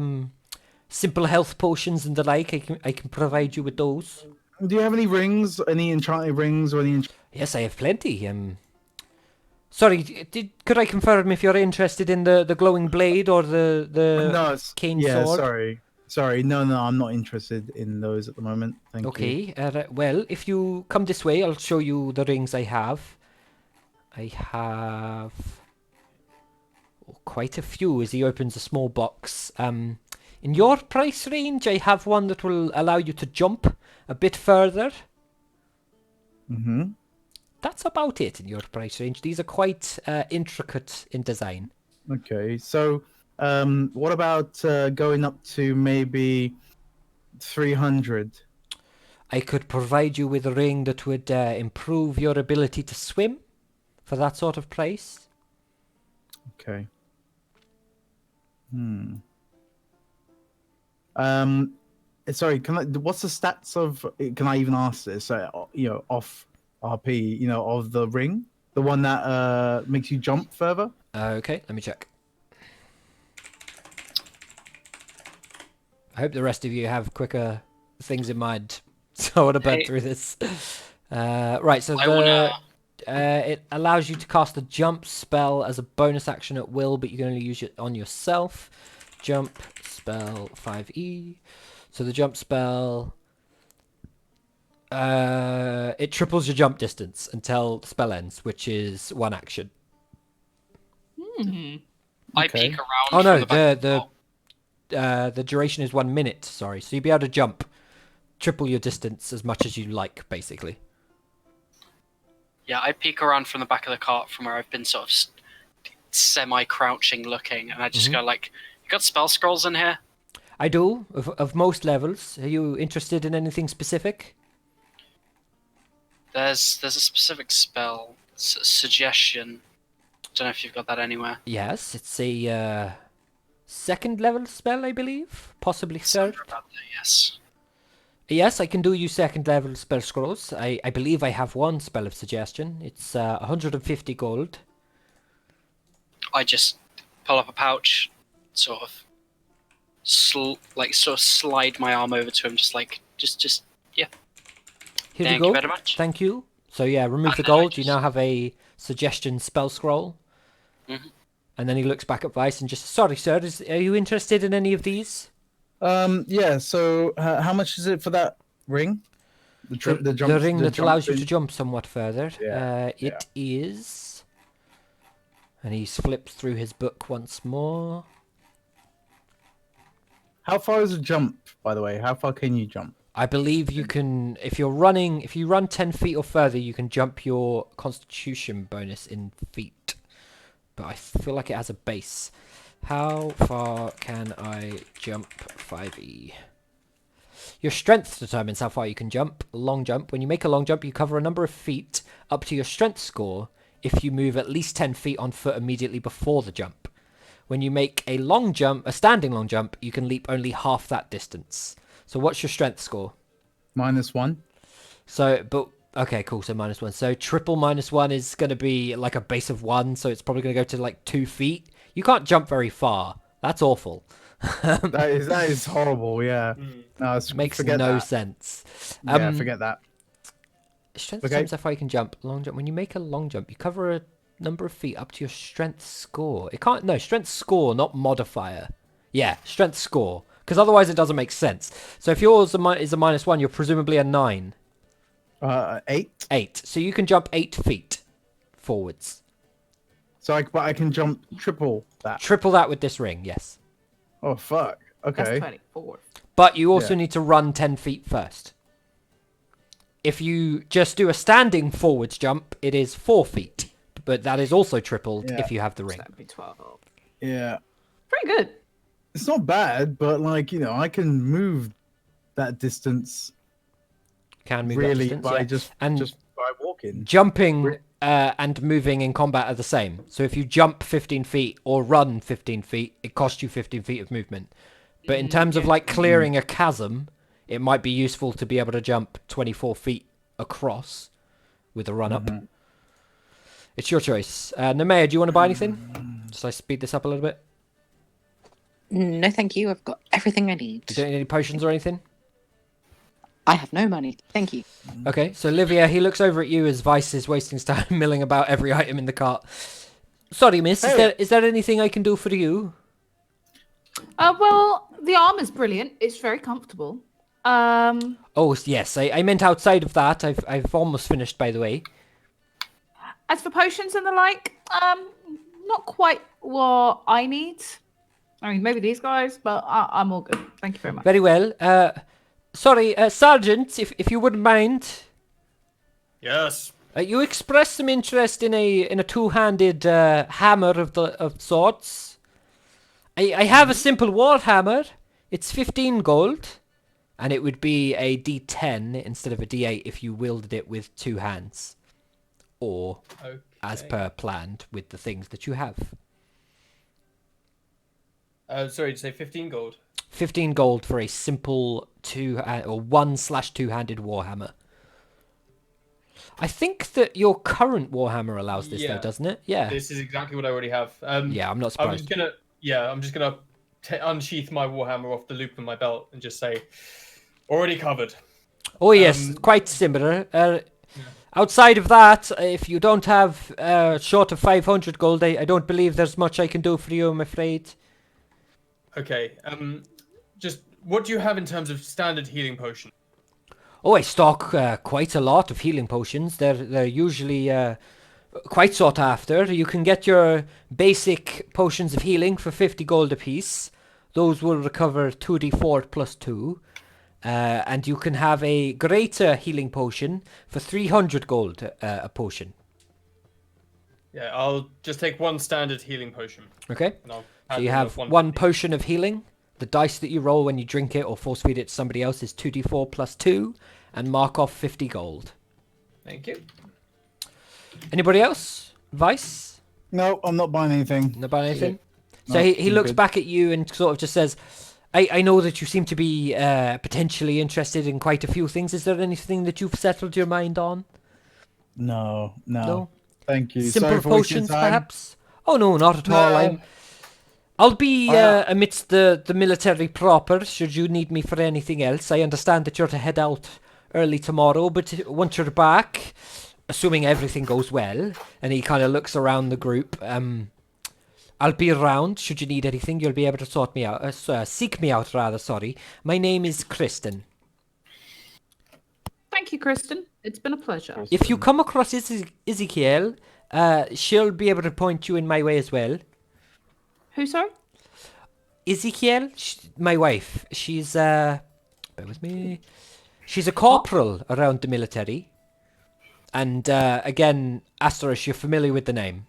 Speaker 1: simple health potions and the like. I can provide you with those.
Speaker 3: Do you have any rings? Any enchanted rings or any?
Speaker 1: Yes, I have plenty. Sorry, could I confirm if you're interested in the glowing blade or the
Speaker 3: No.
Speaker 1: cane
Speaker 3: Yeah.
Speaker 1: sword?
Speaker 3: Sorry. No. I'm not interested in those at the moment. Thank you.
Speaker 1: Okay. Well, if you come this way, I'll show you the rings I have. I have quite a few. As he opens a small box. In your price range, I have one that will allow you to jump a bit further.
Speaker 3: Mm-hmm.
Speaker 1: That's about it in your price range. These are quite intricate in design.
Speaker 3: Okay. So, what about going up to maybe 300?
Speaker 1: I could provide you with a ring that would improve your ability to swim for that sort of price.
Speaker 3: Okay. Sorry. What's the stats of? Can I even ask this? Off RP. Of the ring, the one that makes you jump further.
Speaker 1: Okay, let me check. I hope the rest of you have quicker things in mind, so I want to burn through this. Right, so it allows you to cast a jump spell as a bonus action at will, but you can only use it on yourself. Jump spell 5e. So the jump spell, it triples your jump distance until the spell ends, which is one action.
Speaker 2: I
Speaker 3: Okay.
Speaker 2: peek around.
Speaker 1: Oh no,
Speaker 2: from the back of
Speaker 1: the duration is 1 minute. Sorry, so you'll be able to jump triple your distance as much as you like, basically.
Speaker 2: Yeah, I peek around from the back of the cart from where I've been sort of semi-crouching looking, and I just go like, you got spell scrolls in here?
Speaker 1: I do, of most levels. Are you interested in anything specific?
Speaker 2: There's a specific spell, suggestion. Don't know if you've got that anywhere.
Speaker 1: Yes, it's a second level spell, I believe. Possibly third.
Speaker 2: Somewhere about there, yes.
Speaker 1: Yes, I can do you second level spell scrolls. I believe I have one spell of suggestion. It's 150 gold.
Speaker 2: I just pull up a pouch, sort of slide my arm over to him, just yeah.
Speaker 1: Here
Speaker 2: Thank
Speaker 1: we
Speaker 2: you
Speaker 1: go.
Speaker 2: very much.
Speaker 1: Thank you. So yeah, remove the
Speaker 2: And then I
Speaker 1: gold. You now have a suggestion spell scroll.
Speaker 2: Mhm.
Speaker 1: And then he looks back at Vice and just, sorry, sir, are you interested in any of these?
Speaker 3: Yeah. So, how much is it for that ring?
Speaker 1: The ring that allows you to jump somewhat further.
Speaker 3: Yeah,
Speaker 1: It is. And he flips through his book once more.
Speaker 3: How far is a jump, by the way? How far can you jump?
Speaker 1: I believe you can, if you run 10 feet or further, you can jump your constitution bonus in feet. But I feel like it has a base. How far can I jump 5e? Your strength determines how far you can jump. Long jump. When you make a long jump, you cover a number of feet up to your strength score if you move at least 10 feet on foot immediately before the jump. When you make a long jump, a standing long jump, you can leap only half that distance. So what's your strength score?
Speaker 3: -1.
Speaker 1: Okay, cool. So -1. So triple -1 is going to be like a base of 1. So it's probably going to go to like 2 feet. You can't jump very far. That's awful.
Speaker 3: that is horrible. Yeah. No,
Speaker 1: Makes
Speaker 3: forget
Speaker 1: no
Speaker 3: that.
Speaker 1: sense.
Speaker 3: Yeah, forget that.
Speaker 1: Strength
Speaker 3: Okay.
Speaker 1: determines how far you can jump. Long jump. When you make a long jump, you cover a number of feet up to your strength score. It can't. No, strength score, not modifier. Yeah, strength score. Because otherwise it doesn't make sense. So if yours is a -1, you're presumably a 9.
Speaker 3: 8.
Speaker 1: 8. So you can jump 8 feet forwards.
Speaker 3: So, but I can jump triple that.
Speaker 1: Triple that with this ring, yes.
Speaker 3: Oh fuck.
Speaker 4: That's
Speaker 3: Okay.
Speaker 4: 24.
Speaker 1: But you also
Speaker 3: Yeah.
Speaker 1: need to run 10 feet first. If you just do a standing forwards jump, it is 4 feet. but that is also tripled
Speaker 3: Yeah.
Speaker 1: if you have the
Speaker 5: So
Speaker 1: ring.
Speaker 5: that'd be 12.
Speaker 3: Yeah.
Speaker 5: Pretty good.
Speaker 3: It's not bad, but like, I can move that distance
Speaker 1: Can move that
Speaker 3: really
Speaker 1: distance,
Speaker 3: by
Speaker 1: yeah.
Speaker 3: just by walking.
Speaker 1: Jumping and moving in combat are the same. So if you jump 15 feet or run 15 feet, it costs you 15 feet of movement. But in terms of
Speaker 5: yeah.
Speaker 1: like clearing a chasm, it might be useful to be able to jump 24 feet across with a run up. It's your choice. Nemea, do you want to buy anything? Should I speed this up a little bit?
Speaker 7: No, thank you. I've got everything I need.
Speaker 1: You don't need any potions or anything?
Speaker 7: I have no money. Thank you.
Speaker 1: Okay, so Livia, he looks over at you as Vice is wasting his time milling about every item in the cart. Sorry, miss, is there anything I can do for you?
Speaker 5: Well, the armor's brilliant. It's very comfortable.
Speaker 1: Oh, yes, I meant outside of that. I've almost finished, by the way.
Speaker 5: As for potions and the like, not quite what I need. I mean, maybe these guys, but I'm all good. Thank you very much.
Speaker 1: Very well. Sorry, Sergeant, if you wouldn't mind.
Speaker 6: Yes.
Speaker 1: You expressed some interest in a two-handed hammer of sorts. I have a simple war hammer. It's 15 gold, and it would be a D10 instead of a D8 if you wielded it with two hands, or as per planned with the things that you have.
Speaker 6: Sorry, did you say 15 gold?
Speaker 1: 15 gold for a simple 1/2-handed warhammer. I think that your current warhammer allows this, though, doesn't it? Yeah.
Speaker 6: This is exactly what I already have.
Speaker 1: Yeah, I'm not surprised.
Speaker 6: I'm just gonna unsheath my warhammer off the loop in my belt and just say, already covered.
Speaker 1: Oh yes, quite similar. Outside of that, if you don't have short of 500 gold, I don't believe there's much I can do for you, I'm afraid.
Speaker 6: Okay. Just what do you have in terms of standard healing potion?
Speaker 1: Oh, I stock quite a lot of healing potions. They're usually quite sought after. You can get your basic potions of healing for 50 gold apiece. Those will recover 2d4 plus 2. And you can have a greater healing potion for 300 gold a potion.
Speaker 6: Yeah, I'll just take one standard healing potion.
Speaker 1: Okay.
Speaker 6: So
Speaker 1: you have one potion of healing. The dice that you roll when you drink it or force feed it to somebody else is 2d4 plus 2, and mark off 50 gold.
Speaker 6: Thank you.
Speaker 1: Anybody else? Vice?
Speaker 3: No, I'm not buying anything.
Speaker 1: Not buying anything?
Speaker 3: No,
Speaker 1: So he looks
Speaker 3: good.
Speaker 1: back at you and sort of just says, I know that you seem to be potentially interested in quite a few things. Is there anything that you've settled your mind on?
Speaker 3: No.
Speaker 1: No?
Speaker 3: Thank you.
Speaker 1: Simple
Speaker 3: Sorry for wasting
Speaker 1: potions,
Speaker 3: time.
Speaker 1: perhaps? Oh, no, not at all.
Speaker 3: No.
Speaker 1: I'll be amidst the military proper, should you need me for anything else. I understand that you're to head out early tomorrow, but once you're back, assuming everything goes well, and he kind of looks around the group, I'll be around. Should you need anything, you'll be able to sort me out. Seek me out, rather, sorry. My name is Kristen.
Speaker 5: Thank you, Kristen. It's been a pleasure.
Speaker 1: If you come across Ezekiel, she'll be able to point you in my way as well.
Speaker 5: Who, sorry?
Speaker 1: Ezekiel, my wife. She's bear with me. She's a corporal around the military. And again, Asteris, you're familiar with the name.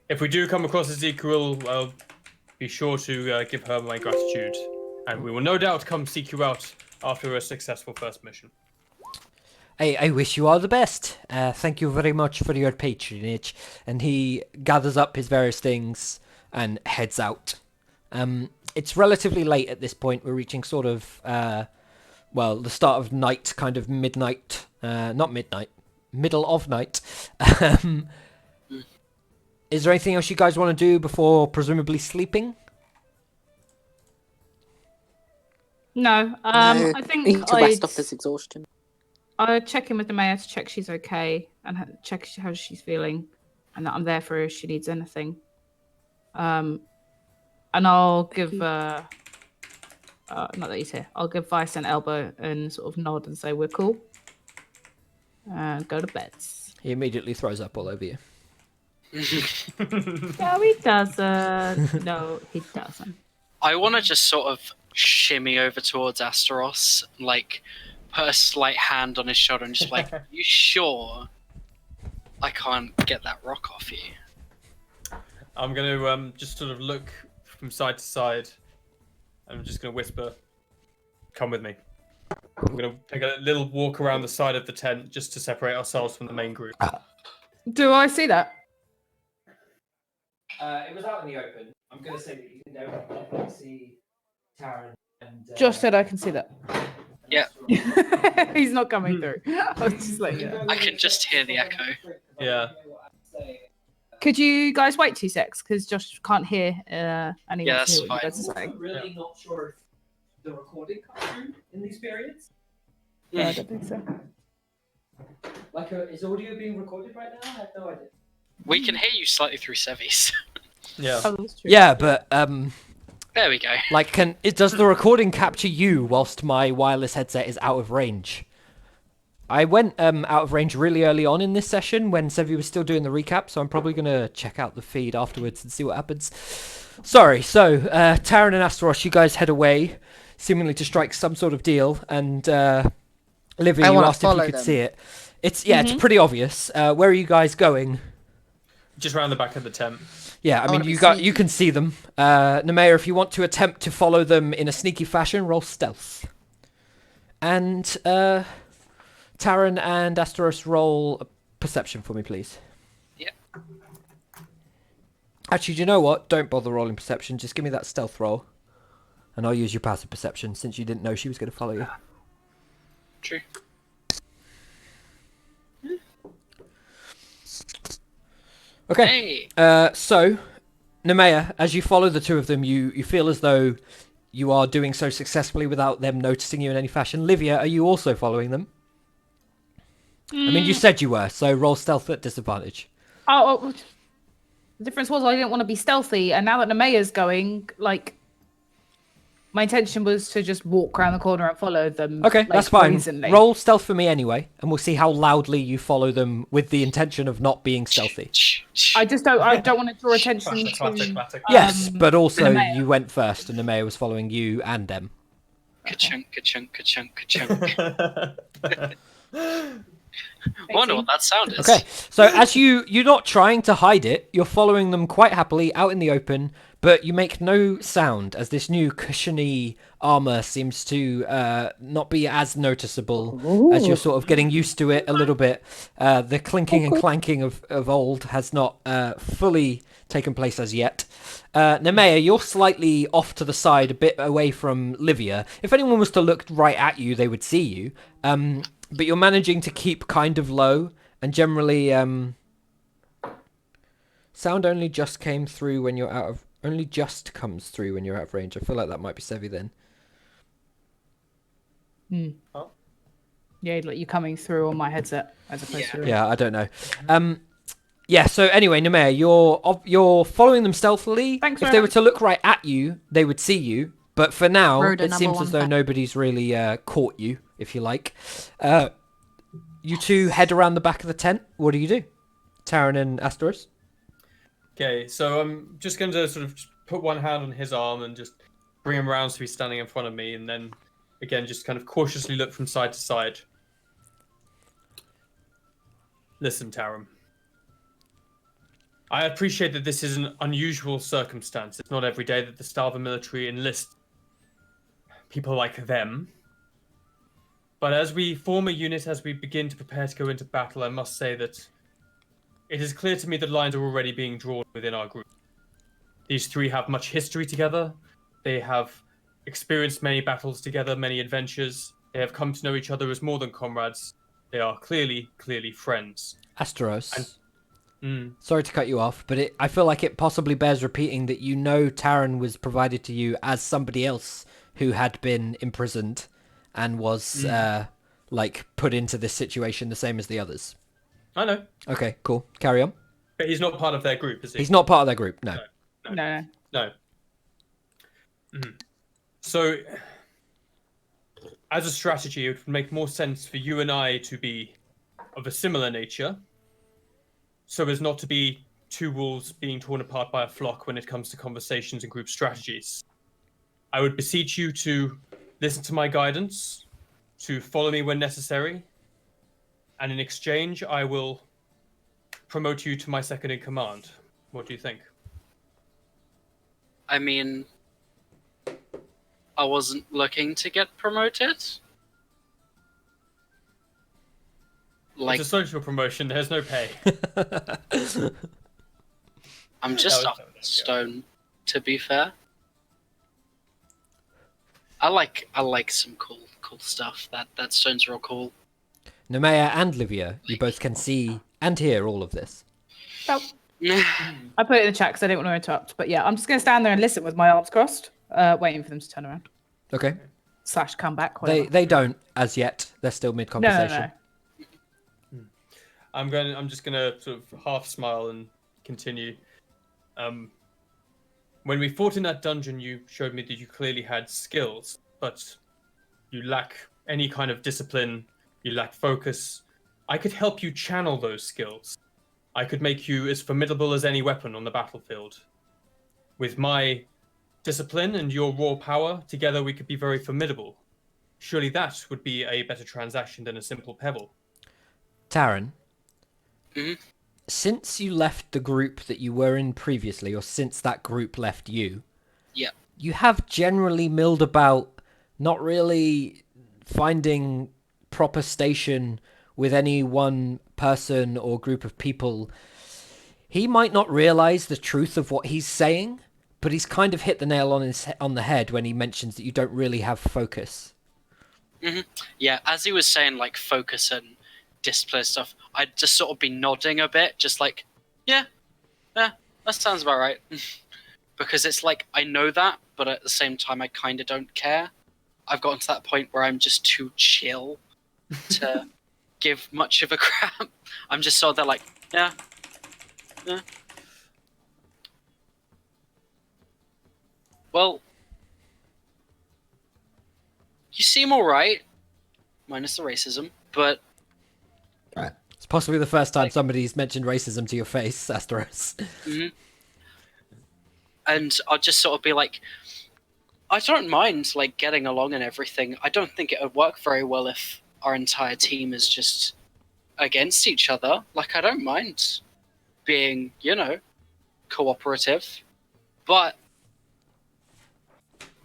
Speaker 6: If we do come across Ezekiel, I'll be sure to give her my gratitude. And we will no doubt come seek you out after a successful first mission.
Speaker 1: I wish you all the best. Thank you very much for your patronage. And he gathers up his various things and heads out. It's relatively late at this point. We're reaching sort of, the start of night, kind of midnight. Not midnight, middle of night. Is there anything else you guys want to do before presumably sleeping?
Speaker 5: No.
Speaker 7: No,
Speaker 5: I think
Speaker 7: we need to rest off this exhaustion.
Speaker 5: I'll check in with the mayor to check she's okay and check how she's feeling, and that I'm there for her if she needs anything. And I'll give not that he's here. I'll give Vice an elbow and sort of nod and say we're cool. And go to bed.
Speaker 1: He immediately throws up all over you.
Speaker 5: No, he doesn't. No, he doesn't.
Speaker 2: I want to just sort of shimmy over towards Asteros, like put a slight hand on his shoulder and just like, you sure I can't get that rock off you?
Speaker 6: I'm going to just sort of look from side to side. I'm just going to whisper, come with me. I'm going to take a little walk around the side of the tent just to separate ourselves from the main group.
Speaker 5: Do I see that?
Speaker 1: It was out in the open. I'm going to say that you can definitely see Taran and...
Speaker 5: Josh said I can see that.
Speaker 2: Yeah.
Speaker 5: He's not coming through. I was just like, yeah.
Speaker 2: I can just hear the echo.
Speaker 6: Yeah.
Speaker 5: Could you guys wait 2 secs? Because Josh can't hear and he
Speaker 2: Yeah,
Speaker 5: wants to hear
Speaker 2: that's
Speaker 5: what you guys are saying.
Speaker 1: I'm really not sure if the recording comes through in these periods.
Speaker 5: Yeah, I don't think so.
Speaker 1: Like, is audio being recorded right now? I have no idea.
Speaker 2: We can hear you slightly through Sevi's.
Speaker 6: Yeah.
Speaker 5: Oh, that's true.
Speaker 1: Yeah, but
Speaker 2: There we go.
Speaker 1: like, does the recording capture you whilst my wireless headset is out of range? I went out of range really early on in this session when Sevi was still doing the recap, so I'm probably gonna check out the feed afterwards and see what happens. Sorry. So, Taran and Astaroth, you guys head away, seemingly to strike some sort of deal, and Livia,
Speaker 7: I
Speaker 1: you
Speaker 7: wanna
Speaker 1: asked if you
Speaker 7: follow
Speaker 1: could
Speaker 7: them.
Speaker 1: see it. It's it's pretty obvious. Where are you guys going?
Speaker 6: Just round the back of the tent.
Speaker 1: Yeah, I mean,
Speaker 7: wanna be
Speaker 1: you
Speaker 7: sneaky.
Speaker 1: can see them. Nemea, if you want to attempt to follow them in a sneaky fashion, roll stealth. And Taran and Astaros, roll perception for me, please.
Speaker 2: Yeah.
Speaker 1: Actually, do you know what? Don't bother rolling perception. Just give me that stealth roll. And I'll use your passive perception since you didn't know she was going to follow you.
Speaker 2: True.
Speaker 1: Okay.
Speaker 2: Hey.
Speaker 1: So, Nemea, as you follow the two of them, you feel as though you are doing so successfully without them noticing you in any fashion. Livia, are you also following them? I mean, you said you were, so roll stealth at disadvantage.
Speaker 5: Oh, the difference was I didn't want to be stealthy, and now that Nemea's going, like, my intention was to just walk around the corner and follow them.
Speaker 1: Okay,
Speaker 5: like,
Speaker 1: that's fine.
Speaker 5: brazenly.
Speaker 1: Roll stealth for me anyway, and we'll see how loudly you follow them with the intention of not being stealthy.
Speaker 5: I just don't. I don't want to draw attention
Speaker 6: Classic,
Speaker 5: to.
Speaker 6: classic.
Speaker 1: Yes, but also
Speaker 5: Nemea.
Speaker 1: you went first, and Nemea was following you and them.
Speaker 2: Ka-chunk, ka-chunk, ka-chunk, ka-chunk. Wonder what that sound is.
Speaker 1: Okay, so as you're not trying to hide it, you're following them quite happily out in the open, but you make no sound as this new cushiony armor seems to not be as noticeable as you're sort of getting used to it a little bit. The clinking and clanking of old has not fully taken place as yet. Nemea, you're slightly off to the side, a bit away from Livia. If anyone was to look right at you, they would see you. But you're managing to keep kind of low, and generally, sound only just came through when you're out of. Only just comes through when you're out of range. I feel like that might be Sevi then.
Speaker 6: Oh.
Speaker 5: Yeah, like you coming through on my headset as opposed to.
Speaker 1: Yeah, I don't know. Yeah. So anyway, Nemea, you're following them stealthily.
Speaker 5: Thanks
Speaker 1: if
Speaker 5: very
Speaker 1: they were
Speaker 5: much.
Speaker 1: to look right at you, they would see you. But for now,
Speaker 7: Rhoda
Speaker 1: it
Speaker 7: number
Speaker 1: seems
Speaker 7: one
Speaker 1: as though
Speaker 7: fan.
Speaker 1: nobody's really caught you, if you like. You two head around the back of the tent. What do you do? Taran and Asteros?
Speaker 6: Okay, so I'm just going to sort of put one hand on his arm and just bring him around so he's standing in front of me, and then again just kind of cautiously look from side to side. Listen, Taram. I appreciate that this is an unusual circumstance. It's not every day that the Stalva military enlist people like them. But as we form a unit, as we begin to prepare to go into battle, I must say that it is clear to me that lines are already being drawn within our group. These three have much history together. They have experienced many battles together, many adventures. They have come to know each other as more than comrades. They are clearly friends.
Speaker 1: Asteros. Sorry to cut you off, but I feel like it possibly bears repeating that you know Taran was provided to you as somebody else who had been imprisoned and was like put into this situation the same as the others.
Speaker 6: I know.
Speaker 1: Okay, cool. Carry on.
Speaker 6: But he's not part of their group, is he?
Speaker 1: He's not part of their group, no.
Speaker 5: No.
Speaker 6: No. So, as a strategy, it would make more sense for you and I to be of a similar nature, so as not to be two wolves being torn apart by a flock when it comes to conversations and group strategies. I would beseech you to listen to my guidance, to follow me when necessary, and in exchange, I will promote you to my second in command. What do you think?
Speaker 2: I mean, I wasn't looking to get promoted. Like,
Speaker 6: It's a social promotion. There's no pay.
Speaker 2: I'm just
Speaker 6: That
Speaker 2: up
Speaker 6: was-
Speaker 2: in stone, to be fair. I like some cool stuff. That stone's real cool.
Speaker 1: Nemea and Livia, you both can see and hear all of this.
Speaker 5: Oh, I put it in the chat because I didn't want to interrupt. But yeah, I'm just going to stand there and listen with my arms crossed, waiting for them to turn around.
Speaker 1: Okay.
Speaker 5: / come back. Whatever.
Speaker 1: They don't as yet. They're still mid conversation.
Speaker 5: No.
Speaker 6: I'm just gonna sort of half smile and continue. When we fought in that dungeon, you showed me that you clearly had skills, but you lack any kind of discipline. You lack focus. I could help you channel those skills. I could make you as formidable as any weapon on the battlefield. With my discipline and your raw power, together we could be very formidable. Surely that would be a better transaction than a simple pebble.
Speaker 1: Taryn,
Speaker 2: Mhm.
Speaker 1: since you left the group that you were in previously, or since that group left you,
Speaker 2: Yeah.
Speaker 1: you have generally milled about, not really finding proper station with any one person or group of people. He might not realize the truth of what he's saying, but he's kind of hit the nail on the head when he mentions that you don't really have focus.
Speaker 2: Yeah, as he was saying, like, focus and display stuff, I'd just sort of be nodding a bit, just like, yeah, that sounds about right. Because it's like, I know that, but at the same time, I kind of don't care. I've gotten to that point where I'm just too chill to give much of a crap. I'm just sort of there like, yeah. Well, you seem alright, minus the racism, but
Speaker 1: It's possibly the first time somebody's mentioned racism to your face, Asteros.
Speaker 2: and I'll just sort of be like, I don't mind like getting along and everything. I don't think it would work very well if our entire team is just against each other. Like, I don't mind being, cooperative, but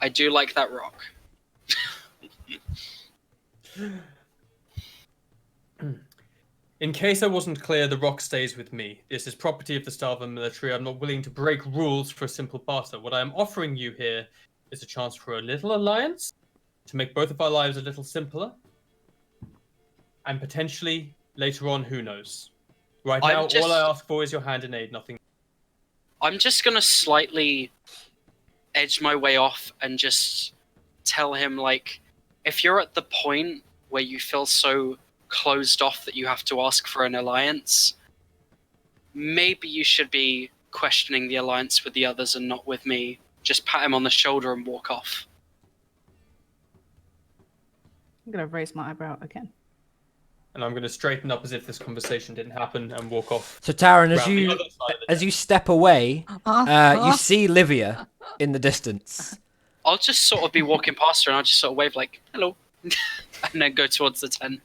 Speaker 2: I do like that rock.
Speaker 6: In case I wasn't clear, the rock stays with me. This is property of the Starvan military. I'm not willing to break rules for a simple barter. What I am offering you here is a chance for a little alliance to make both of our lives a little simpler. And potentially, later on, who knows? Right now, all I ask for is your hand in aid, nothing.
Speaker 2: I'm just going to slightly edge my way off and just tell him, like, if you're at the point where you feel so closed off that you have to ask for an alliance, maybe you should be questioning the alliance with the others and not with me. Just pat him on the shoulder and walk off.
Speaker 5: I'm going to raise my eyebrow again.
Speaker 6: And I'm going to straighten up as if this conversation didn't happen and walk off.
Speaker 1: So Taryn,
Speaker 6: around the other side of the
Speaker 1: as you step away, you see Livia in the distance.
Speaker 2: I'll just sort of be walking past her and I'll just sort of wave like, hello, and then go towards the tent.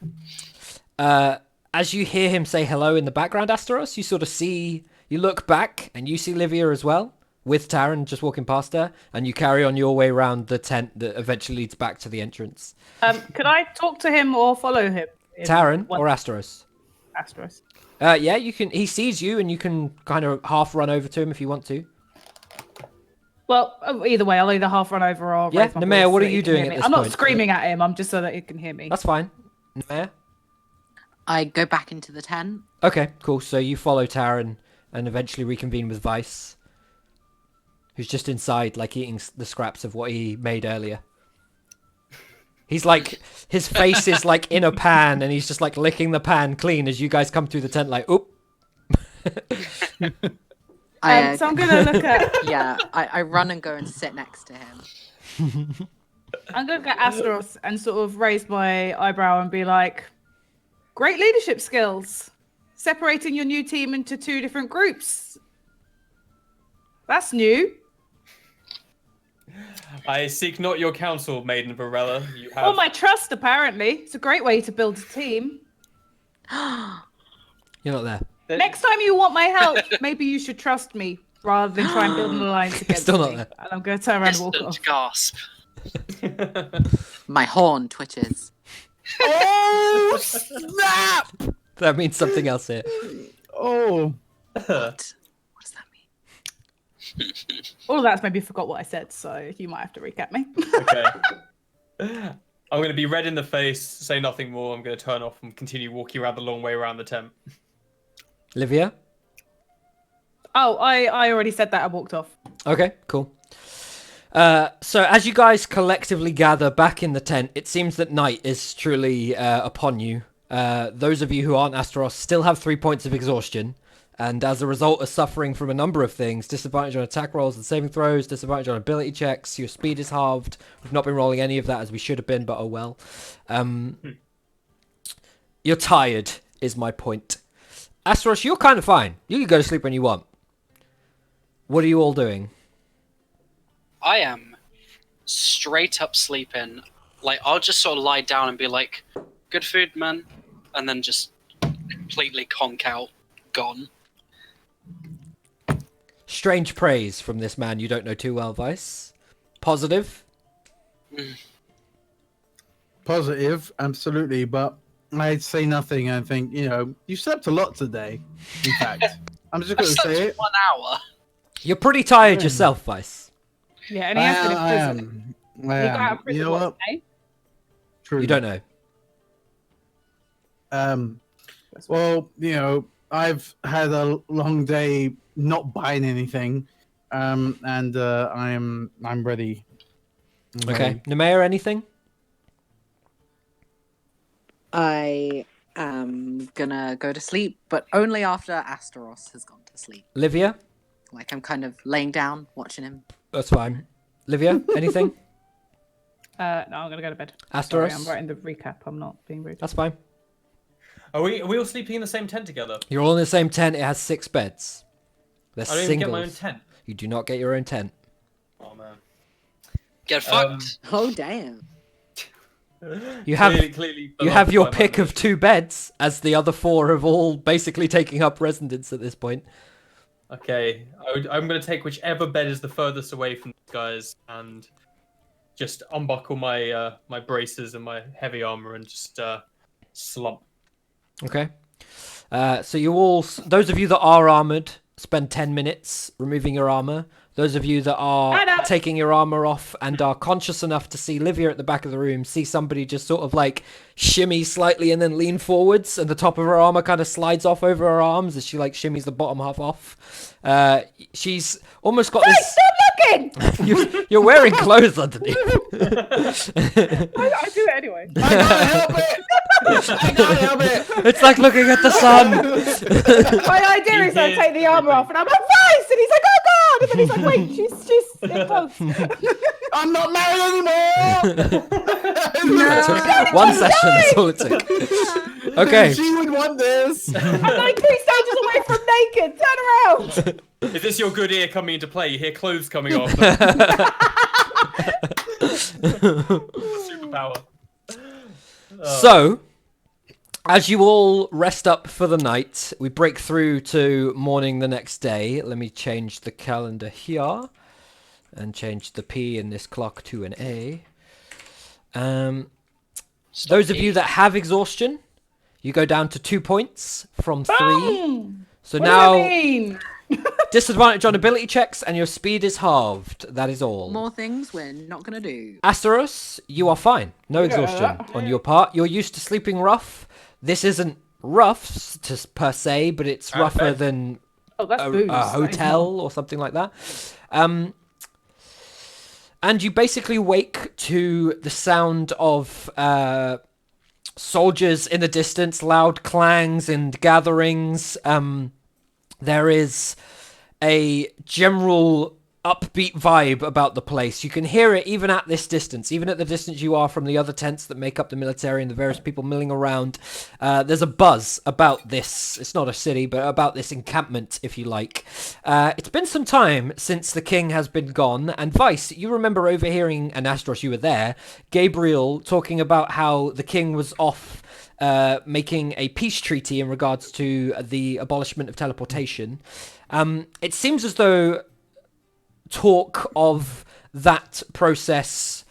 Speaker 1: As you hear him say hello in the background, Asteros, you look back and you see Livia as well, with Taryn just walking past her, and you carry on your way around the tent that eventually leads back to the entrance.
Speaker 5: Could I talk to him or follow him?
Speaker 1: Taryn or Asteros?
Speaker 5: Asteros.
Speaker 1: Yeah, you can. He sees you, and you can kind of half run over to him if you want to.
Speaker 5: Well, either way, I'll either half run over or
Speaker 1: Yeah,
Speaker 5: raise my
Speaker 1: Nemea,
Speaker 5: voice
Speaker 1: what
Speaker 5: so
Speaker 1: are
Speaker 5: he
Speaker 1: you
Speaker 5: can
Speaker 1: doing
Speaker 5: hear
Speaker 1: at
Speaker 5: me.
Speaker 1: this
Speaker 5: I'm not
Speaker 1: point?
Speaker 5: screaming at him. I'm just so that he can hear me.
Speaker 1: That's fine. Nemea?
Speaker 7: I go back into the tent.
Speaker 1: Okay, cool. So you follow Taryn and eventually reconvene with Vice, who's just inside, like eating the scraps of what he made earlier. He's like, his face is like in a pan, and he's just like licking the pan clean as you guys come through the tent, like, oop.
Speaker 5: So I'm gonna look at.
Speaker 7: Yeah, I run and go and sit next to him.
Speaker 5: I'm gonna look at Asteros and sort of raise my eyebrow and be like, "Great leadership skills, separating your new team into 2 different groups. That's new."
Speaker 6: I seek not your counsel, Maiden Varela. You have.
Speaker 5: Or my trust, apparently. It's a great way to build a team.
Speaker 1: You're not there.
Speaker 5: Next time you want my help, maybe you should trust me rather than try and build an alliance against
Speaker 1: Still not
Speaker 5: me.
Speaker 1: there.
Speaker 5: And I'm going to turn around and walk
Speaker 2: Distant
Speaker 5: off.
Speaker 2: gasp.
Speaker 7: My horn twitches.
Speaker 3: Oh snap!
Speaker 1: That means something else here.
Speaker 3: Oh,
Speaker 7: What? What does that mean?
Speaker 5: All of that's maybe forgot what I said, so you might have to recap me.
Speaker 6: Okay. I'm going to be red in the face, say nothing more. I'm going to turn off and continue walking around the long way around the tent.
Speaker 1: Livia?
Speaker 5: Oh, I already said that. I walked off.
Speaker 1: Okay, cool. So as you guys collectively gather back in the tent, it seems that night is truly upon you. Those of you who aren't Asteros still have 3 points of exhaustion, and as a result are suffering from a number of things: disadvantage on attack rolls and saving throws, disadvantage on ability checks, your speed is halved. We've not been rolling any of that as we should have been, but oh well. You're tired, is my point. Asteros, you're kind of fine. You can go to sleep when you want. What are you all doing?
Speaker 2: I am straight up sleeping. Like, I'll just sort of lie down and be like, good food, man. And then just completely conk out, gone.
Speaker 1: Strange praise from this man you don't know too well, Vice. Positive?
Speaker 3: positive, absolutely. But I'd say nothing. I think you slept a lot today. In fact, I'm just
Speaker 2: I
Speaker 3: going to
Speaker 2: slept
Speaker 3: say it.
Speaker 2: 1 hour.
Speaker 1: You're pretty tired yourself, Vice.
Speaker 5: Yeah, and he has been in
Speaker 3: I
Speaker 5: prison.
Speaker 3: am. I
Speaker 5: He got out
Speaker 3: am.
Speaker 5: of prison
Speaker 3: You know
Speaker 5: what,
Speaker 3: what?
Speaker 5: today?
Speaker 3: True.
Speaker 1: You don't know.
Speaker 3: Well, I've had a long day not buying anything, and I'm ready.
Speaker 1: Okay. Nemea, anything?
Speaker 7: I am gonna go to sleep, but only after Asteros has gone to sleep.
Speaker 1: Livia?
Speaker 7: Like I'm kind of laying down, watching him.
Speaker 1: That's fine. Livia, anything?
Speaker 5: No, I'm gonna go to bed. Sorry, I'm
Speaker 1: Asteros?
Speaker 5: writing the recap. I'm not being rude.
Speaker 1: That's fine.
Speaker 6: Are we all sleeping in the same tent together?
Speaker 1: You're all in the same tent. It has 6 beds. They're
Speaker 6: I don't even get my own
Speaker 1: singles.
Speaker 6: tent.
Speaker 1: You do not get your own tent.
Speaker 6: Oh man.
Speaker 2: Get fucked.
Speaker 7: Oh damn!
Speaker 1: You have
Speaker 6: clearly
Speaker 1: you have your
Speaker 6: beloved by my
Speaker 1: pick of 2 beds, as the other 4 have all basically taking up residence at this point.
Speaker 6: Okay, I'm going to take whichever bed is the furthest away from these guys and just unbuckle my my braces and my heavy armor and just slump.
Speaker 1: Okay. So you all, those of you that are armored, spend 10 minutes removing your armor. Those of you that are taking your armor off and are conscious enough to see Livia at the back of the room, see somebody just sort of like shimmy slightly and then lean forwards, and the top of her armor kind of slides off over her arms as she like shimmies the bottom half off. She's almost got this.
Speaker 5: Stop looking!
Speaker 1: You're wearing clothes underneath.
Speaker 5: I do it anyway.
Speaker 3: I can't help it. I can't help it.
Speaker 1: It's like looking at the sun.
Speaker 5: My idea is I
Speaker 6: hear
Speaker 5: take the armor off and I'm like, Vice! And he's like, oh god! And then he's like, wait, she's in clothes.
Speaker 3: I'm not married anymore.
Speaker 1: One session, that's all it took. Okay.
Speaker 3: She would want this.
Speaker 5: I'm like 3 stages away from naked. Turn around.
Speaker 6: Is this your good ear coming into play? You hear clothes coming off. Superpower.
Speaker 1: So, as you all rest up for the night, we break through to morning the next day. Let me change the calendar here and change the P in this clock to an A. Those of you that have exhaustion, you go down to 2 points from 3.
Speaker 5: Boom!
Speaker 1: So
Speaker 5: What
Speaker 1: now
Speaker 5: does that mean?
Speaker 1: disadvantage on ability checks and your speed is halved. That is all.
Speaker 7: More things we're not gonna do.
Speaker 1: Asteros, you are fine. No exhaustion on your part. You're used to sleeping rough. This isn't rough per se, but it's rougher than
Speaker 5: Oh, that's booze.
Speaker 1: a
Speaker 5: That is
Speaker 1: hotel or something like that. And you basically wake to the sound of soldiers in the distance, loud clangs and gatherings. There is a general upbeat vibe about the place. You can hear it even at this distance, even at the distance you are from the other tents that make up the military and the various people milling around. There's a buzz about this. It's not a city, but about this encampment, if you like. It's been some time since the king has been gone, and Vice, you remember overhearing, and Astros, you were there, Gabriel talking about how the king was off making a peace treaty in regards to the abolishment of teleportation. It seems as though talk of that process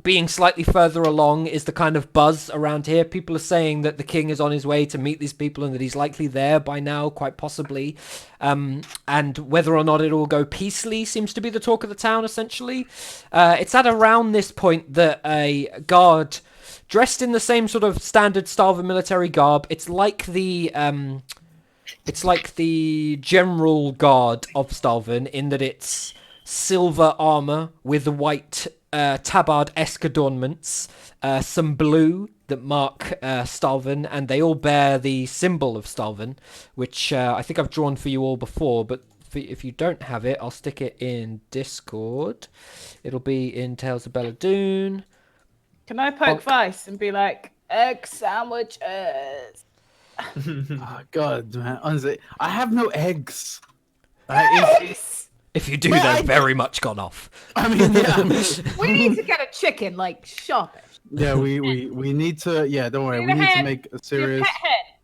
Speaker 1: being slightly further along is the kind of buzz around here. People are saying that the king is on his way to meet these people and that he's likely there by now, quite possibly. And whether or not it will go peacefully seems to be the talk of the town, essentially. It's at around this point that a guard dressed in the same sort of standard style of military garb. It's like the general guard of Stalvin in that it's silver armor with white tabard-esque adornments, some blue that mark Stalvin, and they all bear the symbol of Stalvin, which I think I've drawn for you all before, but if you don't have it, I'll stick it in Discord. It'll be in Tales of Bela'Dun.
Speaker 5: Can I poke Vice and be like, egg sandwiches?
Speaker 3: Oh, God, man. Honestly, I have no eggs.
Speaker 1: If you do,
Speaker 3: Well,
Speaker 1: they're very much gone off.
Speaker 3: I mean, yeah.
Speaker 5: We need to get a chicken, like, sharpish.
Speaker 3: Yeah, we need to. Yeah, don't worry. We need to make a serious.
Speaker 5: Pet hen.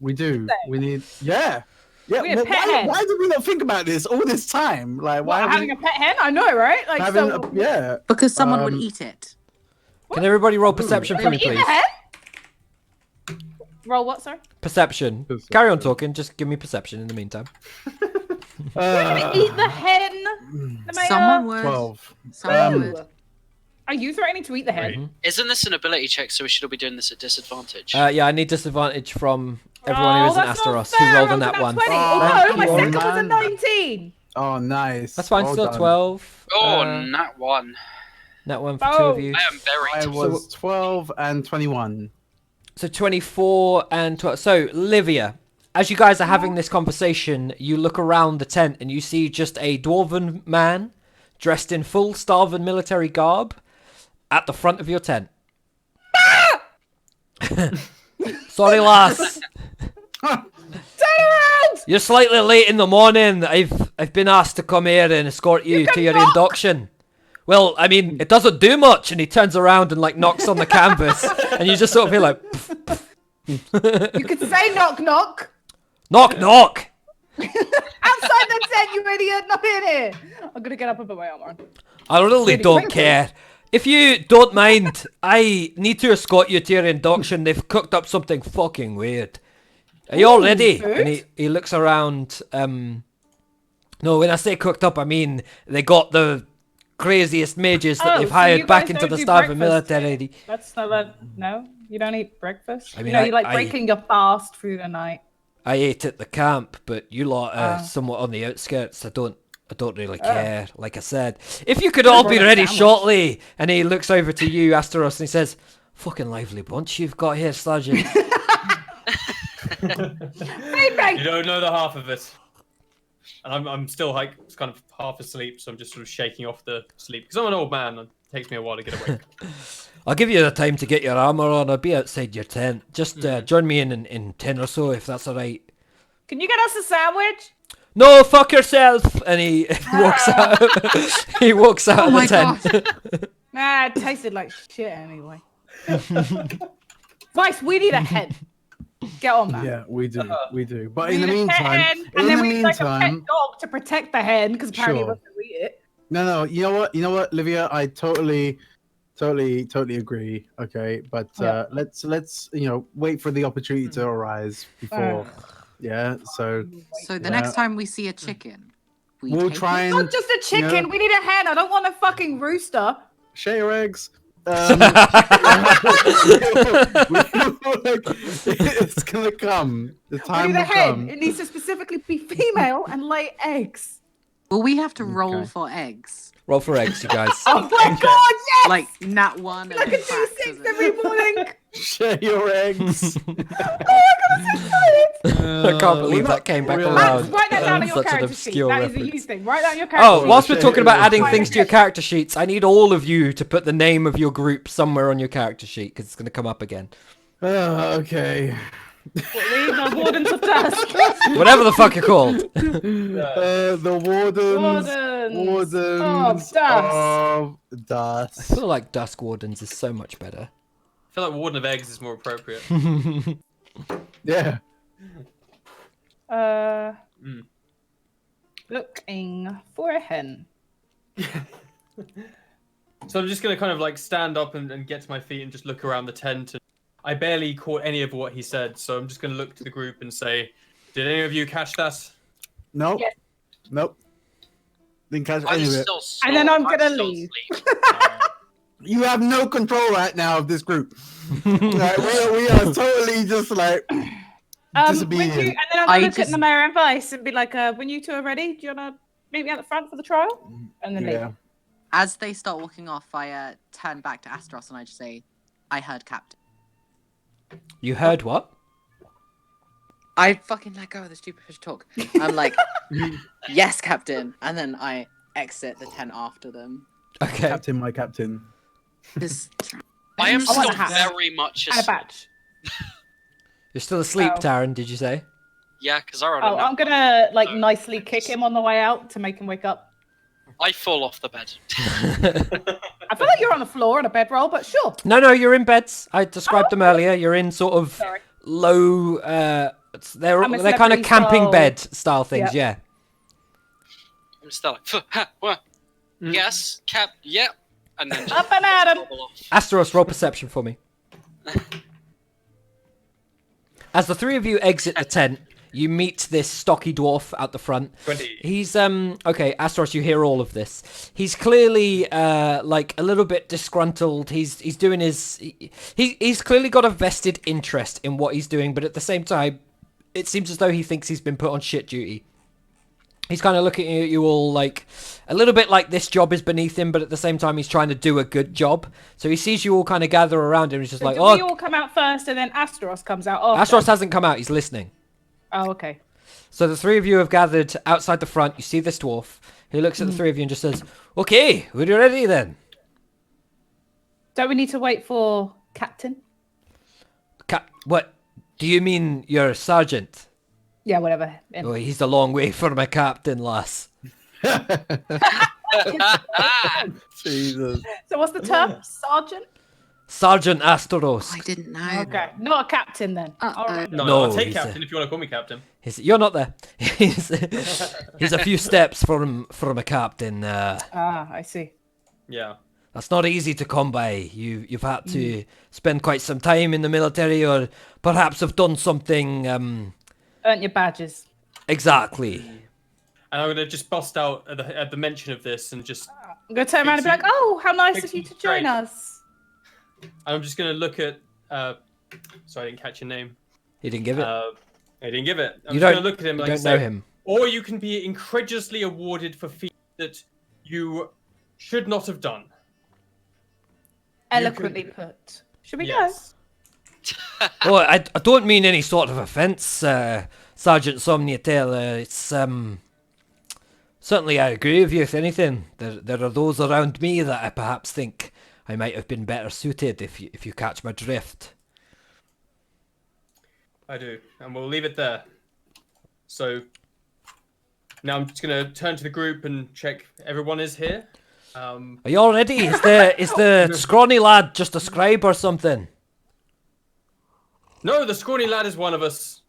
Speaker 3: We do. We need. Yeah. Yeah.
Speaker 5: We need a
Speaker 3: Well,
Speaker 5: pet hen.
Speaker 3: why did we not think about this all this time? Like, why
Speaker 5: What, having a pet hen? I know, right? Like,
Speaker 3: having
Speaker 5: so,
Speaker 3: yeah.
Speaker 7: Because someone would eat it.
Speaker 1: Can everybody roll perception for me,
Speaker 5: eat the
Speaker 1: please?
Speaker 5: hen? Roll what, sorry?
Speaker 1: Perception. Carry on talking. Just give me perception in the meantime.
Speaker 5: We're gonna eat the hen.
Speaker 7: Someone would.
Speaker 3: 12.
Speaker 7: Someone would.
Speaker 5: Are you threatening to eat the hen?
Speaker 2: Isn't this an ability check, so we should all be doing this at disadvantage?
Speaker 1: Yeah, I need disadvantage from everyone who isn't
Speaker 5: that's not
Speaker 1: Asteros
Speaker 5: fair.
Speaker 1: who rolled
Speaker 5: I
Speaker 1: on
Speaker 5: rolled
Speaker 1: that
Speaker 5: a
Speaker 1: one.
Speaker 5: 20.
Speaker 3: Oh,
Speaker 5: Oh, my
Speaker 3: thank you,
Speaker 5: second was a
Speaker 3: man.
Speaker 5: 19.
Speaker 3: Oh, nice.
Speaker 1: That's fine.
Speaker 3: Well
Speaker 1: Still
Speaker 3: done.
Speaker 1: 12.
Speaker 2: Nat one.
Speaker 1: That one for two of you.
Speaker 2: I am very.
Speaker 3: I was 12 and 21.
Speaker 1: So 24 and 12. So, Livia, as you guys are having this conversation, you look around the tent and you see just a dwarven man dressed in full Stalvin military garb at the front of your tent. Sorry, lass.
Speaker 5: Turn around!
Speaker 1: You're slightly late in the morning. I've been asked to come here and escort you to your induction. Well, I mean, it doesn't do much. And he turns around and like knocks on the canvas, and you just sort of feel like,
Speaker 5: You could say knock knock.
Speaker 1: knock, knock.
Speaker 5: Outside the tent, you idiot! Not in here. I'm gonna get up and put my arm on.
Speaker 1: I really
Speaker 5: Really
Speaker 1: don't
Speaker 5: quickly.
Speaker 1: care. If you don't mind, I need to escort you to your induction. They've cooked up something fucking weird. Are you all ready?
Speaker 5: food?
Speaker 1: And he looks around. No, when I say cooked up, I mean they got the craziest mages that
Speaker 5: Oh,
Speaker 1: they've
Speaker 5: so
Speaker 1: hired
Speaker 5: you
Speaker 1: back
Speaker 5: guys
Speaker 1: into
Speaker 5: don't
Speaker 1: the
Speaker 5: do
Speaker 1: Starving
Speaker 5: breakfast?
Speaker 1: military.
Speaker 5: That's not a no. You don't eat breakfast.
Speaker 1: I mean,
Speaker 5: you know,
Speaker 1: I-
Speaker 5: you like
Speaker 1: I-
Speaker 5: breaking your fast through the night.
Speaker 1: I ate at the camp, but you lot are somewhat on the outskirts. I don't really care. Like I said, if you could all be
Speaker 5: brought a
Speaker 1: ready
Speaker 5: sandwich.
Speaker 1: shortly. And he looks over to you, Asteros, and he says, "Fucking lively bunch you've got here, Sergeant."
Speaker 5: Feedback.
Speaker 6: You don't know the half of it. And I'm still like kind of half asleep, so I'm just sort of shaking off the sleep because I'm an old man. And it takes me a while to get awake.
Speaker 1: I'll give you the time to get your armor on. I'll be outside your tent. Just join me in 10 or so, if that's all right.
Speaker 5: Can you get us a sandwich?
Speaker 1: No, fuck yourself! And he walks out. He walks out
Speaker 7: Oh
Speaker 1: of
Speaker 7: my
Speaker 1: the tent.
Speaker 7: god.
Speaker 5: Nah, it tasted like shit anyway. Vice, we need a head. Get on that.
Speaker 3: Yeah, we do. We do. But
Speaker 5: We
Speaker 3: in the
Speaker 5: need a pet
Speaker 3: meantime,
Speaker 5: hen,
Speaker 3: in
Speaker 5: and then
Speaker 3: the
Speaker 5: we need like a pet
Speaker 3: meantime,
Speaker 5: dog to protect the hen because apparently
Speaker 3: Sure.
Speaker 5: it wants to eat it.
Speaker 3: no, you know what, Livia, I totally agree. Okay, but
Speaker 5: Yeah.
Speaker 3: let's wait for the opportunity to arise before. Yeah, so
Speaker 7: So the
Speaker 3: Yeah.
Speaker 7: next time we see a chicken,
Speaker 3: we'll
Speaker 7: take
Speaker 3: try
Speaker 7: it.
Speaker 3: and
Speaker 5: Not just a chicken.
Speaker 3: Yeah.
Speaker 5: We need a hen. I don't want a fucking rooster.
Speaker 3: share your eggs. It's gonna come. The
Speaker 5: We
Speaker 3: time
Speaker 5: need a
Speaker 3: will
Speaker 5: hen.
Speaker 3: come.
Speaker 5: It needs to specifically be female and lay eggs.
Speaker 7: Will we have to roll
Speaker 3: Okay.
Speaker 7: for eggs?
Speaker 1: Roll for eggs, you guys.
Speaker 5: Oh my god, yes!
Speaker 7: Like nat one and
Speaker 5: Like a
Speaker 7: then back to
Speaker 5: D6
Speaker 7: the-
Speaker 5: every morning.
Speaker 3: Share your eggs.
Speaker 1: I can't believe that came back around.
Speaker 5: Write that down on your
Speaker 1: Such an
Speaker 5: character sheet.
Speaker 1: obscure
Speaker 5: That is a
Speaker 1: reference.
Speaker 5: you thing. Write that on your character
Speaker 1: Oh,
Speaker 5: sheet.
Speaker 1: whilst we're talking about adding
Speaker 3: Share
Speaker 1: things to your character sheets, I need all of you to put the name of your group somewhere on your character sheet because it's going to come up again.
Speaker 3: Okay.
Speaker 5: The Wardens of Dusk.
Speaker 1: Whatever the fuck you're called.
Speaker 3: The Wardens.
Speaker 5: Wardens
Speaker 3: Wardens
Speaker 5: of Dusk.
Speaker 3: of
Speaker 1: I
Speaker 3: Dusk.
Speaker 1: feel like Dusk Wardens is so much better.
Speaker 6: I feel like Warden of Eggs is more appropriate.
Speaker 3: Yeah.
Speaker 5: Looking for a hen.
Speaker 6: So I'm just gonna kind of like stand up and get to my feet and just look around the tent. And I barely caught any of what he said, so I'm just gonna look to the group and say, "Did any of you catch that?"
Speaker 3: Nope.
Speaker 5: Yes.
Speaker 3: Nope. Didn't catch
Speaker 2: I'm
Speaker 3: any of it.
Speaker 2: still
Speaker 5: And then I'm gonna
Speaker 2: still
Speaker 5: leave.
Speaker 2: asleep.
Speaker 3: You have no control right now of this group. Like, we are totally just like
Speaker 5: And
Speaker 3: disobedient.
Speaker 5: then I'm
Speaker 7: I
Speaker 5: gonna look at
Speaker 7: just-
Speaker 5: the mayor and Vice and be like, when you two are ready, do you wanna meet me at the front for the trial? And then
Speaker 3: Yeah.
Speaker 5: leave.
Speaker 7: As they start walking off, I turn back to Astros and I just say, "I heard Captain."
Speaker 1: You heard what?
Speaker 7: I fucking let go of the stupid fish talk. I'm like, "Yes, Captain," and then I exit the tent after them.
Speaker 1: Okay.
Speaker 3: Captain, my captain.
Speaker 7: 'Cause-
Speaker 2: I am
Speaker 5: I want
Speaker 2: still
Speaker 5: a hat.
Speaker 2: very much
Speaker 5: And a
Speaker 2: asleep.
Speaker 5: badge.
Speaker 1: You're still asleep,
Speaker 5: Oh.
Speaker 1: Taryn, did you say?
Speaker 2: Yeah, because I already
Speaker 5: Oh,
Speaker 2: know.
Speaker 5: I'm gonna like nicely kick him on the way out to make him wake up.
Speaker 2: I fall off the bed.
Speaker 5: I feel like you're on the floor on a bedroll, but sure.
Speaker 1: No, you're in beds. I described them earlier. You're in sort of
Speaker 5: Sorry.
Speaker 1: low, they're
Speaker 5: I'm a
Speaker 1: kind of
Speaker 5: celebrity
Speaker 1: camping
Speaker 5: style.
Speaker 1: bed style things,
Speaker 5: Yep.
Speaker 1: yeah.
Speaker 2: I'm still like, what? Yes, cap, yep. And then just
Speaker 5: Up and at him.
Speaker 2: bubble off.
Speaker 1: Asteros, roll perception for me. As the three of you exit the tent, you meet this stocky dwarf out the front.
Speaker 6: 20.
Speaker 1: He's okay, Asteros, you hear all of this. He's clearly like a little bit disgruntled. He's doing his he's clearly got a vested interest in what he's doing, but at the same time, it seems as though he thinks he's been put on shit duty. He's kind of looking at you all like a little bit like this job is beneath him, but at the same time he's trying to do a good job. So he sees you all kind of gather around him. He's just
Speaker 5: So
Speaker 1: like,
Speaker 5: do
Speaker 1: "Oh,
Speaker 5: we all come out first, and then Asteros comes out after?
Speaker 1: Asteros hasn't come out. He's listening."
Speaker 5: Oh, okay.
Speaker 1: So the three of you have gathered outside the front. You see this dwarf. He looks at the three of you and just says, "Okay, we're ready then."
Speaker 5: Don't we need to wait for Captain?
Speaker 1: What? Do you mean your sergeant?
Speaker 5: Yeah, whatever. Him.
Speaker 1: Oh, he's a long way for my captain, lass.
Speaker 3: Jesus.
Speaker 5: So what's the term? Sergeant?
Speaker 1: Sergeant Asteros.
Speaker 7: I didn't know.
Speaker 5: Okay, not a captain then. All right.
Speaker 6: No,
Speaker 1: No,
Speaker 6: I'll take
Speaker 1: he's a-
Speaker 6: Captain if you want to call me Captain.
Speaker 1: You're not there. He's a few steps from a captain.
Speaker 5: Ah, I see.
Speaker 6: Yeah.
Speaker 1: That's not easy to come by. You've had to spend quite some time in the military, or perhaps have done something.
Speaker 5: Earn your badges.
Speaker 1: Exactly.
Speaker 6: And I'm gonna just bust out at the mention of this and just.
Speaker 5: I'm gonna turn around and be like, "Oh, how nice of you to join
Speaker 6: Great.
Speaker 5: us."
Speaker 6: I'm just gonna look at. Sorry, I didn't catch your name.
Speaker 1: He didn't give it.
Speaker 6: I didn't give it. I'm
Speaker 1: you
Speaker 6: just
Speaker 1: don't
Speaker 6: gonna look at him
Speaker 1: you
Speaker 6: like
Speaker 1: don't
Speaker 6: say,
Speaker 1: know him.
Speaker 6: Or you can be incredulously awarded for feats that you should not have done.
Speaker 5: Eloquently put. Should we
Speaker 6: Yes.
Speaker 1: Oh, I don't mean any sort of offence, Sergeant Somniatel. It's certainly I agree with you. If anything, there are those around me that I perhaps think I might have been better suited. If you catch my drift.
Speaker 6: I do, and we'll leave it there. So now I'm just gonna turn to the group and check everyone is here.
Speaker 1: Are you all ready? Is the scrawny lad just a scribe or something?
Speaker 6: No, the scrawny lad is one of us.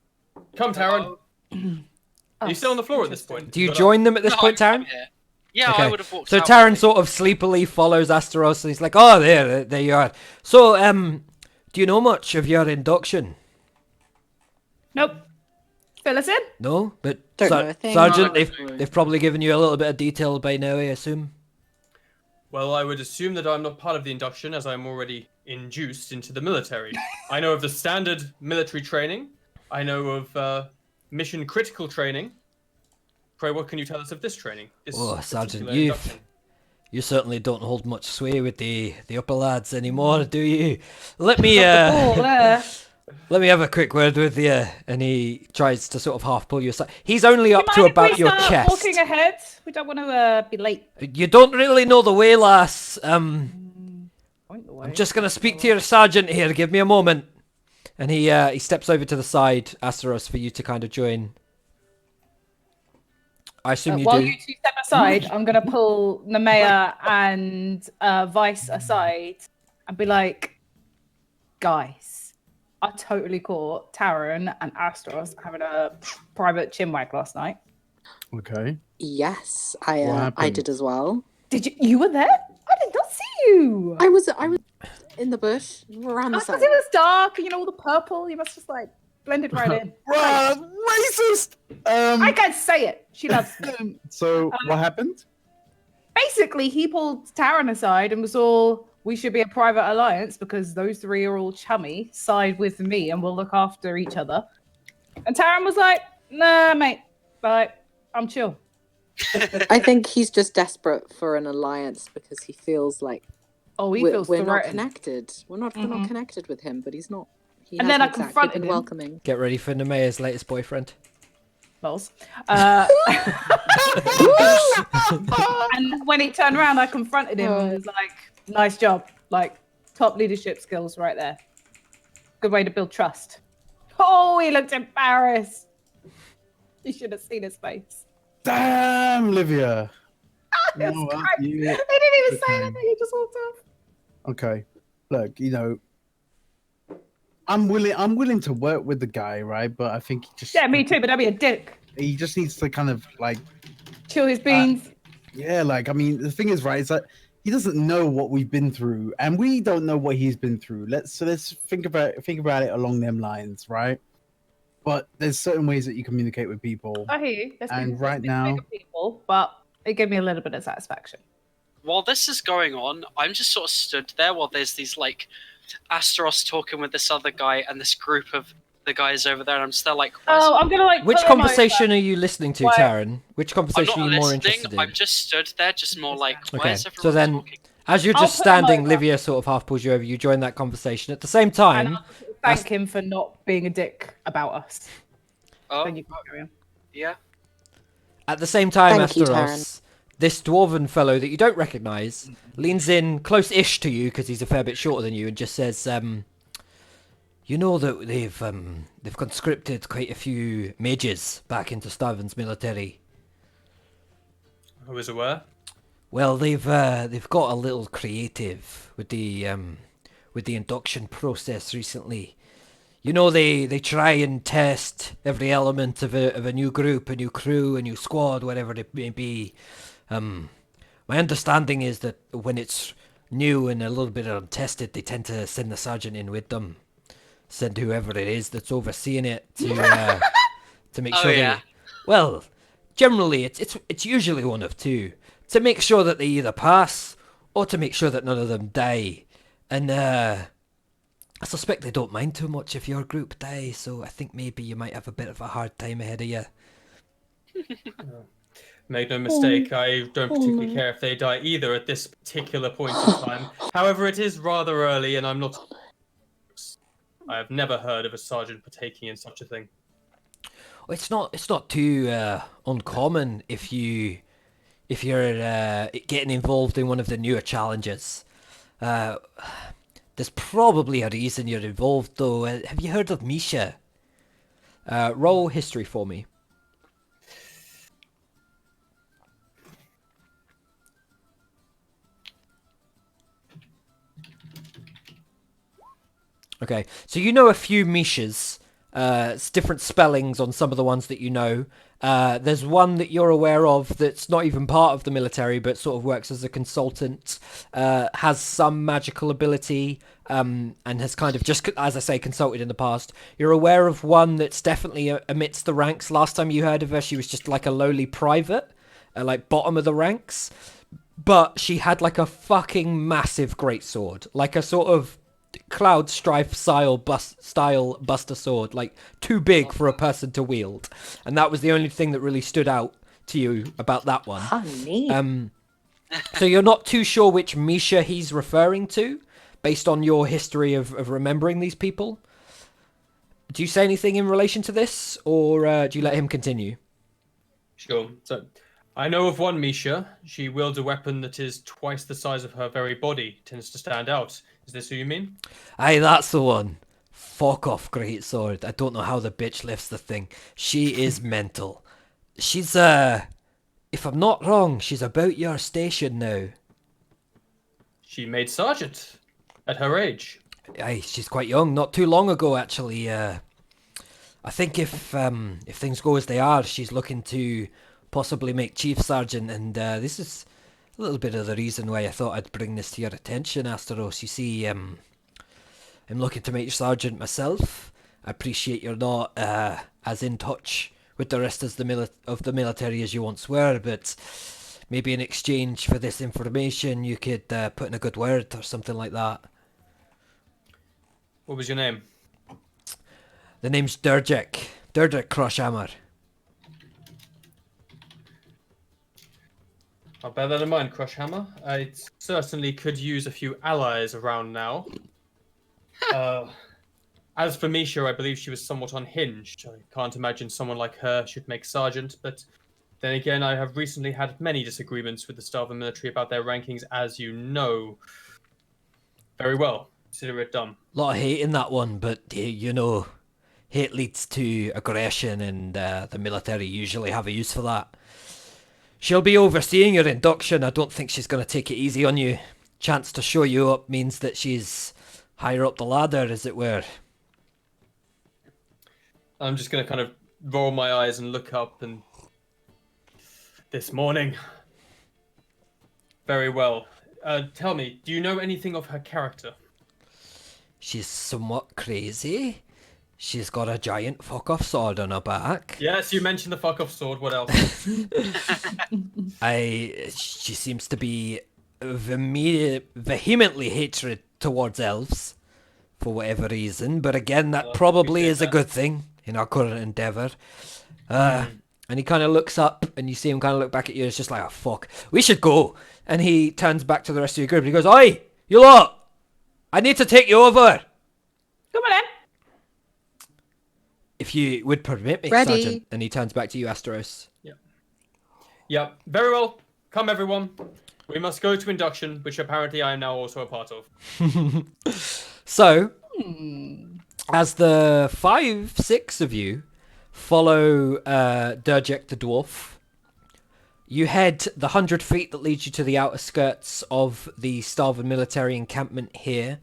Speaker 6: Come, Taryn. Are you still on the floor at this point?
Speaker 1: Do you
Speaker 6: Got
Speaker 1: join them at this
Speaker 2: No,
Speaker 1: point,
Speaker 2: I'm
Speaker 1: Taryn?
Speaker 2: here. Yeah, I would have walked
Speaker 1: So
Speaker 2: out
Speaker 1: Taryn
Speaker 2: with
Speaker 1: sort of sleepily follows Asteros, and he's like, "Oh, there you are." So, do you know much of your induction?
Speaker 5: Nope. Fill us in.
Speaker 1: No, but
Speaker 7: Don't know a thing.
Speaker 1: Sergeant,
Speaker 2: No.
Speaker 1: they've probably given you a little bit of detail by now, I assume.
Speaker 6: Well, I would assume that I'm not part of the induction as I'm already induced into the military. I know of the standard military training. I know of mission critical training. Pray, what can you tell us of this training? This
Speaker 1: Oh, Sergeant,
Speaker 6: particular induction?
Speaker 1: You certainly don't hold much sway with the upper lads anymore, do you? Let me
Speaker 5: Oh, there.
Speaker 1: let me have a quick word with you. And he tries to sort of half pull you aside. He's only
Speaker 5: Do
Speaker 1: up
Speaker 5: you
Speaker 1: to
Speaker 5: mind
Speaker 1: about
Speaker 5: if we
Speaker 1: your
Speaker 5: start
Speaker 1: chest.
Speaker 5: walking ahead? We don't want to be late.
Speaker 1: You don't really know the way, lass.
Speaker 5: Point the way.
Speaker 1: I'm just gonna speak to your sergeant here. Give me a moment. And he steps over to the side, Asteros, for you to kind of join. I assume you
Speaker 5: While
Speaker 1: do.
Speaker 5: you two step aside, I'm gonna pull Nemea and Vice aside and be like, guys, I totally caught Taran and Astros having a private chinwag last night.
Speaker 3: Okay.
Speaker 7: Yes,
Speaker 3: What
Speaker 7: I
Speaker 3: happened?
Speaker 7: did as well.
Speaker 5: Did you? You were there? I did not see you.
Speaker 7: I was in the bush around the
Speaker 5: Because
Speaker 7: side.
Speaker 5: it was dark, and all the purple. You must just like blended right in.
Speaker 3: Bruh, racist.
Speaker 5: I can say it. She loves me.
Speaker 3: So what happened?
Speaker 5: Basically, he pulled Taran aside and was all, we should be a private alliance because those three are all chummy. Side with me and we'll look after each other. And Taran was like, nah, mate. Like, I'm chill.
Speaker 7: I think he's just desperate for an alliance because he feels like
Speaker 5: Oh, he
Speaker 7: we're,
Speaker 5: feels
Speaker 7: we're not
Speaker 5: threatened.
Speaker 7: connected. We're not connected with him, but he's not. He
Speaker 5: And then I
Speaker 7: hasn't exactly
Speaker 5: confronted
Speaker 7: been
Speaker 5: him.
Speaker 7: welcoming.
Speaker 1: Get ready for Nemea's latest boyfriend.
Speaker 5: Lols. And when he turned around, I confronted him and was like, nice job. Like, top leadership skills right there. Good way to build trust. Oh, he looked embarrassed. You should have seen his face.
Speaker 3: Damn, Livia.
Speaker 5: It was
Speaker 3: know what?
Speaker 5: great.
Speaker 3: You-
Speaker 5: They didn't even say
Speaker 3: Okay.
Speaker 5: anything. He just walked off.
Speaker 3: Okay. Look, I'm willing to work with the guy, right? But I think
Speaker 5: Yeah, me too, but that'd be a dick.
Speaker 3: he just needs to kind of like,
Speaker 5: Chill his beans.
Speaker 3: yeah, like I mean, the thing is, right, is that he doesn't know what we've been through, and we don't know what he's been through. Let's think about it along them lines, right? But there's certain ways that you communicate with people.
Speaker 5: I hear you. Let's be-
Speaker 3: And
Speaker 5: let's
Speaker 3: right
Speaker 5: be
Speaker 3: now-
Speaker 5: bigger people, but it gave me a little bit of satisfaction.
Speaker 2: While this is going on, I'm just sort of stood there while there's these like Asteros talking with this other guy and this group of the guys over there. And I'm still like, why is
Speaker 5: Oh, I'm gonna like.
Speaker 1: Which
Speaker 5: pull him over.
Speaker 1: conversation are you listening to,
Speaker 5: Why-
Speaker 1: Taran? Which
Speaker 2: I'm
Speaker 1: conversation
Speaker 2: not
Speaker 1: are you more
Speaker 2: listening.
Speaker 1: interested in?
Speaker 2: I'm just stood there, just more like, why
Speaker 1: Okay,
Speaker 2: is
Speaker 1: so
Speaker 2: everyone
Speaker 1: then-
Speaker 2: talking?
Speaker 1: As you're
Speaker 5: I'll
Speaker 1: just
Speaker 5: put him
Speaker 1: standing,
Speaker 5: over.
Speaker 1: Livia sort of half pulls you over. You join that conversation. At the same
Speaker 5: And
Speaker 1: time,
Speaker 5: I'll thank him for not being a dick about us.
Speaker 2: Oh,
Speaker 5: Then you can carry on.
Speaker 2: yeah.
Speaker 1: At the same time,
Speaker 7: Thank you,
Speaker 1: Asteros, this dwarven fellow that you don't recognise leans in close-ish to you because he's a fair bit shorter than you and just says, "You know that they've conscripted quite a few mages back into Starvan's military.
Speaker 6: I was aware.
Speaker 1: Well, they've got a little creative with the induction process recently. You know, they try and test every element of a new group, a new crew, a new squad, whatever it may be. My understanding is that when it's new and a little bit untested, they tend to send the sergeant in with them, send whoever it is that's overseeing it to make
Speaker 2: Oh,
Speaker 1: sure
Speaker 2: yeah.
Speaker 1: they. Well, generally it's usually one of two, to make sure that they either pass or to make sure that none of them die, and I suspect they don't mind too much if your group die, so I think maybe you might have a bit of a hard time ahead of you.
Speaker 6: Make no mistake, I don't particularly care if they die either at this particular point in time. However, it is rather early, and I'm not. I have never heard of a sergeant partaking in such a thing.
Speaker 1: Well, it's not too uncommon if you're getting involved in one of the newer challenges. There's probably a reason you're involved, though. Have you heard of Misha? Roll history for me. Okay, so you know a few Mishas. It's different spellings on some of the ones that you know. There's one that you're aware of that's not even part of the military, but sort of works as a consultant, has some magical ability, and has kind of just, as I say, consulted in the past. You're aware of one that's definitely amidst the ranks. Last time you heard of her, she was just like a lowly private, like bottom of the ranks. But she had like a fucking massive greatsword, like a sort of Cloud Strife style Buster sword, like too big for a person to wield, and that was the only thing that really stood out to you about that one.
Speaker 7: Honey.
Speaker 1: So you're not too sure which Misha he's referring to, based on your history of remembering these people? Do you say anything in relation to this, or do you let him continue?
Speaker 6: Sure. So, I know of one Misha. She wields a weapon that is twice the size of her very body. Tends to stand out. Is this who you mean?
Speaker 1: Aye, that's the one. Fuck off, great sword. I don't know how the bitch lifts the thing. She is mental. She's, if I'm not wrong, she's about your station now.
Speaker 6: She made sergeant at her age.
Speaker 1: Aye, she's quite young. Not too long ago, actually. I think if things go as they are, she's looking to possibly make chief sergeant, and this is a little bit of the reason why I thought I'd bring this to your attention, Asteros. You see, I'm looking to make sergeant myself. I appreciate you're not as in touch with the rest of the military as you once were, but maybe in exchange for this information, you could put in a good word or something like that.
Speaker 6: What was your name?
Speaker 1: The name's Durjek Crushhammer.
Speaker 6: I'll bear that in mind, Crushhammer. I certainly could use a few allies around now. As for Misha, I believe she was somewhat unhinged. I can't imagine someone like her should make sergeant, but then again, I have recently had many disagreements with the Starvin military about their rankings, as you know very well. Consider it done.
Speaker 1: A lot of hate in that one, but you know, hate leads to aggression, and the military usually have a use for that. She'll be overseeing your induction. I don't think she's going to take it easy on you. Chance to show you up means that she's higher up the ladder, as it were.
Speaker 6: I'm just going to kind of roll my eyes and look up, and this morning. Very well. Tell me, do you know anything of her character?
Speaker 1: She's somewhat crazy. She's got a giant fuck-off sword on her back.
Speaker 6: Yes, you mentioned the fuck-off sword. What else?
Speaker 1: She seems to be vehemently hatred towards elves, for whatever reason. But again, that probably is a good thing in our current endeavour. And he kind of looks up, and you see him kind of look back at you. It's just like, oh, fuck, we should go. And he turns back to the rest of your group, and he goes, oi, you lot, I need to take you over.
Speaker 5: Come on then.
Speaker 1: If you would permit me,
Speaker 7: Ready.
Speaker 1: Sergeant. And he turns back to you, Asteros.
Speaker 6: Yeah, very well. Come, everyone. We must go to induction, which apparently I am now also a part of.
Speaker 1: So, as the 5-6 of you follow Durjek the Dwarf, you head the 100 feet that leads you to the outer skirts of the Starvin military encampment here.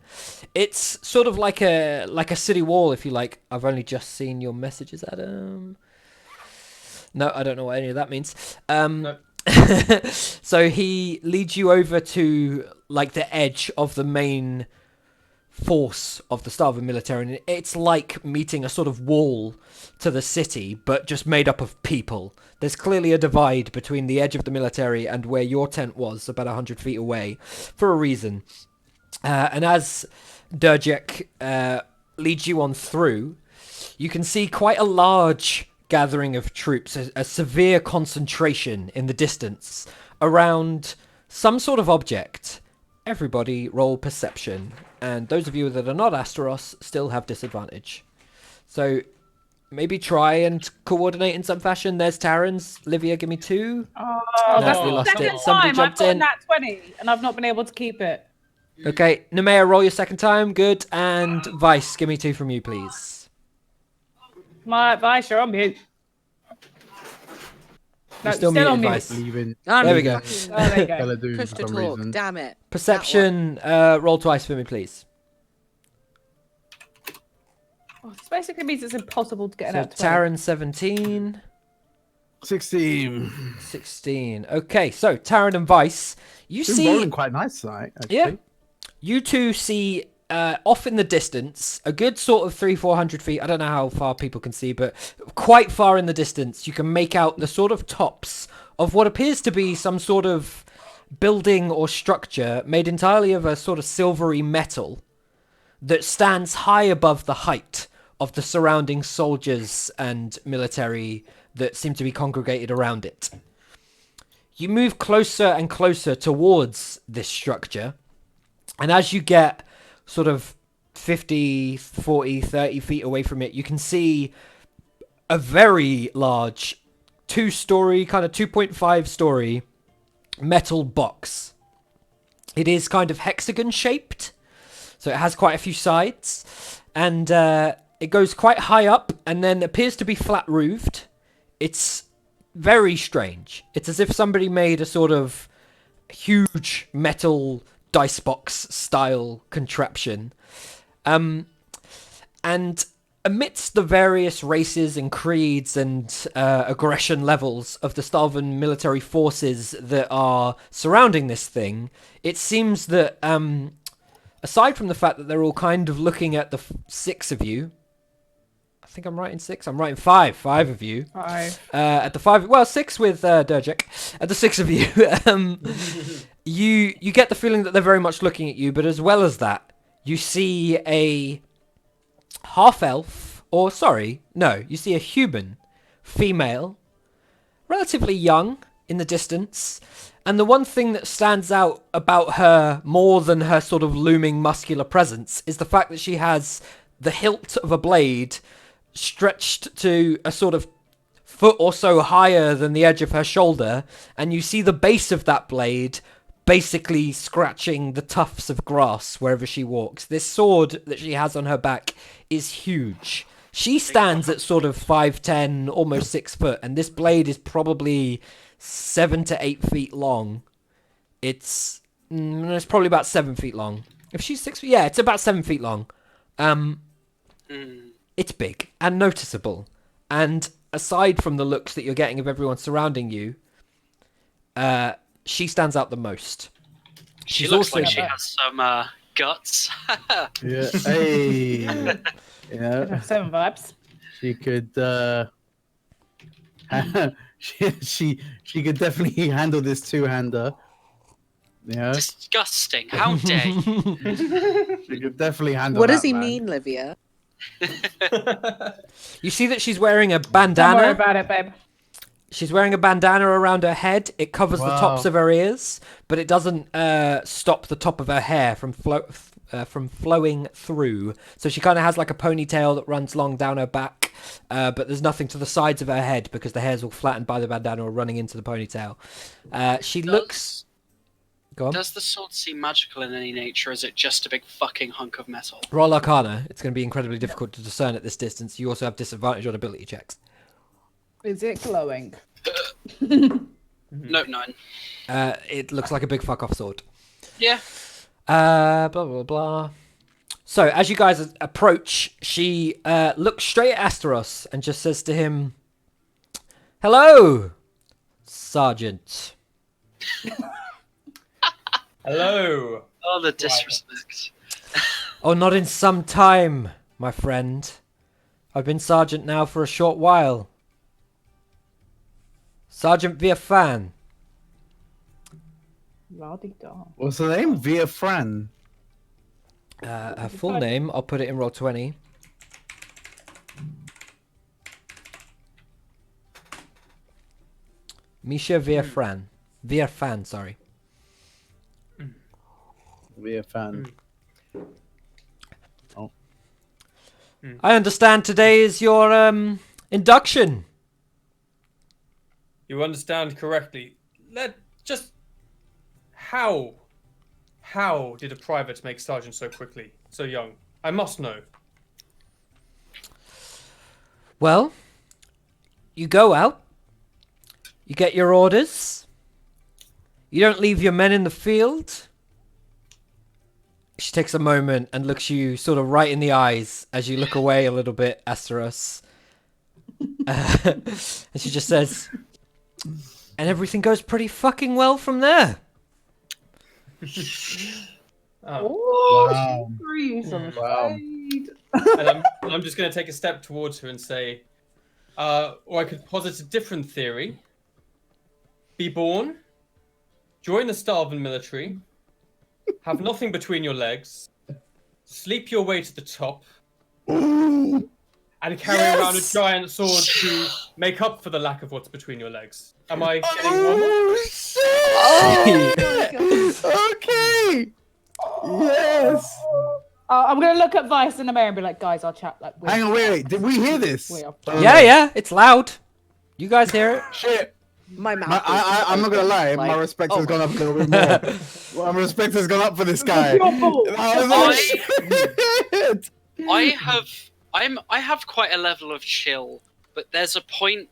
Speaker 1: It's sort of like a city wall, if you like. I've only just seen your messages, Adam. No, I don't know what any of that means.
Speaker 6: No.
Speaker 1: So he leads you over to like the edge of the main force of the Starvin military, and it's like meeting a sort of wall to the city, but just made up of people. There's clearly a divide between the edge of the military and where your tent was, about 100 feet away, for a reason. And as Durjek leads you on through, you can see quite a large gathering of troops, a severe concentration in the distance around some sort of object. Everybody roll perception, and those of you that are not Asteros still have disadvantage. So maybe try and coordinate in some fashion. There's Taryn's. Livia, give me 2.
Speaker 5: Oh,
Speaker 1: No,
Speaker 5: that's
Speaker 1: we
Speaker 5: the
Speaker 1: lost
Speaker 5: second
Speaker 1: it. Somebody
Speaker 5: time I've
Speaker 1: jumped
Speaker 5: got
Speaker 1: in.
Speaker 5: that 20, and I've not been able to keep it.
Speaker 1: Okay, Nemea, roll your second time. Good. And Vice, give me 2 from you, please.
Speaker 5: My advice, you're on mute. No,
Speaker 1: You're still
Speaker 5: still on
Speaker 1: muted,
Speaker 5: mute.
Speaker 1: Vice.
Speaker 3: Leaving.
Speaker 1: There we go.
Speaker 5: Oh, there you go.
Speaker 3: Bela'Dun
Speaker 7: Push
Speaker 3: for
Speaker 7: to
Speaker 3: some
Speaker 7: talk.
Speaker 3: reason.
Speaker 7: Damn it.
Speaker 1: Perception, roll twice for me, please.
Speaker 5: Oh, this basically means it's impossible to get
Speaker 1: So
Speaker 5: an out 20.
Speaker 1: Taryn, 17.
Speaker 3: 16.
Speaker 1: 16. Okay, so Taryn and Vice, you
Speaker 3: Been
Speaker 1: see...
Speaker 3: rolling quite nice tonight, actually.
Speaker 1: Yeah. You two see off in the distance, a good sort of 300-400 feet. I don't know how far people can see, but quite far in the distance, you can make out the sort of tops of what appears to be some sort of building or structure made entirely of a sort of silvery metal that stands high above the height of the surrounding soldiers and military that seem to be congregated around it. you move closer and closer towards this structure. And as you get sort of 50, 40, 30 feet away from it, you can see a very large 2-story, kind of 2.5-story metal box. It is kind of hexagon shaped, so it has quite a few sides, and it goes quite high up and then appears to be flat roofed. It's very strange. It's as if somebody made a sort of huge metal dice box style contraption. And amidst the various races and creeds and aggression levels of the Stalvan military forces that are surrounding this thing, it seems that, aside from the fact that they're all kind of looking at the 6 of you, I think I'm right in 6. I'm right in 5. 5 of you.
Speaker 5: 5.
Speaker 1: At the 5, well, 6 with Durjek. At the 6 of you, you get the feeling that they're very much looking at you, but as well as that, you see a half-elf, or you see a human, female, relatively young in the distance, and the one thing that stands out about her more than her sort of looming muscular presence is the fact that she has the hilt of a blade stretched to a sort of foot or so higher than the edge of her shoulder, and you see the base of that blade basically scratching the tufts of grass wherever she walks. This sword that she has on her back is huge. She stands at sort of 5'10", almost 6 foot, and this blade is probably 7 to 8 feet long. It's probably about 7 feet long. If she's 6 feet, yeah, it's about 7 feet long. It's big and noticeable. And aside from the looks that you're getting of everyone surrounding you, she stands out the most.
Speaker 2: She looks like she has some guts.
Speaker 3: Yeah. Hey. Yeah.
Speaker 5: 7 vibes.
Speaker 3: She could. She could definitely handle this two-hander. Yeah.
Speaker 2: Disgusting. How dare you?
Speaker 3: She could definitely handle.
Speaker 7: What does
Speaker 3: that,
Speaker 7: he
Speaker 3: man.
Speaker 7: mean, Livia?
Speaker 1: You see that she's wearing a
Speaker 5: Don't
Speaker 1: bandana.
Speaker 5: worry about it, babe.
Speaker 1: She's wearing a bandana around her head. It covers the tops of her ears, but it doesn't stop the top of her hair from flowing through. So she kind of has like a ponytail that runs long down her back, but there's nothing to the sides of her head because the hair's all flattened by the bandana or running into the ponytail. She looks... Go on.
Speaker 2: Does the sword seem magical in any nature, or is it just a big fucking hunk of metal?
Speaker 1: Roll Arcana. It's going to be incredibly difficult to discern at this distance. You also have disadvantage on ability checks.
Speaker 5: Is it glowing?
Speaker 2: Nope, 9.
Speaker 1: It looks like a big fuck off sword.
Speaker 2: Yeah.
Speaker 1: Blah, blah, blah. So, as you guys approach, she looks straight at Asteros and just says to him, "Hello, Sergeant."
Speaker 6: Hello.
Speaker 2: Oh, the disrespect.
Speaker 1: Oh, not in some time, my friend. I've been Sergeant now for a short while. Sergeant Viafan.
Speaker 5: La-di-da.
Speaker 3: What's her name? Via Fran.
Speaker 1: Her full name, I'll put it in roll 20. Misha Viafran. Viafan, sorry.
Speaker 3: Via Fan.
Speaker 1: I understand today is your induction.
Speaker 6: You understand correctly. How did a private make sergeant so quickly, so young? I must know.
Speaker 1: Well, you go out, you get your orders, you don't leave your men in the field. She takes a moment and looks you sort of right in the eyes as you look away a little bit, Asteros. And she just says, and everything goes pretty fucking well from there.
Speaker 3: Wow.
Speaker 5: Wow.
Speaker 6: And I'm just going to take a step towards her and say, or I could posit a different theory. Be born, join the Stalvan military, have nothing between your legs, sleep your way to the top, and carry around a giant sword to make up for the lack of what's between your legs. Am I getting one?
Speaker 3: Oh shit! Okay. Yes.
Speaker 5: I'm gonna look at Vice in the mirror and be like, guys, I'll chat like.
Speaker 3: Hang on, wait. Did we hear this?
Speaker 1: Yeah, it's loud. You guys hear it?
Speaker 3: Shit.
Speaker 7: My mouth.
Speaker 3: I'm not gonna lie. My respect has gone up a little bit more. My respect has gone up for this guy.
Speaker 2: I have quite a level of chill, but there's a point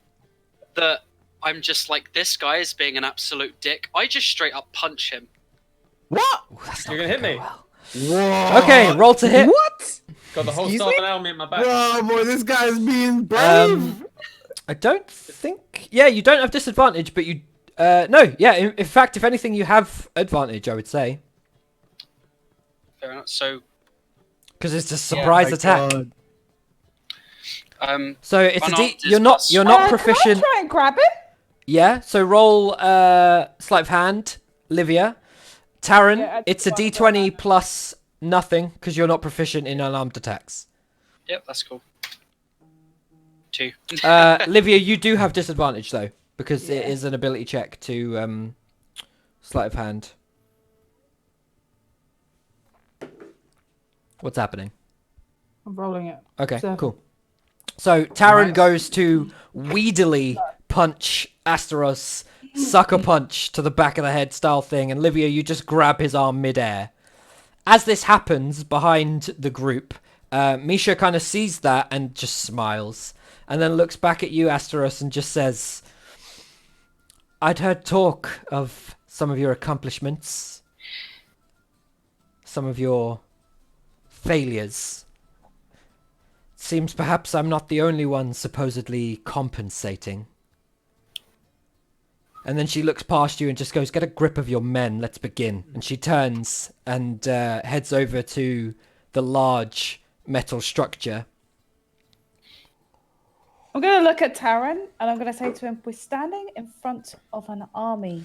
Speaker 2: that I'm just like, this guy is being an absolute dick. I just straight up punch him.
Speaker 3: What?
Speaker 1: Ooh, that's
Speaker 6: You're
Speaker 1: not
Speaker 6: gonna hit me.
Speaker 1: well.
Speaker 3: Whoa.
Speaker 1: Okay, roll to hit.
Speaker 7: What?
Speaker 6: Got the whole
Speaker 7: Excuse
Speaker 6: staff
Speaker 7: me?
Speaker 6: and army in my back.
Speaker 3: Bro, boy, this guy's being brave.
Speaker 1: I don't think. Yeah, you don't have disadvantage, but you. No, yeah. In fact, if anything, you have advantage. I would say
Speaker 2: Fair enough. So,
Speaker 1: because it's a surprise attack.
Speaker 3: God.
Speaker 1: So it's a
Speaker 2: unarmed
Speaker 1: D. You're not.
Speaker 2: is
Speaker 1: You're not
Speaker 5: Can I
Speaker 1: proficient.
Speaker 5: try and grab him?
Speaker 1: Yeah. So roll sleight of hand, Livia. Taryn,
Speaker 5: Yeah,
Speaker 1: it's a D20 plus nothing because you're not proficient in unarmed attacks.
Speaker 2: yep, that's cool. 2.
Speaker 1: Livia, you do have disadvantage though because it is an ability check to sleight of hand. What's happening?
Speaker 5: I'm rolling it.
Speaker 1: Okay,
Speaker 5: Seven.
Speaker 1: cool. So Taryn
Speaker 3: Nice.
Speaker 1: goes to weedily punch Asteros, sucker punch to the back of the head style thing, and Livia, you just grab his arm midair. As this happens behind the group, Misha kind of sees that and just smiles, and then looks back at you, Asteros, and just says, "I'd heard talk of some of your accomplishments, some of your failures. Seems perhaps I'm not the only one supposedly compensating." And then she looks past you and just goes, "Get a grip of your men, let's begin." And she turns and heads over to the large metal structure.
Speaker 5: I'm gonna look at Taryn and I'm gonna say to him, "We're standing in front of an army.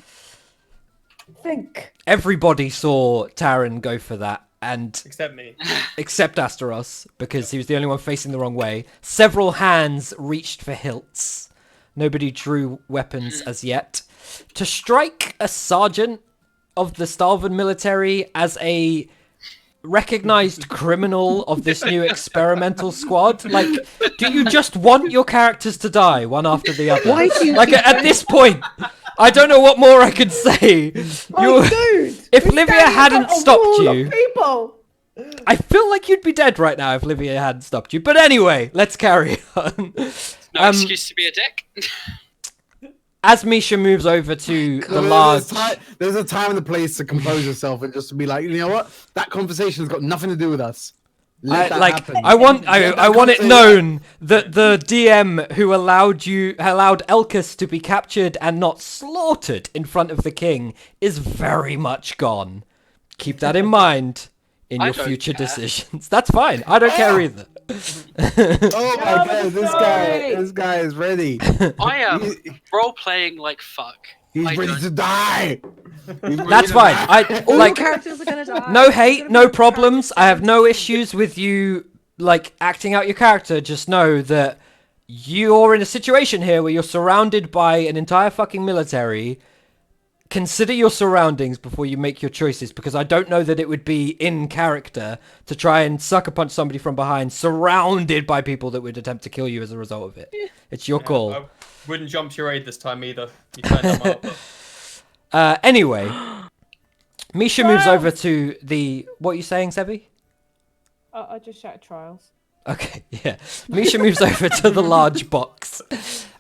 Speaker 5: Think."
Speaker 1: Everybody saw Taryn go for that, and
Speaker 6: Except me.
Speaker 1: except Asteros, because he was the only one facing the wrong way. Several hands reached for hilts. Nobody drew weapons as yet. To strike a sergeant of the Stalvan military as a recognized criminal of this new experimental squad, like, do you just want your characters to die one after the other?
Speaker 7: Why do you
Speaker 1: Like, at this point, I don't know what more I could say.
Speaker 5: Oh, dude!
Speaker 1: If
Speaker 5: we're
Speaker 1: Livia
Speaker 5: standing in
Speaker 1: hadn't
Speaker 5: front of
Speaker 1: stopped
Speaker 5: all of
Speaker 1: you-
Speaker 5: people.
Speaker 1: I feel like you'd be dead right now if Livia hadn't stopped you. But anyway, let's carry on.
Speaker 2: No excuse to be a dick.
Speaker 1: As Misha moves over to the
Speaker 3: There's
Speaker 1: large...
Speaker 3: there's a time and a place to compose yourself and just to be like, you know what? That conversation has got nothing to do with us. Let that happen.
Speaker 1: I want
Speaker 3: Let
Speaker 1: I
Speaker 3: that
Speaker 1: want it
Speaker 3: conversation-
Speaker 1: known that the DM who allowed Elkus to be captured and not slaughtered in front of the king is very much gone. Keep that in mind in
Speaker 2: I
Speaker 1: your
Speaker 2: don't
Speaker 1: future
Speaker 2: care.
Speaker 1: decisions. That's fine. I don't care either.
Speaker 3: Oh my
Speaker 5: Tell
Speaker 3: god,
Speaker 5: the
Speaker 3: this guy is ready.
Speaker 2: I am role playing like fuck.
Speaker 3: He's
Speaker 2: I
Speaker 3: ready
Speaker 2: don't-
Speaker 3: to die. He's ready
Speaker 1: That's
Speaker 3: to
Speaker 1: fine.
Speaker 3: die.
Speaker 7: All
Speaker 1: Like
Speaker 7: characters are gonna die.
Speaker 1: no hate, no problems. I have no issues with you like acting out your character. Just know that you're in a situation here where you're surrounded by an entire fucking military. Consider your surroundings before you make your choices, because I don't know that it would be in character to try and sucker punch somebody from behind surrounded by people that would attempt to kill you as a result of it. It's your call.
Speaker 6: I wouldn't jump to your aid this time either. You turned down my offer.
Speaker 1: Anyway, Misha moves over to the... What are you saying, Sebi?
Speaker 5: I just shouted trials.
Speaker 1: Okay, yeah. Misha moves over to the large box.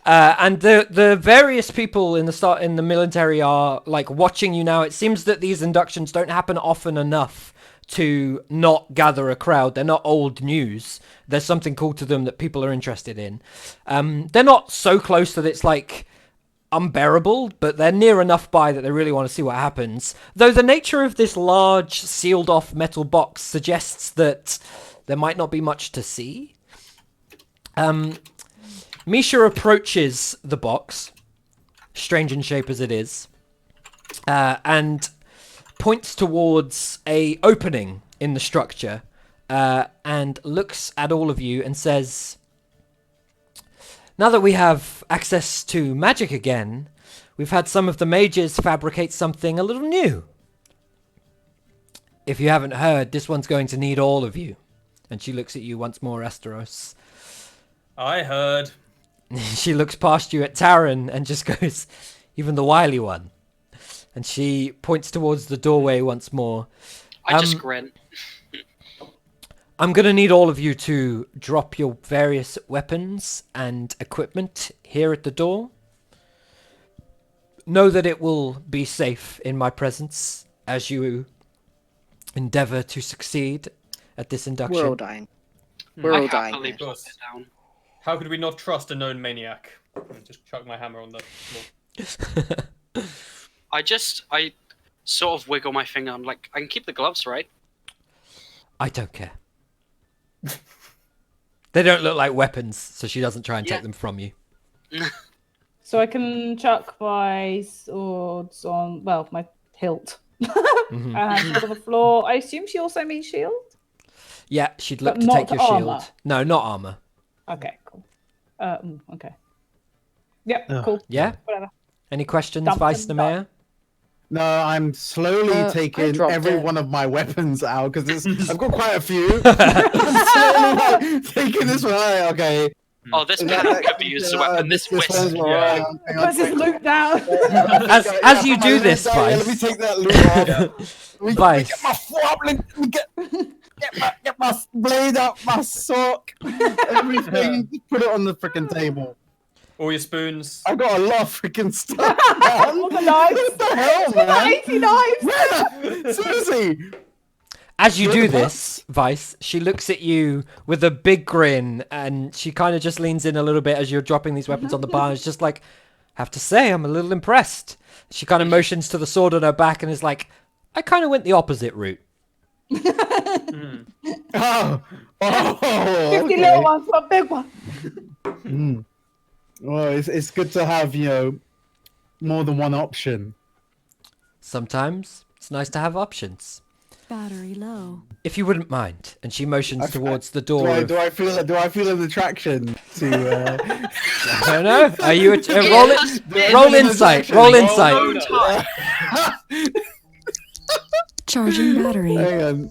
Speaker 1: And the various people in the military are like watching you now. It seems that these inductions don't happen often enough to not gather a crowd. They're not old news. There's something cool to them that people are interested in. They're not so close that it's like unbearable, but they're near enough by that they really want to see what happens. Though the nature of this large sealed off metal box suggests that there might not be much to see. Misha approaches the box, strange in shape as it is, and points towards a opening in the structure, and looks at all of you and says, "Now that we have access to magic again, we've had some of the mages fabricate something a little new. If you haven't heard, this one's going to need all of you. And she looks at you once more, Asteros.
Speaker 6: I heard.
Speaker 1: She looks past you at Taran and just goes, even the wily one. And she points towards the doorway once more.
Speaker 2: I just grin.
Speaker 1: I'm going to need all of you to drop your various weapons and equipment here at the door. Know that it will be safe in my presence as you endeavor to succeed at this induction.
Speaker 7: We're all dying. We're
Speaker 2: I
Speaker 7: all dying.
Speaker 2: happily
Speaker 7: here.
Speaker 2: plop it down.
Speaker 6: How could we not trust a known maniac? And just chuck my hammer on the floor.
Speaker 2: I sort of wiggle my finger. I'm like, I can keep the gloves, right?
Speaker 1: I don't care. They don't look like weapons, so she doesn't try and take them from you.
Speaker 5: So I can chuck my swords on, well, my hilt.
Speaker 1: Mm-hmm.
Speaker 5: And put on the floor. I assume she also means shield?
Speaker 1: Yeah, she'd look
Speaker 5: But
Speaker 1: to take
Speaker 5: not
Speaker 1: your
Speaker 5: armor.
Speaker 1: shield. No, not armor.
Speaker 5: Okay, cool. Okay. Yep,
Speaker 3: Ugh.
Speaker 5: cool.
Speaker 1: Yeah?
Speaker 5: Whatever.
Speaker 1: Any questions,
Speaker 5: Dump
Speaker 1: Vice
Speaker 5: them
Speaker 1: Nemea?
Speaker 3: No, I'm slowly
Speaker 7: I
Speaker 3: taking
Speaker 7: dropped
Speaker 3: every
Speaker 7: it.
Speaker 3: one of my weapons out because I've got quite a few. I'm slowly like, taking this one out. Okay.
Speaker 2: Oh, this pen could be used as a weapon. This
Speaker 3: one's
Speaker 2: whisk.
Speaker 3: alright. Hang on,
Speaker 5: Because it's loot down.
Speaker 1: As you
Speaker 3: put
Speaker 1: do
Speaker 3: my
Speaker 1: this,
Speaker 3: loot down. Yeah, let me
Speaker 1: Vice.
Speaker 3: take that loot off. Let me
Speaker 1: Vice.
Speaker 3: get my fob, let me get my blade up, my sock, everything. Put it on the freaking table.
Speaker 6: All your spoons.
Speaker 3: I got a lot of freaking stuff. Man.
Speaker 5: All the knives.
Speaker 3: What the hell, man?
Speaker 5: 80 knives.
Speaker 3: Yeah, seriously.
Speaker 1: As you
Speaker 3: Where
Speaker 1: do
Speaker 3: the
Speaker 1: this, Vice, she looks at you with a big grin, and she kind of just leans in a little bit as you're dropping these weapons on the bar. And it's just like, have to say, I'm a little impressed. She kind of motions to the sword on her back and is like, I kind of went the opposite route.
Speaker 3: Oh,
Speaker 5: 50
Speaker 3: okay.
Speaker 5: little ones for a big one.
Speaker 3: Well, it's good to have, more than one option.
Speaker 1: Sometimes it's nice to have options.
Speaker 8: Battery low.
Speaker 1: If you wouldn't mind. And she motions towards the
Speaker 3: Do
Speaker 1: door.
Speaker 3: I feel an attraction to?
Speaker 1: I don't know. Are you roll insight? Roll insight.
Speaker 8: Charging battery.
Speaker 3: Hang on.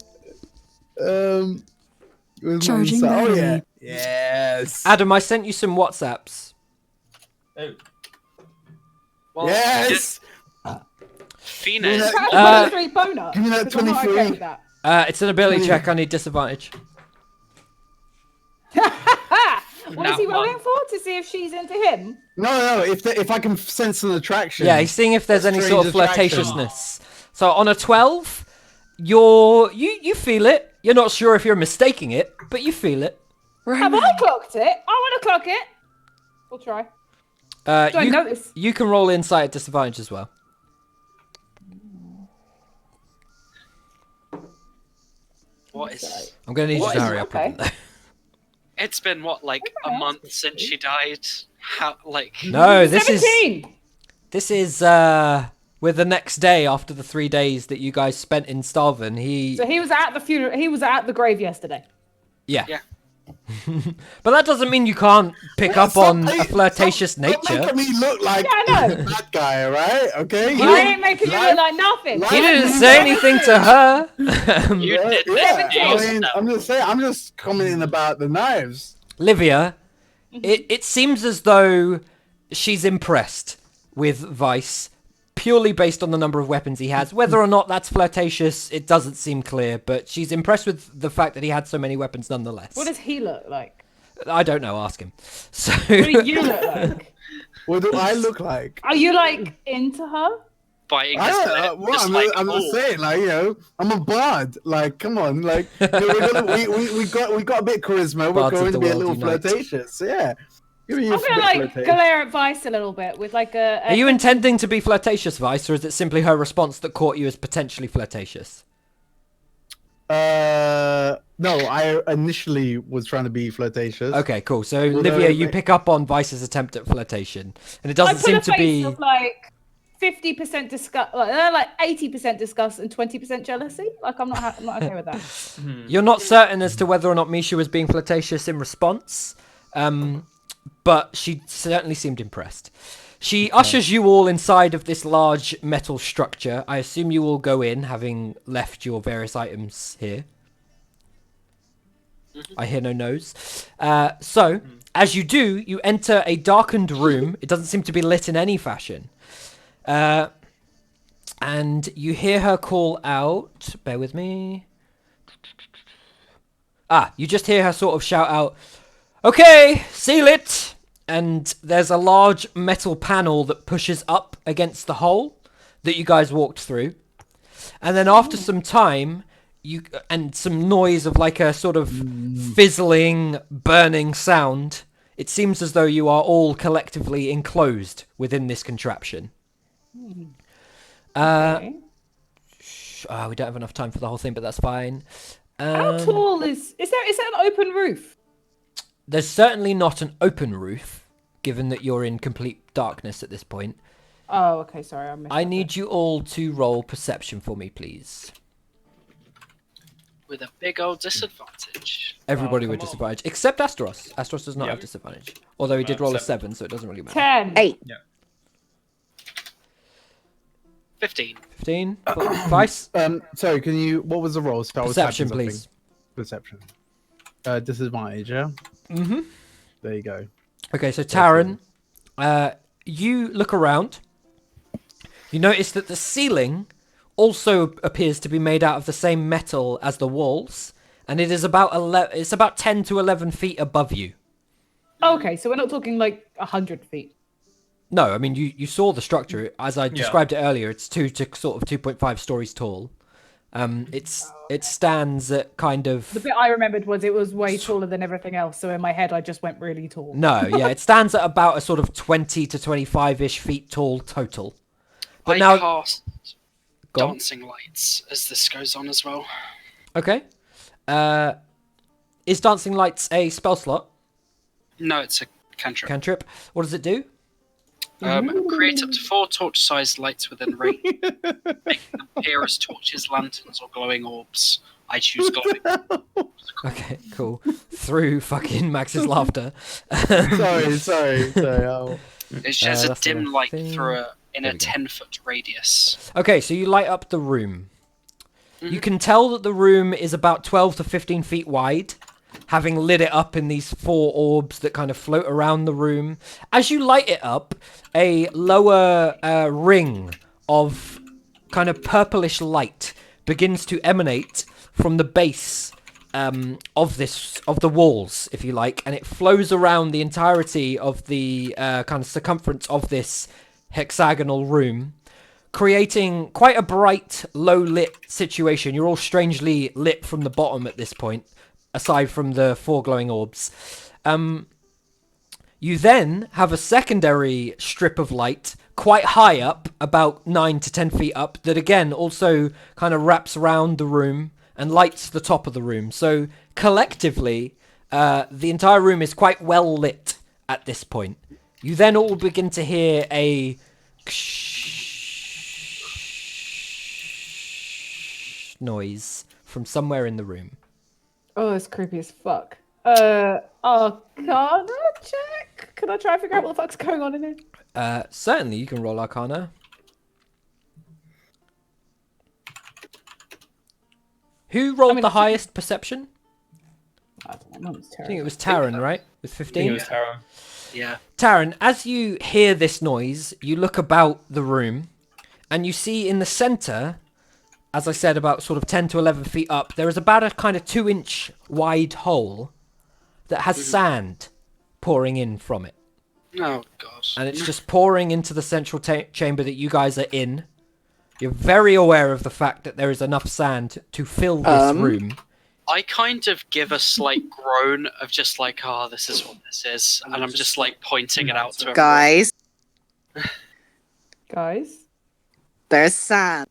Speaker 3: Where's my
Speaker 8: Charging
Speaker 3: insight? Oh
Speaker 8: battery.
Speaker 3: yeah. Yes.
Speaker 1: Adam, I sent you some WhatsApps.
Speaker 6: Oh.
Speaker 2: Well,
Speaker 3: Yes.
Speaker 2: Phoenix.
Speaker 1: Uh,
Speaker 5: 23 boner.
Speaker 3: give me that
Speaker 5: 'cause I'm not
Speaker 3: 23.
Speaker 5: okay with that.
Speaker 1: It's an ability check. I need disadvantage.
Speaker 5: What is he rolling for? To see if she's into him?
Speaker 3: No. If I can sense an attraction.
Speaker 1: Yeah, he's seeing if there's any sort of
Speaker 3: Strange attraction.
Speaker 1: flirtatiousness. So on a 12, you feel it. You're not sure if you're mistaking it, but you feel it.
Speaker 5: Have I clocked it? I want to clock it. We'll try. Do I notice?
Speaker 1: You can roll insight at disadvantage as well.
Speaker 2: What is?
Speaker 1: I'm going to need you
Speaker 2: What
Speaker 1: to
Speaker 2: is-
Speaker 1: hurry up.
Speaker 5: okay.
Speaker 1: with it,
Speaker 2: It's been what, like a month since she died. How, like?
Speaker 1: though. No, this
Speaker 5: 17.
Speaker 1: is with the next day after the 3 days that you guys spent in Stalvin.
Speaker 5: So he was at the funeral. He was at the grave yesterday.
Speaker 1: Yeah.
Speaker 2: Yeah.
Speaker 1: But that doesn't mean you can't pick up on a flirtatious
Speaker 3: Stop
Speaker 1: nature.
Speaker 3: making me look like
Speaker 5: Yeah, I know.
Speaker 3: a bad guy, right? Okay.
Speaker 5: I ain't making you look like nothing.
Speaker 3: Life-
Speaker 1: He didn't say anything to her.
Speaker 2: You did this
Speaker 3: Yeah,
Speaker 2: to
Speaker 3: I
Speaker 2: yourself.
Speaker 3: mean, I'm just saying. I'm just commenting about the knives.
Speaker 1: Livia, it seems as though she's impressed with Vice purely based on the number of weapons he has. Whether or not that's flirtatious, it doesn't seem clear, but she's impressed with the fact that he had so many weapons nonetheless.
Speaker 5: What does he look like?
Speaker 1: I don't know, ask him. So
Speaker 5: What do you look like?
Speaker 3: What do I look like?
Speaker 5: Are you like into her?
Speaker 2: Biting
Speaker 3: I
Speaker 2: his
Speaker 3: don't
Speaker 2: lip,
Speaker 3: know. Well,
Speaker 2: just
Speaker 3: I'm,
Speaker 2: like,
Speaker 3: I'm just
Speaker 2: oh.
Speaker 3: saying, like, I'm a bard. Like, come on, like, we got a bit of charisma. We're
Speaker 1: Bards of
Speaker 3: going
Speaker 1: the
Speaker 3: to be a
Speaker 1: world
Speaker 3: little
Speaker 1: unite.
Speaker 3: flirtatious. Yeah. Give me
Speaker 5: I'm
Speaker 3: a
Speaker 5: gonna
Speaker 3: bit
Speaker 5: like
Speaker 3: flirtatious.
Speaker 5: glare at Vice a little bit with like a.
Speaker 1: are you intending to be flirtatious, Vice, or is it simply her response that caught you as potentially flirtatious?
Speaker 3: No, I initially was trying to be flirtatious.
Speaker 1: Okay, cool. So,
Speaker 3: Well,
Speaker 1: Livia,
Speaker 3: no,
Speaker 1: you
Speaker 3: ma-
Speaker 1: pick up on Vice's attempt at flirtation, and it
Speaker 5: I
Speaker 1: doesn't
Speaker 5: put
Speaker 1: seem
Speaker 5: a
Speaker 1: to
Speaker 5: face
Speaker 1: be...
Speaker 5: of like 50% disgust, like 80% disgust and 20% jealousy. Like I'm not okay with that.
Speaker 1: You're not certain as to whether or not Misha was being flirtatious in response, but she certainly seemed impressed. She ushers you all inside of this large metal structure. I assume you all go in, having left your various items here. I hear no no's. So, as you do, you enter a darkened room. It doesn't seem to be lit in any fashion. And you hear her call out. Bear with me. You just hear her sort of shout out, "Okay, seal it!" And there's a large metal panel that pushes up against the hole that you guys walked through. And then after some time, and some noise of like a sort of fizzling, burning sound, it seems as though you are all collectively enclosed within this contraption.
Speaker 5: Okay.
Speaker 1: We don't have enough time for the whole thing, but that's fine.
Speaker 5: How tall is there? Is that an open roof?
Speaker 1: There's certainly not an open roof, given that you're in complete darkness at this point.
Speaker 5: Oh, okay. Sorry, I missed.
Speaker 1: I
Speaker 5: that
Speaker 1: need
Speaker 5: bit.
Speaker 1: you all to roll perception for me, please.
Speaker 2: With a big old disadvantage.
Speaker 1: Everybody
Speaker 6: come
Speaker 1: with
Speaker 6: on.
Speaker 1: disadvantage, except Asteros. Asteros does not
Speaker 6: Yep.
Speaker 1: have disadvantage. Although he did roll a
Speaker 6: 7.
Speaker 1: 7, so it doesn't really matter.
Speaker 5: 10.
Speaker 7: 8.
Speaker 2: 15.
Speaker 1: 15. Vice?
Speaker 3: Sorry, can you? What was the roll? So I was
Speaker 1: Perception,
Speaker 3: typing
Speaker 1: please.
Speaker 3: something. Perception. Disadvantage, yeah.
Speaker 1: Mm-hmm.
Speaker 3: There you go.
Speaker 1: Okay, so Taryn, you look around. You notice that the ceiling also appears to be made out of the same metal as the walls, and it is about 10 to 11 feet above you.
Speaker 5: Okay, so we're not talking like 100 feet.
Speaker 1: No, I mean you saw the structure as I described it earlier. It's 2 to sort of 2.5 stories tall. It stands at kind of
Speaker 5: The bit I remembered was it was way taller than everything else. So in my head, I just went really tall.
Speaker 1: no, yeah, it stands at about a sort of 20 to 25-ish feet tall total. But
Speaker 2: I
Speaker 1: now,
Speaker 2: cast
Speaker 1: Go on.
Speaker 2: dancing lights as this goes on as well.
Speaker 1: Okay. Is Dancing Lights a spell slot?
Speaker 2: No, it's a cantrip.
Speaker 1: Cantrip? What does it do?
Speaker 2: Create up to 4 torch-sized lights within range. Make them appear as torches, lanterns, or glowing orbs. I choose glowing.
Speaker 1: Okay, cool. Through fucking Max's laughter.
Speaker 3: Sorry. Oh.
Speaker 2: It sheds a
Speaker 1: that's the
Speaker 2: dim
Speaker 1: right
Speaker 2: light
Speaker 1: thing.
Speaker 2: in a 10-foot radius.
Speaker 1: Okay, so you light up the room. You can tell that the room is about 12 to 15 feet wide, having lit it up in these 4 orbs that kind of float around the room. As you light it up, a lower ring of kind of purplish light begins to emanate from the base of the walls, if you like, and it flows around the entirety of the kind of circumference of this hexagonal room, creating quite a bright, low-lit situation. You're all strangely lit from the bottom at this point, aside from the 4 glowing orbs. You then have a secondary strip of light quite high up, about 9 to 10 feet up, that again also kind of wraps around the room and lights the top of the room. So collectively, the entire room is quite well lit at this point. You then all begin to hear a noise from somewhere in the room.
Speaker 5: Oh, it's creepy as fuck. Arcana check? Can I try and figure out what the fuck's going on in here?
Speaker 1: Certainly, you can roll Arcana. Who rolled the highest perception?
Speaker 5: I don't know, it's
Speaker 1: I think
Speaker 5: terrible.
Speaker 1: it was Taryn, right? With
Speaker 6: I think
Speaker 1: 15?
Speaker 6: it was Tara.
Speaker 2: Yeah.
Speaker 1: Taryn, as you hear this noise, you look about the room, and you see in the center, as I said, about sort of 10 to 11 feet up, there is about a kind of 2-inch wide hole that has sand pouring in from it.
Speaker 2: Oh, God.
Speaker 1: And it's just pouring into the central chamber that you guys are in. You're very aware of the fact that there is enough sand to fill this room.
Speaker 2: I kind of give a slight groan of just like, oh, this is what this is. And I'm just like pointing it out to everyone.
Speaker 7: Guys,
Speaker 5: Guys?
Speaker 7: there's sand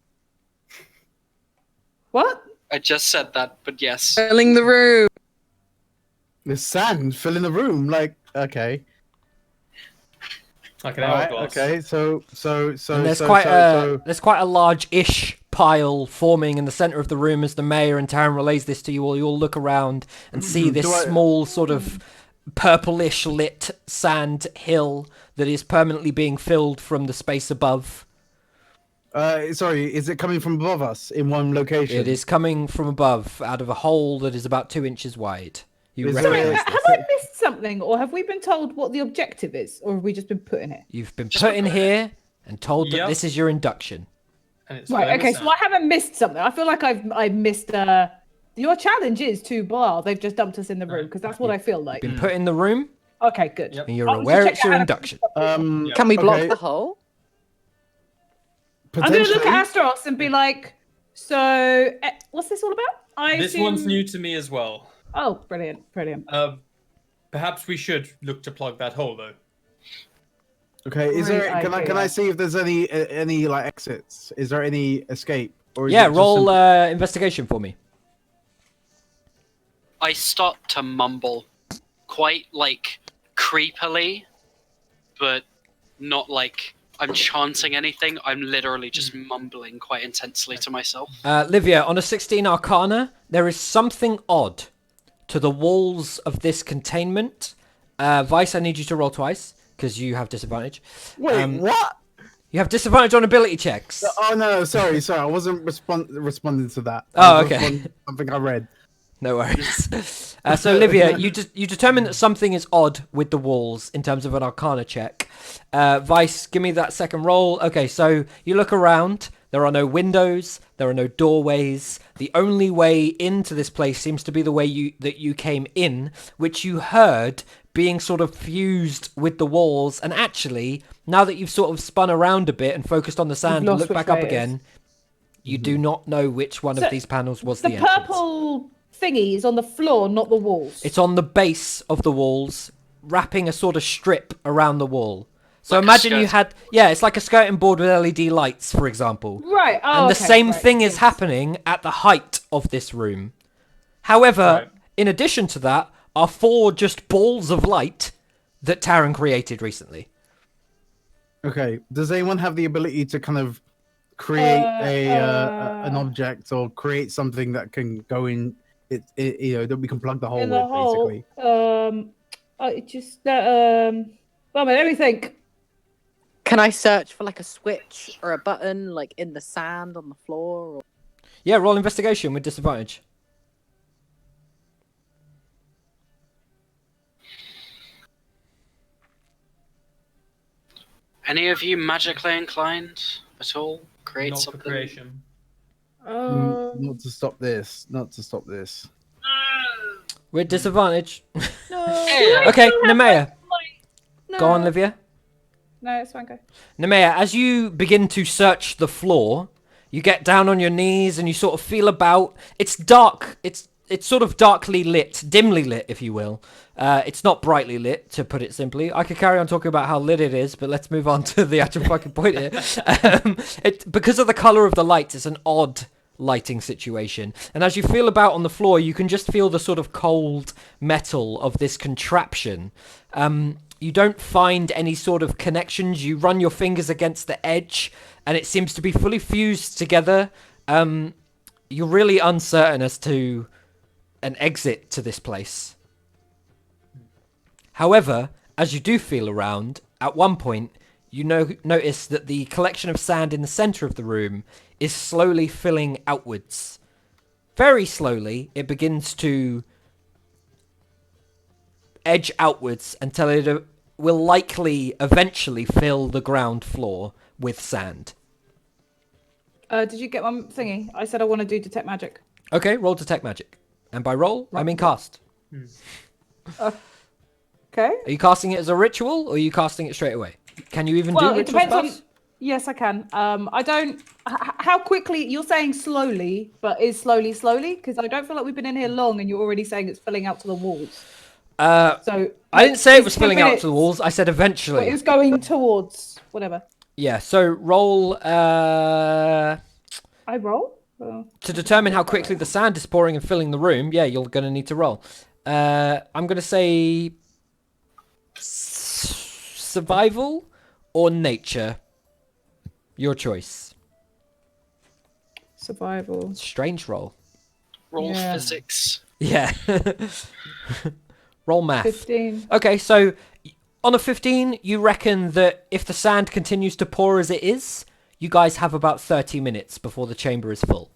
Speaker 5: What?
Speaker 2: I just said that, but yes.
Speaker 7: filling the room.
Speaker 3: There's sand filling the room. Like, okay.
Speaker 6: Like an
Speaker 3: Alright,
Speaker 6: hourglass.
Speaker 3: okay, so
Speaker 1: And there's quite a large-ish pile forming in the center of the room as the mayor and Taryn relays this to you all. You all look around and see this small sort of purplish lit sand hill that is permanently being filled from the space above.
Speaker 3: Sorry, is it coming from above us in one location?
Speaker 1: It is coming from above, out of a hole that is about 2 inches wide. You
Speaker 3: Is
Speaker 5: Sorry,
Speaker 1: recognise
Speaker 5: have
Speaker 1: this.
Speaker 5: I missed something, or have we been told what the objective is, or have we just been put in it?
Speaker 1: You've been put in here and told that
Speaker 6: Yep.
Speaker 1: this is your induction.
Speaker 6: And it's
Speaker 5: Right.
Speaker 6: filling
Speaker 5: Okay.
Speaker 6: with
Speaker 5: So I haven't missed something. I feel like I've missed. Your challenge is too bar. They've just dumped us in the room because that's what I feel like.
Speaker 1: Been put in the room
Speaker 5: Okay. Good.
Speaker 6: Yep.
Speaker 1: and you're
Speaker 5: Oh, so
Speaker 1: aware
Speaker 5: check
Speaker 1: it's your
Speaker 5: out-
Speaker 1: induction.
Speaker 6: Yeah.
Speaker 7: Can we block
Speaker 3: Okay.
Speaker 7: the hole?
Speaker 5: I'm gonna look at
Speaker 3: Potentially.
Speaker 5: Asteros and be like, so what's this all about? I
Speaker 6: This
Speaker 5: assume...
Speaker 6: one's new to me as well.
Speaker 5: Oh, brilliant, brilliant.
Speaker 6: Perhaps we should look to plug that hole, though.
Speaker 3: Okay, is there?
Speaker 5: Great
Speaker 3: Can
Speaker 5: idea.
Speaker 3: I see if there's any like exits? Is there any escape? Or is
Speaker 1: Yeah,
Speaker 3: it just
Speaker 1: roll
Speaker 3: simply-
Speaker 1: investigation for me.
Speaker 2: I start to mumble, quite like creepily, but not like I'm chanting anything. I'm literally just mumbling quite intensely to myself.
Speaker 1: Livia, on a 16 Arcana, there is something odd to the walls of this containment. Vice, I need you to roll twice, because you have disadvantage.
Speaker 3: Wait, what?
Speaker 1: You have disadvantage on ability checks.
Speaker 3: Oh no, sorry. I wasn't responding to that.
Speaker 1: Oh,
Speaker 3: I was
Speaker 1: okay.
Speaker 3: responding to something I read.
Speaker 1: No worries. So, Livia, you determine that something is odd with the walls in terms of an Arcana check. Vice, give me that second roll. Okay, so you look around. There are no windows. There are no doorways. The only way into this place seems to be the way you came in, which you heard being sort of fused with the walls. And actually, now that you've sort of spun around a bit and focused on the sand and
Speaker 5: lost
Speaker 1: looked
Speaker 5: which
Speaker 1: back up
Speaker 5: way it is.
Speaker 1: again, you do not know which one
Speaker 5: So,
Speaker 1: of these panels was
Speaker 5: The
Speaker 1: the entrance.
Speaker 5: purple thingy is on the floor, not the walls.
Speaker 1: It's on the base of the walls, wrapping a sort of strip around the wall. So
Speaker 2: Like a
Speaker 1: imagine you
Speaker 2: skirting
Speaker 1: had, it's like a skirting board with LED lights, for example.
Speaker 5: Right. Oh,
Speaker 1: And the
Speaker 5: okay,
Speaker 1: same
Speaker 5: right,
Speaker 1: thing is
Speaker 5: yes.
Speaker 1: happening at the height of this room. However,
Speaker 6: Right.
Speaker 1: in addition to that, are 4 just balls of light that Taran created recently.
Speaker 3: Okay. Does anyone have the ability to kind of create an
Speaker 5: uh,
Speaker 3: object or create something that can go in? That we can plug the hole
Speaker 5: In
Speaker 3: with,
Speaker 5: the hole.
Speaker 3: basically.
Speaker 5: It just well, let me think.
Speaker 7: Can I search for like a switch or a button, like in the sand on the floor? Or...
Speaker 1: Yeah, roll investigation with disadvantage.
Speaker 2: Any of you magically inclined at all? Create
Speaker 6: Not for
Speaker 2: something.
Speaker 6: creation.
Speaker 3: Not to stop this. Not to stop this.
Speaker 1: With disadvantage.
Speaker 2: Hey,
Speaker 1: Okay, Nemea.
Speaker 5: No.
Speaker 1: Go on, Livia.
Speaker 5: No, it's fine. Go.
Speaker 1: Nemea, as you begin to search the floor, you get down on your knees and you sort of feel about. It's dark. It's sort of darkly lit, dimly lit, if you will. It's not brightly lit, to put it simply. I could carry on talking about how lit it is, but let's move on to the actual fucking point here. Because of the color of the lights, it's an odd lighting situation. And as you feel about on the floor, you can just feel the sort of cold metal of this contraption. You don't find any sort of connections. You run your fingers against the edge, and it seems to be fully fused together. You're really uncertain as to an exit to this place. However, as you do feel around, at one point, you notice that the collection of sand in the center of the room is slowly filling outwards. Very slowly, it begins to edge outwards until it will likely eventually fill the ground floor with sand.
Speaker 5: Did you get one thingy? I said I want to do detect magic.
Speaker 1: Okay, roll detect magic. And by roll, I mean cast.
Speaker 5: Okay.
Speaker 1: Are you casting it as a ritual, or are you casting it straight away? Can you even
Speaker 5: Well,
Speaker 1: do
Speaker 5: it
Speaker 1: ritual
Speaker 5: depends on.
Speaker 1: spells?
Speaker 5: Yes, I can. I don't. How quickly you're saying slowly, but is slowly? Because I don't feel like we've been in here long, and you're already saying it's filling out to the walls. So
Speaker 1: I didn't say it
Speaker 5: it's
Speaker 1: was
Speaker 5: 10
Speaker 1: filling out
Speaker 5: minutes,
Speaker 1: to the walls. I said
Speaker 5: But
Speaker 1: eventually.
Speaker 5: it's going towards whatever.
Speaker 1: Yeah, so roll
Speaker 5: I roll.
Speaker 1: to determine how quickly the sand is pouring and filling the room. Yeah, you're going to need to roll. I'm going to say survival or nature. Your choice.
Speaker 5: Survival.
Speaker 1: Strange roll.
Speaker 2: roll
Speaker 5: Yeah.
Speaker 2: physics.
Speaker 1: Yeah. Roll math.
Speaker 5: 15.
Speaker 1: Okay, so on a 15, you reckon that if the sand continues to pour as it is, you guys have about 30 minutes before the chamber is full.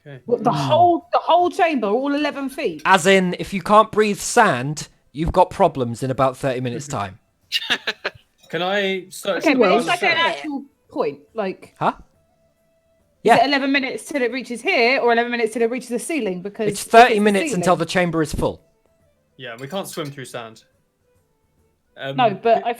Speaker 6: Okay.
Speaker 5: What, the whole chamber, all 11 feet.
Speaker 1: As in, if you can't breathe sand, you've got problems in about 30 minutes' time.
Speaker 6: Can I search
Speaker 5: Okay,
Speaker 6: the
Speaker 5: but
Speaker 6: pile
Speaker 5: it's
Speaker 6: of
Speaker 5: like an
Speaker 6: sand?
Speaker 5: actual point. Like,
Speaker 1: Huh?
Speaker 5: is
Speaker 1: Yeah.
Speaker 5: it 11 minutes till it reaches here, or 11 minutes till it reaches the ceiling? Because
Speaker 1: It's
Speaker 5: if
Speaker 1: 30
Speaker 5: the
Speaker 1: minutes until the
Speaker 5: ceiling-
Speaker 1: chamber is full.
Speaker 6: Yeah, we can't swim through sand.
Speaker 5: No, but if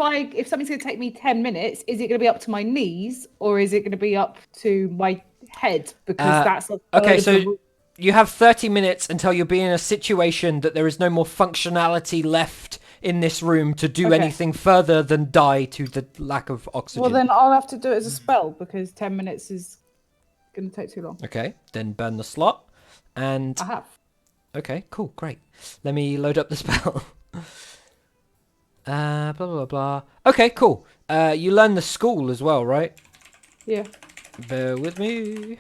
Speaker 5: something's going to take me 10 minutes, is it going to be up to my knees, or is it going to be up to my head? Because that's a third
Speaker 1: Okay,
Speaker 5: of
Speaker 1: so
Speaker 5: the-
Speaker 1: you have 30 minutes until you'll be in a situation that there is no more functionality left in this room to do
Speaker 5: Okay.
Speaker 1: anything further than die to the lack of oxygen.
Speaker 5: Well, then I'll have to do it as a spell because 10 minutes is going to take too long.
Speaker 1: Okay, then burn the slot. And
Speaker 5: I have.
Speaker 1: okay, cool, great. Let me load up the spell. Blah blah blah. Okay, cool. You learn the school as well, right?
Speaker 5: Yeah.
Speaker 1: Bear with me.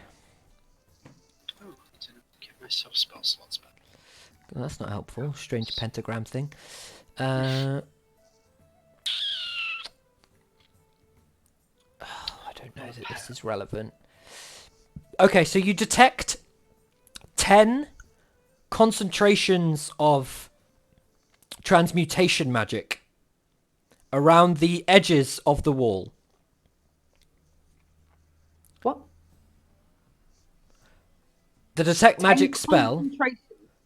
Speaker 2: Oh, didn't give myself spell slots back.
Speaker 1: That's not helpful. Strange pentagram thing. I don't know that this is relevant. Okay, so you detect 10 concentrations of transmutation magic around the edges of the wall.
Speaker 5: What?
Speaker 1: The detect magic
Speaker 5: 10
Speaker 1: spell,
Speaker 5: concentration-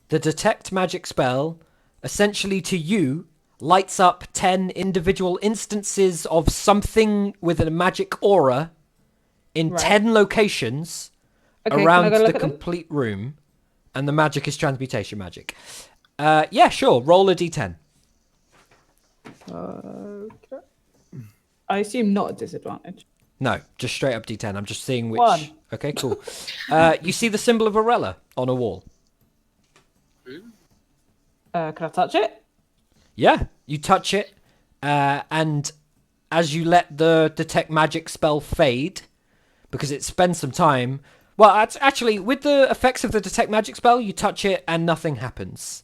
Speaker 1: the detect magic spell, essentially to you, lights up 10 individual instances of something with a magic aura in
Speaker 5: Right.
Speaker 1: 10 locations
Speaker 5: Okay, can I
Speaker 1: around
Speaker 5: go look
Speaker 1: the
Speaker 5: at them?
Speaker 1: complete room, and the magic is transmutation magic. Yeah, sure. Roll a d10.
Speaker 5: Okay. I assume not a disadvantage.
Speaker 1: No, just straight up d10. I'm just seeing which.
Speaker 5: 1.
Speaker 1: Okay, cool. You see the symbol of Arella on a wall.
Speaker 5: Can I touch it?
Speaker 1: Yeah, you touch it, and as you let the detect magic spell fade, because it spends some time. Well, actually, with the effects of the detect magic spell, you touch it and nothing happens.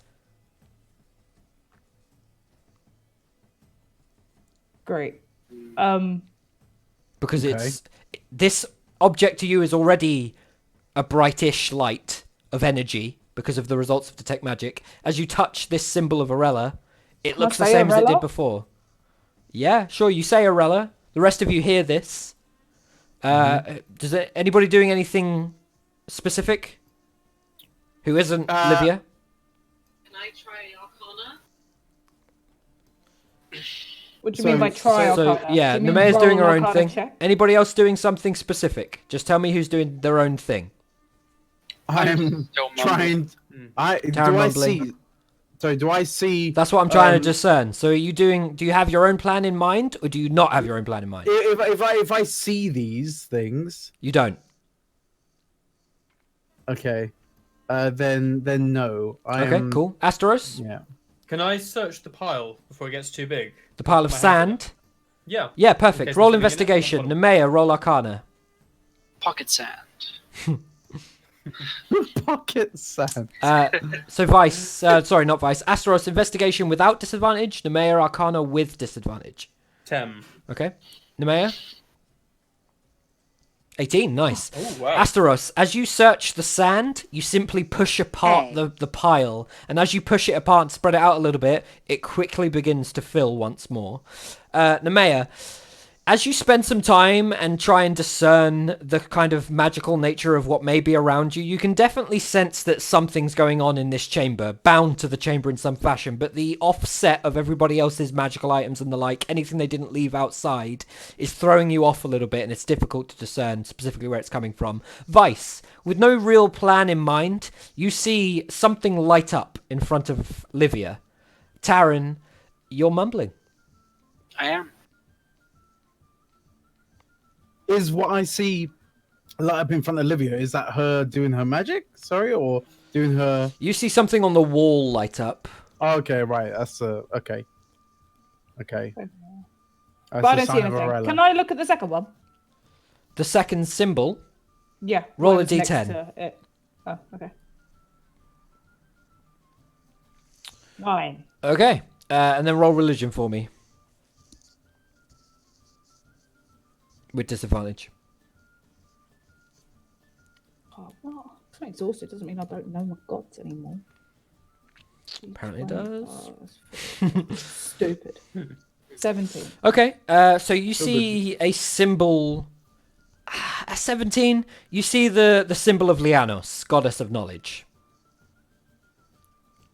Speaker 5: Great.
Speaker 1: Because
Speaker 3: Okay.
Speaker 1: it's this object to you is already a brightish light of energy because of the results of detect magic. As you touch this symbol of Arella, it
Speaker 5: Can I
Speaker 1: looks the
Speaker 5: say
Speaker 1: same as it did
Speaker 5: Arella?
Speaker 1: before. Yeah, sure. You say Arella. The rest of you hear this. Does anybody doing anything specific? Who isn't Livia?
Speaker 2: Can I try Arcana?
Speaker 5: What do you mean by try
Speaker 1: So
Speaker 5: Arcana?
Speaker 1: yeah,
Speaker 5: Do you mean
Speaker 1: Nemea's
Speaker 5: roll
Speaker 1: doing
Speaker 5: an
Speaker 1: her own
Speaker 5: Arcana
Speaker 1: thing.
Speaker 5: check?
Speaker 1: Anybody else doing something specific? Just tell me who's doing their own thing.
Speaker 3: I'm
Speaker 2: Still
Speaker 3: trying.
Speaker 1: Taran
Speaker 3: Do I
Speaker 1: mumbling.
Speaker 3: see? Sorry, do I see?
Speaker 1: That's what I'm trying to discern. So are you doing? Do you have your own plan in mind, or do you not have your own plan in mind?
Speaker 3: If I see these things,
Speaker 1: You don't.
Speaker 3: okay, then no. I
Speaker 1: Okay,
Speaker 3: am,
Speaker 1: cool. Asteros,
Speaker 3: Yeah.
Speaker 6: Can I search the pile before it gets too big?
Speaker 1: the pile of
Speaker 6: My hands on it.
Speaker 1: sand.
Speaker 6: Yeah.
Speaker 1: Yeah,
Speaker 6: In
Speaker 1: perfect.
Speaker 6: case
Speaker 1: Roll
Speaker 6: there's something in it,
Speaker 1: investigation.
Speaker 6: bottom.
Speaker 1: Nemea, roll Arcana.
Speaker 2: Pocket sand.
Speaker 3: Pocket sand.
Speaker 1: So Vice, sorry, not Vice. Asteros, investigation without disadvantage. Nemea, Arcana with disadvantage.
Speaker 6: 10.
Speaker 1: Okay. Nemea? 18, nice.
Speaker 6: Oh, wow.
Speaker 1: Asteros, as you search the sand, you simply push apart
Speaker 7: Hey.
Speaker 1: the pile, and as you push it apart and spread it out a little bit, it quickly begins to fill once more. Nemea, as you spend some time and try and discern the kind of magical nature of what may be around you, you can definitely sense that something's going on in this chamber, bound to the chamber in some fashion, but the offset of everybody else's magical items and the like, anything they didn't leave outside, is throwing you off a little bit, and it's difficult to discern specifically where it's coming from. Vice, with no real plan in mind, you see something light up in front of Livia. Taran, you're mumbling.
Speaker 2: I am.
Speaker 3: Is what I see light up in front of Olivia? Is that her doing her magic? Sorry, or doing her?
Speaker 1: You see something on the wall light up.
Speaker 3: Oh, okay, right. That's okay. Okay. That's
Speaker 5: But I
Speaker 3: a
Speaker 5: don't see
Speaker 3: sign of
Speaker 5: anything.
Speaker 3: Arella.
Speaker 5: Can I look at the second one?
Speaker 1: The second symbol.
Speaker 5: Yeah.
Speaker 1: Roll a
Speaker 5: whatever's next
Speaker 1: D10.
Speaker 5: to it. Oh, okay. 9.
Speaker 1: Okay. And then roll religion for me. With disadvantage.
Speaker 5: Oh, what? I'm exhausted. Doesn't mean I don't know my gods anymore.
Speaker 1: Apparently it does.
Speaker 5: Stupid. 17.
Speaker 1: Okay, so you see a symbol. At 17, you see the symbol of Lianos, goddess of knowledge.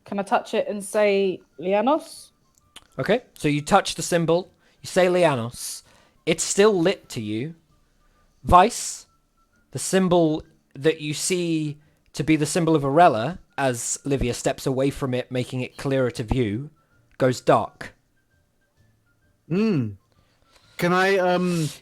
Speaker 5: Can I touch it and say Lianos?
Speaker 1: Okay, so you touch the symbol, you say Lianos. It's still lit to you. Vice, the symbol that you see to be the symbol of Arella, as Livia steps away from it, making it clearer to view, goes dark.
Speaker 3: Can I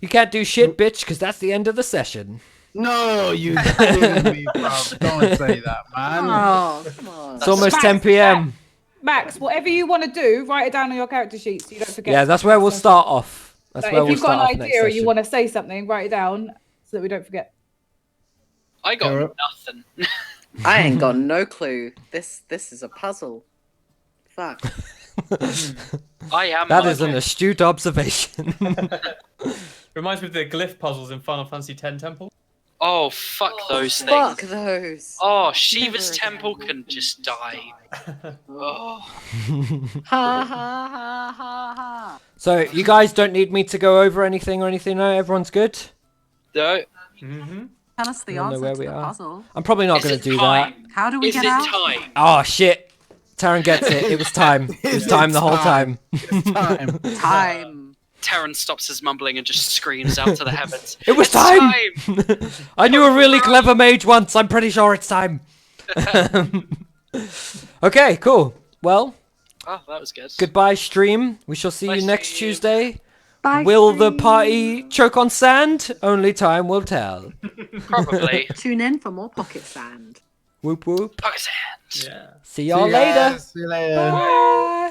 Speaker 1: You can't do shit, bitch, because that's the end of the session.
Speaker 3: No, you kidding me, bro. Don't say that, man.
Speaker 7: Oh, come on.
Speaker 1: It's almost
Speaker 5: Max,
Speaker 1: 10 p.m.
Speaker 5: Max, whatever you want to do, write it down on your character sheet so you don't forget.
Speaker 1: Yeah, that's where we'll start off. That's
Speaker 5: Like,
Speaker 1: where
Speaker 5: if
Speaker 1: we'll
Speaker 5: you've got
Speaker 1: start off
Speaker 5: an
Speaker 1: next
Speaker 5: idea or you
Speaker 1: session.
Speaker 5: want to say something, write it down so that we don't forget.
Speaker 2: I got
Speaker 3: Alright.
Speaker 2: nothing.
Speaker 7: I ain't got no clue. This is a puzzle. Fuck.
Speaker 2: I am.
Speaker 1: That is
Speaker 2: like-
Speaker 1: an astute observation.
Speaker 6: Reminds me of the glyph puzzles in Final Fantasy X Temple.
Speaker 2: Oh, fuck those things.
Speaker 7: Fuck those.
Speaker 2: Oh, Shiva's
Speaker 7: Never
Speaker 2: temple
Speaker 7: again.
Speaker 2: can just die. Oh.
Speaker 7: Ha ha ha ha ha.
Speaker 1: So, you guys don't need me to go over anything or anything, no? Everyone's good?
Speaker 2: No.
Speaker 6: Mm-hmm.
Speaker 4: Tell us the
Speaker 1: I don't know
Speaker 4: answer
Speaker 1: where
Speaker 4: to
Speaker 1: we
Speaker 4: the
Speaker 1: are.
Speaker 4: puzzle.
Speaker 1: I'm probably not
Speaker 2: Is
Speaker 1: going
Speaker 2: it
Speaker 1: to do that.
Speaker 2: time?
Speaker 4: How do we
Speaker 2: Is
Speaker 4: get
Speaker 2: it
Speaker 4: out?
Speaker 2: time?
Speaker 1: Oh, shit. Taran gets it. It was time. It was time the whole time.
Speaker 3: Time.
Speaker 4: Time.
Speaker 2: Terran stops his mumbling and just screams out to the heavens.
Speaker 1: It was
Speaker 2: It's
Speaker 1: time! I knew a really clever mage once. I'm pretty sure it's time. Okay, cool. Well,
Speaker 2: Oh, that was good.
Speaker 1: goodbye, stream. We shall see
Speaker 2: Bye,
Speaker 1: you next
Speaker 2: stream.
Speaker 1: Tuesday.
Speaker 4: Bye,
Speaker 1: Will the
Speaker 4: stream.
Speaker 1: party choke on sand? Only time will tell.
Speaker 2: Probably.
Speaker 7: Tune in for more pocket sand.
Speaker 1: Whoop whoop.
Speaker 2: Pocket sand.
Speaker 6: Yeah.
Speaker 1: See y'all
Speaker 3: See ya.
Speaker 1: later.
Speaker 3: See you later.
Speaker 1: Bye.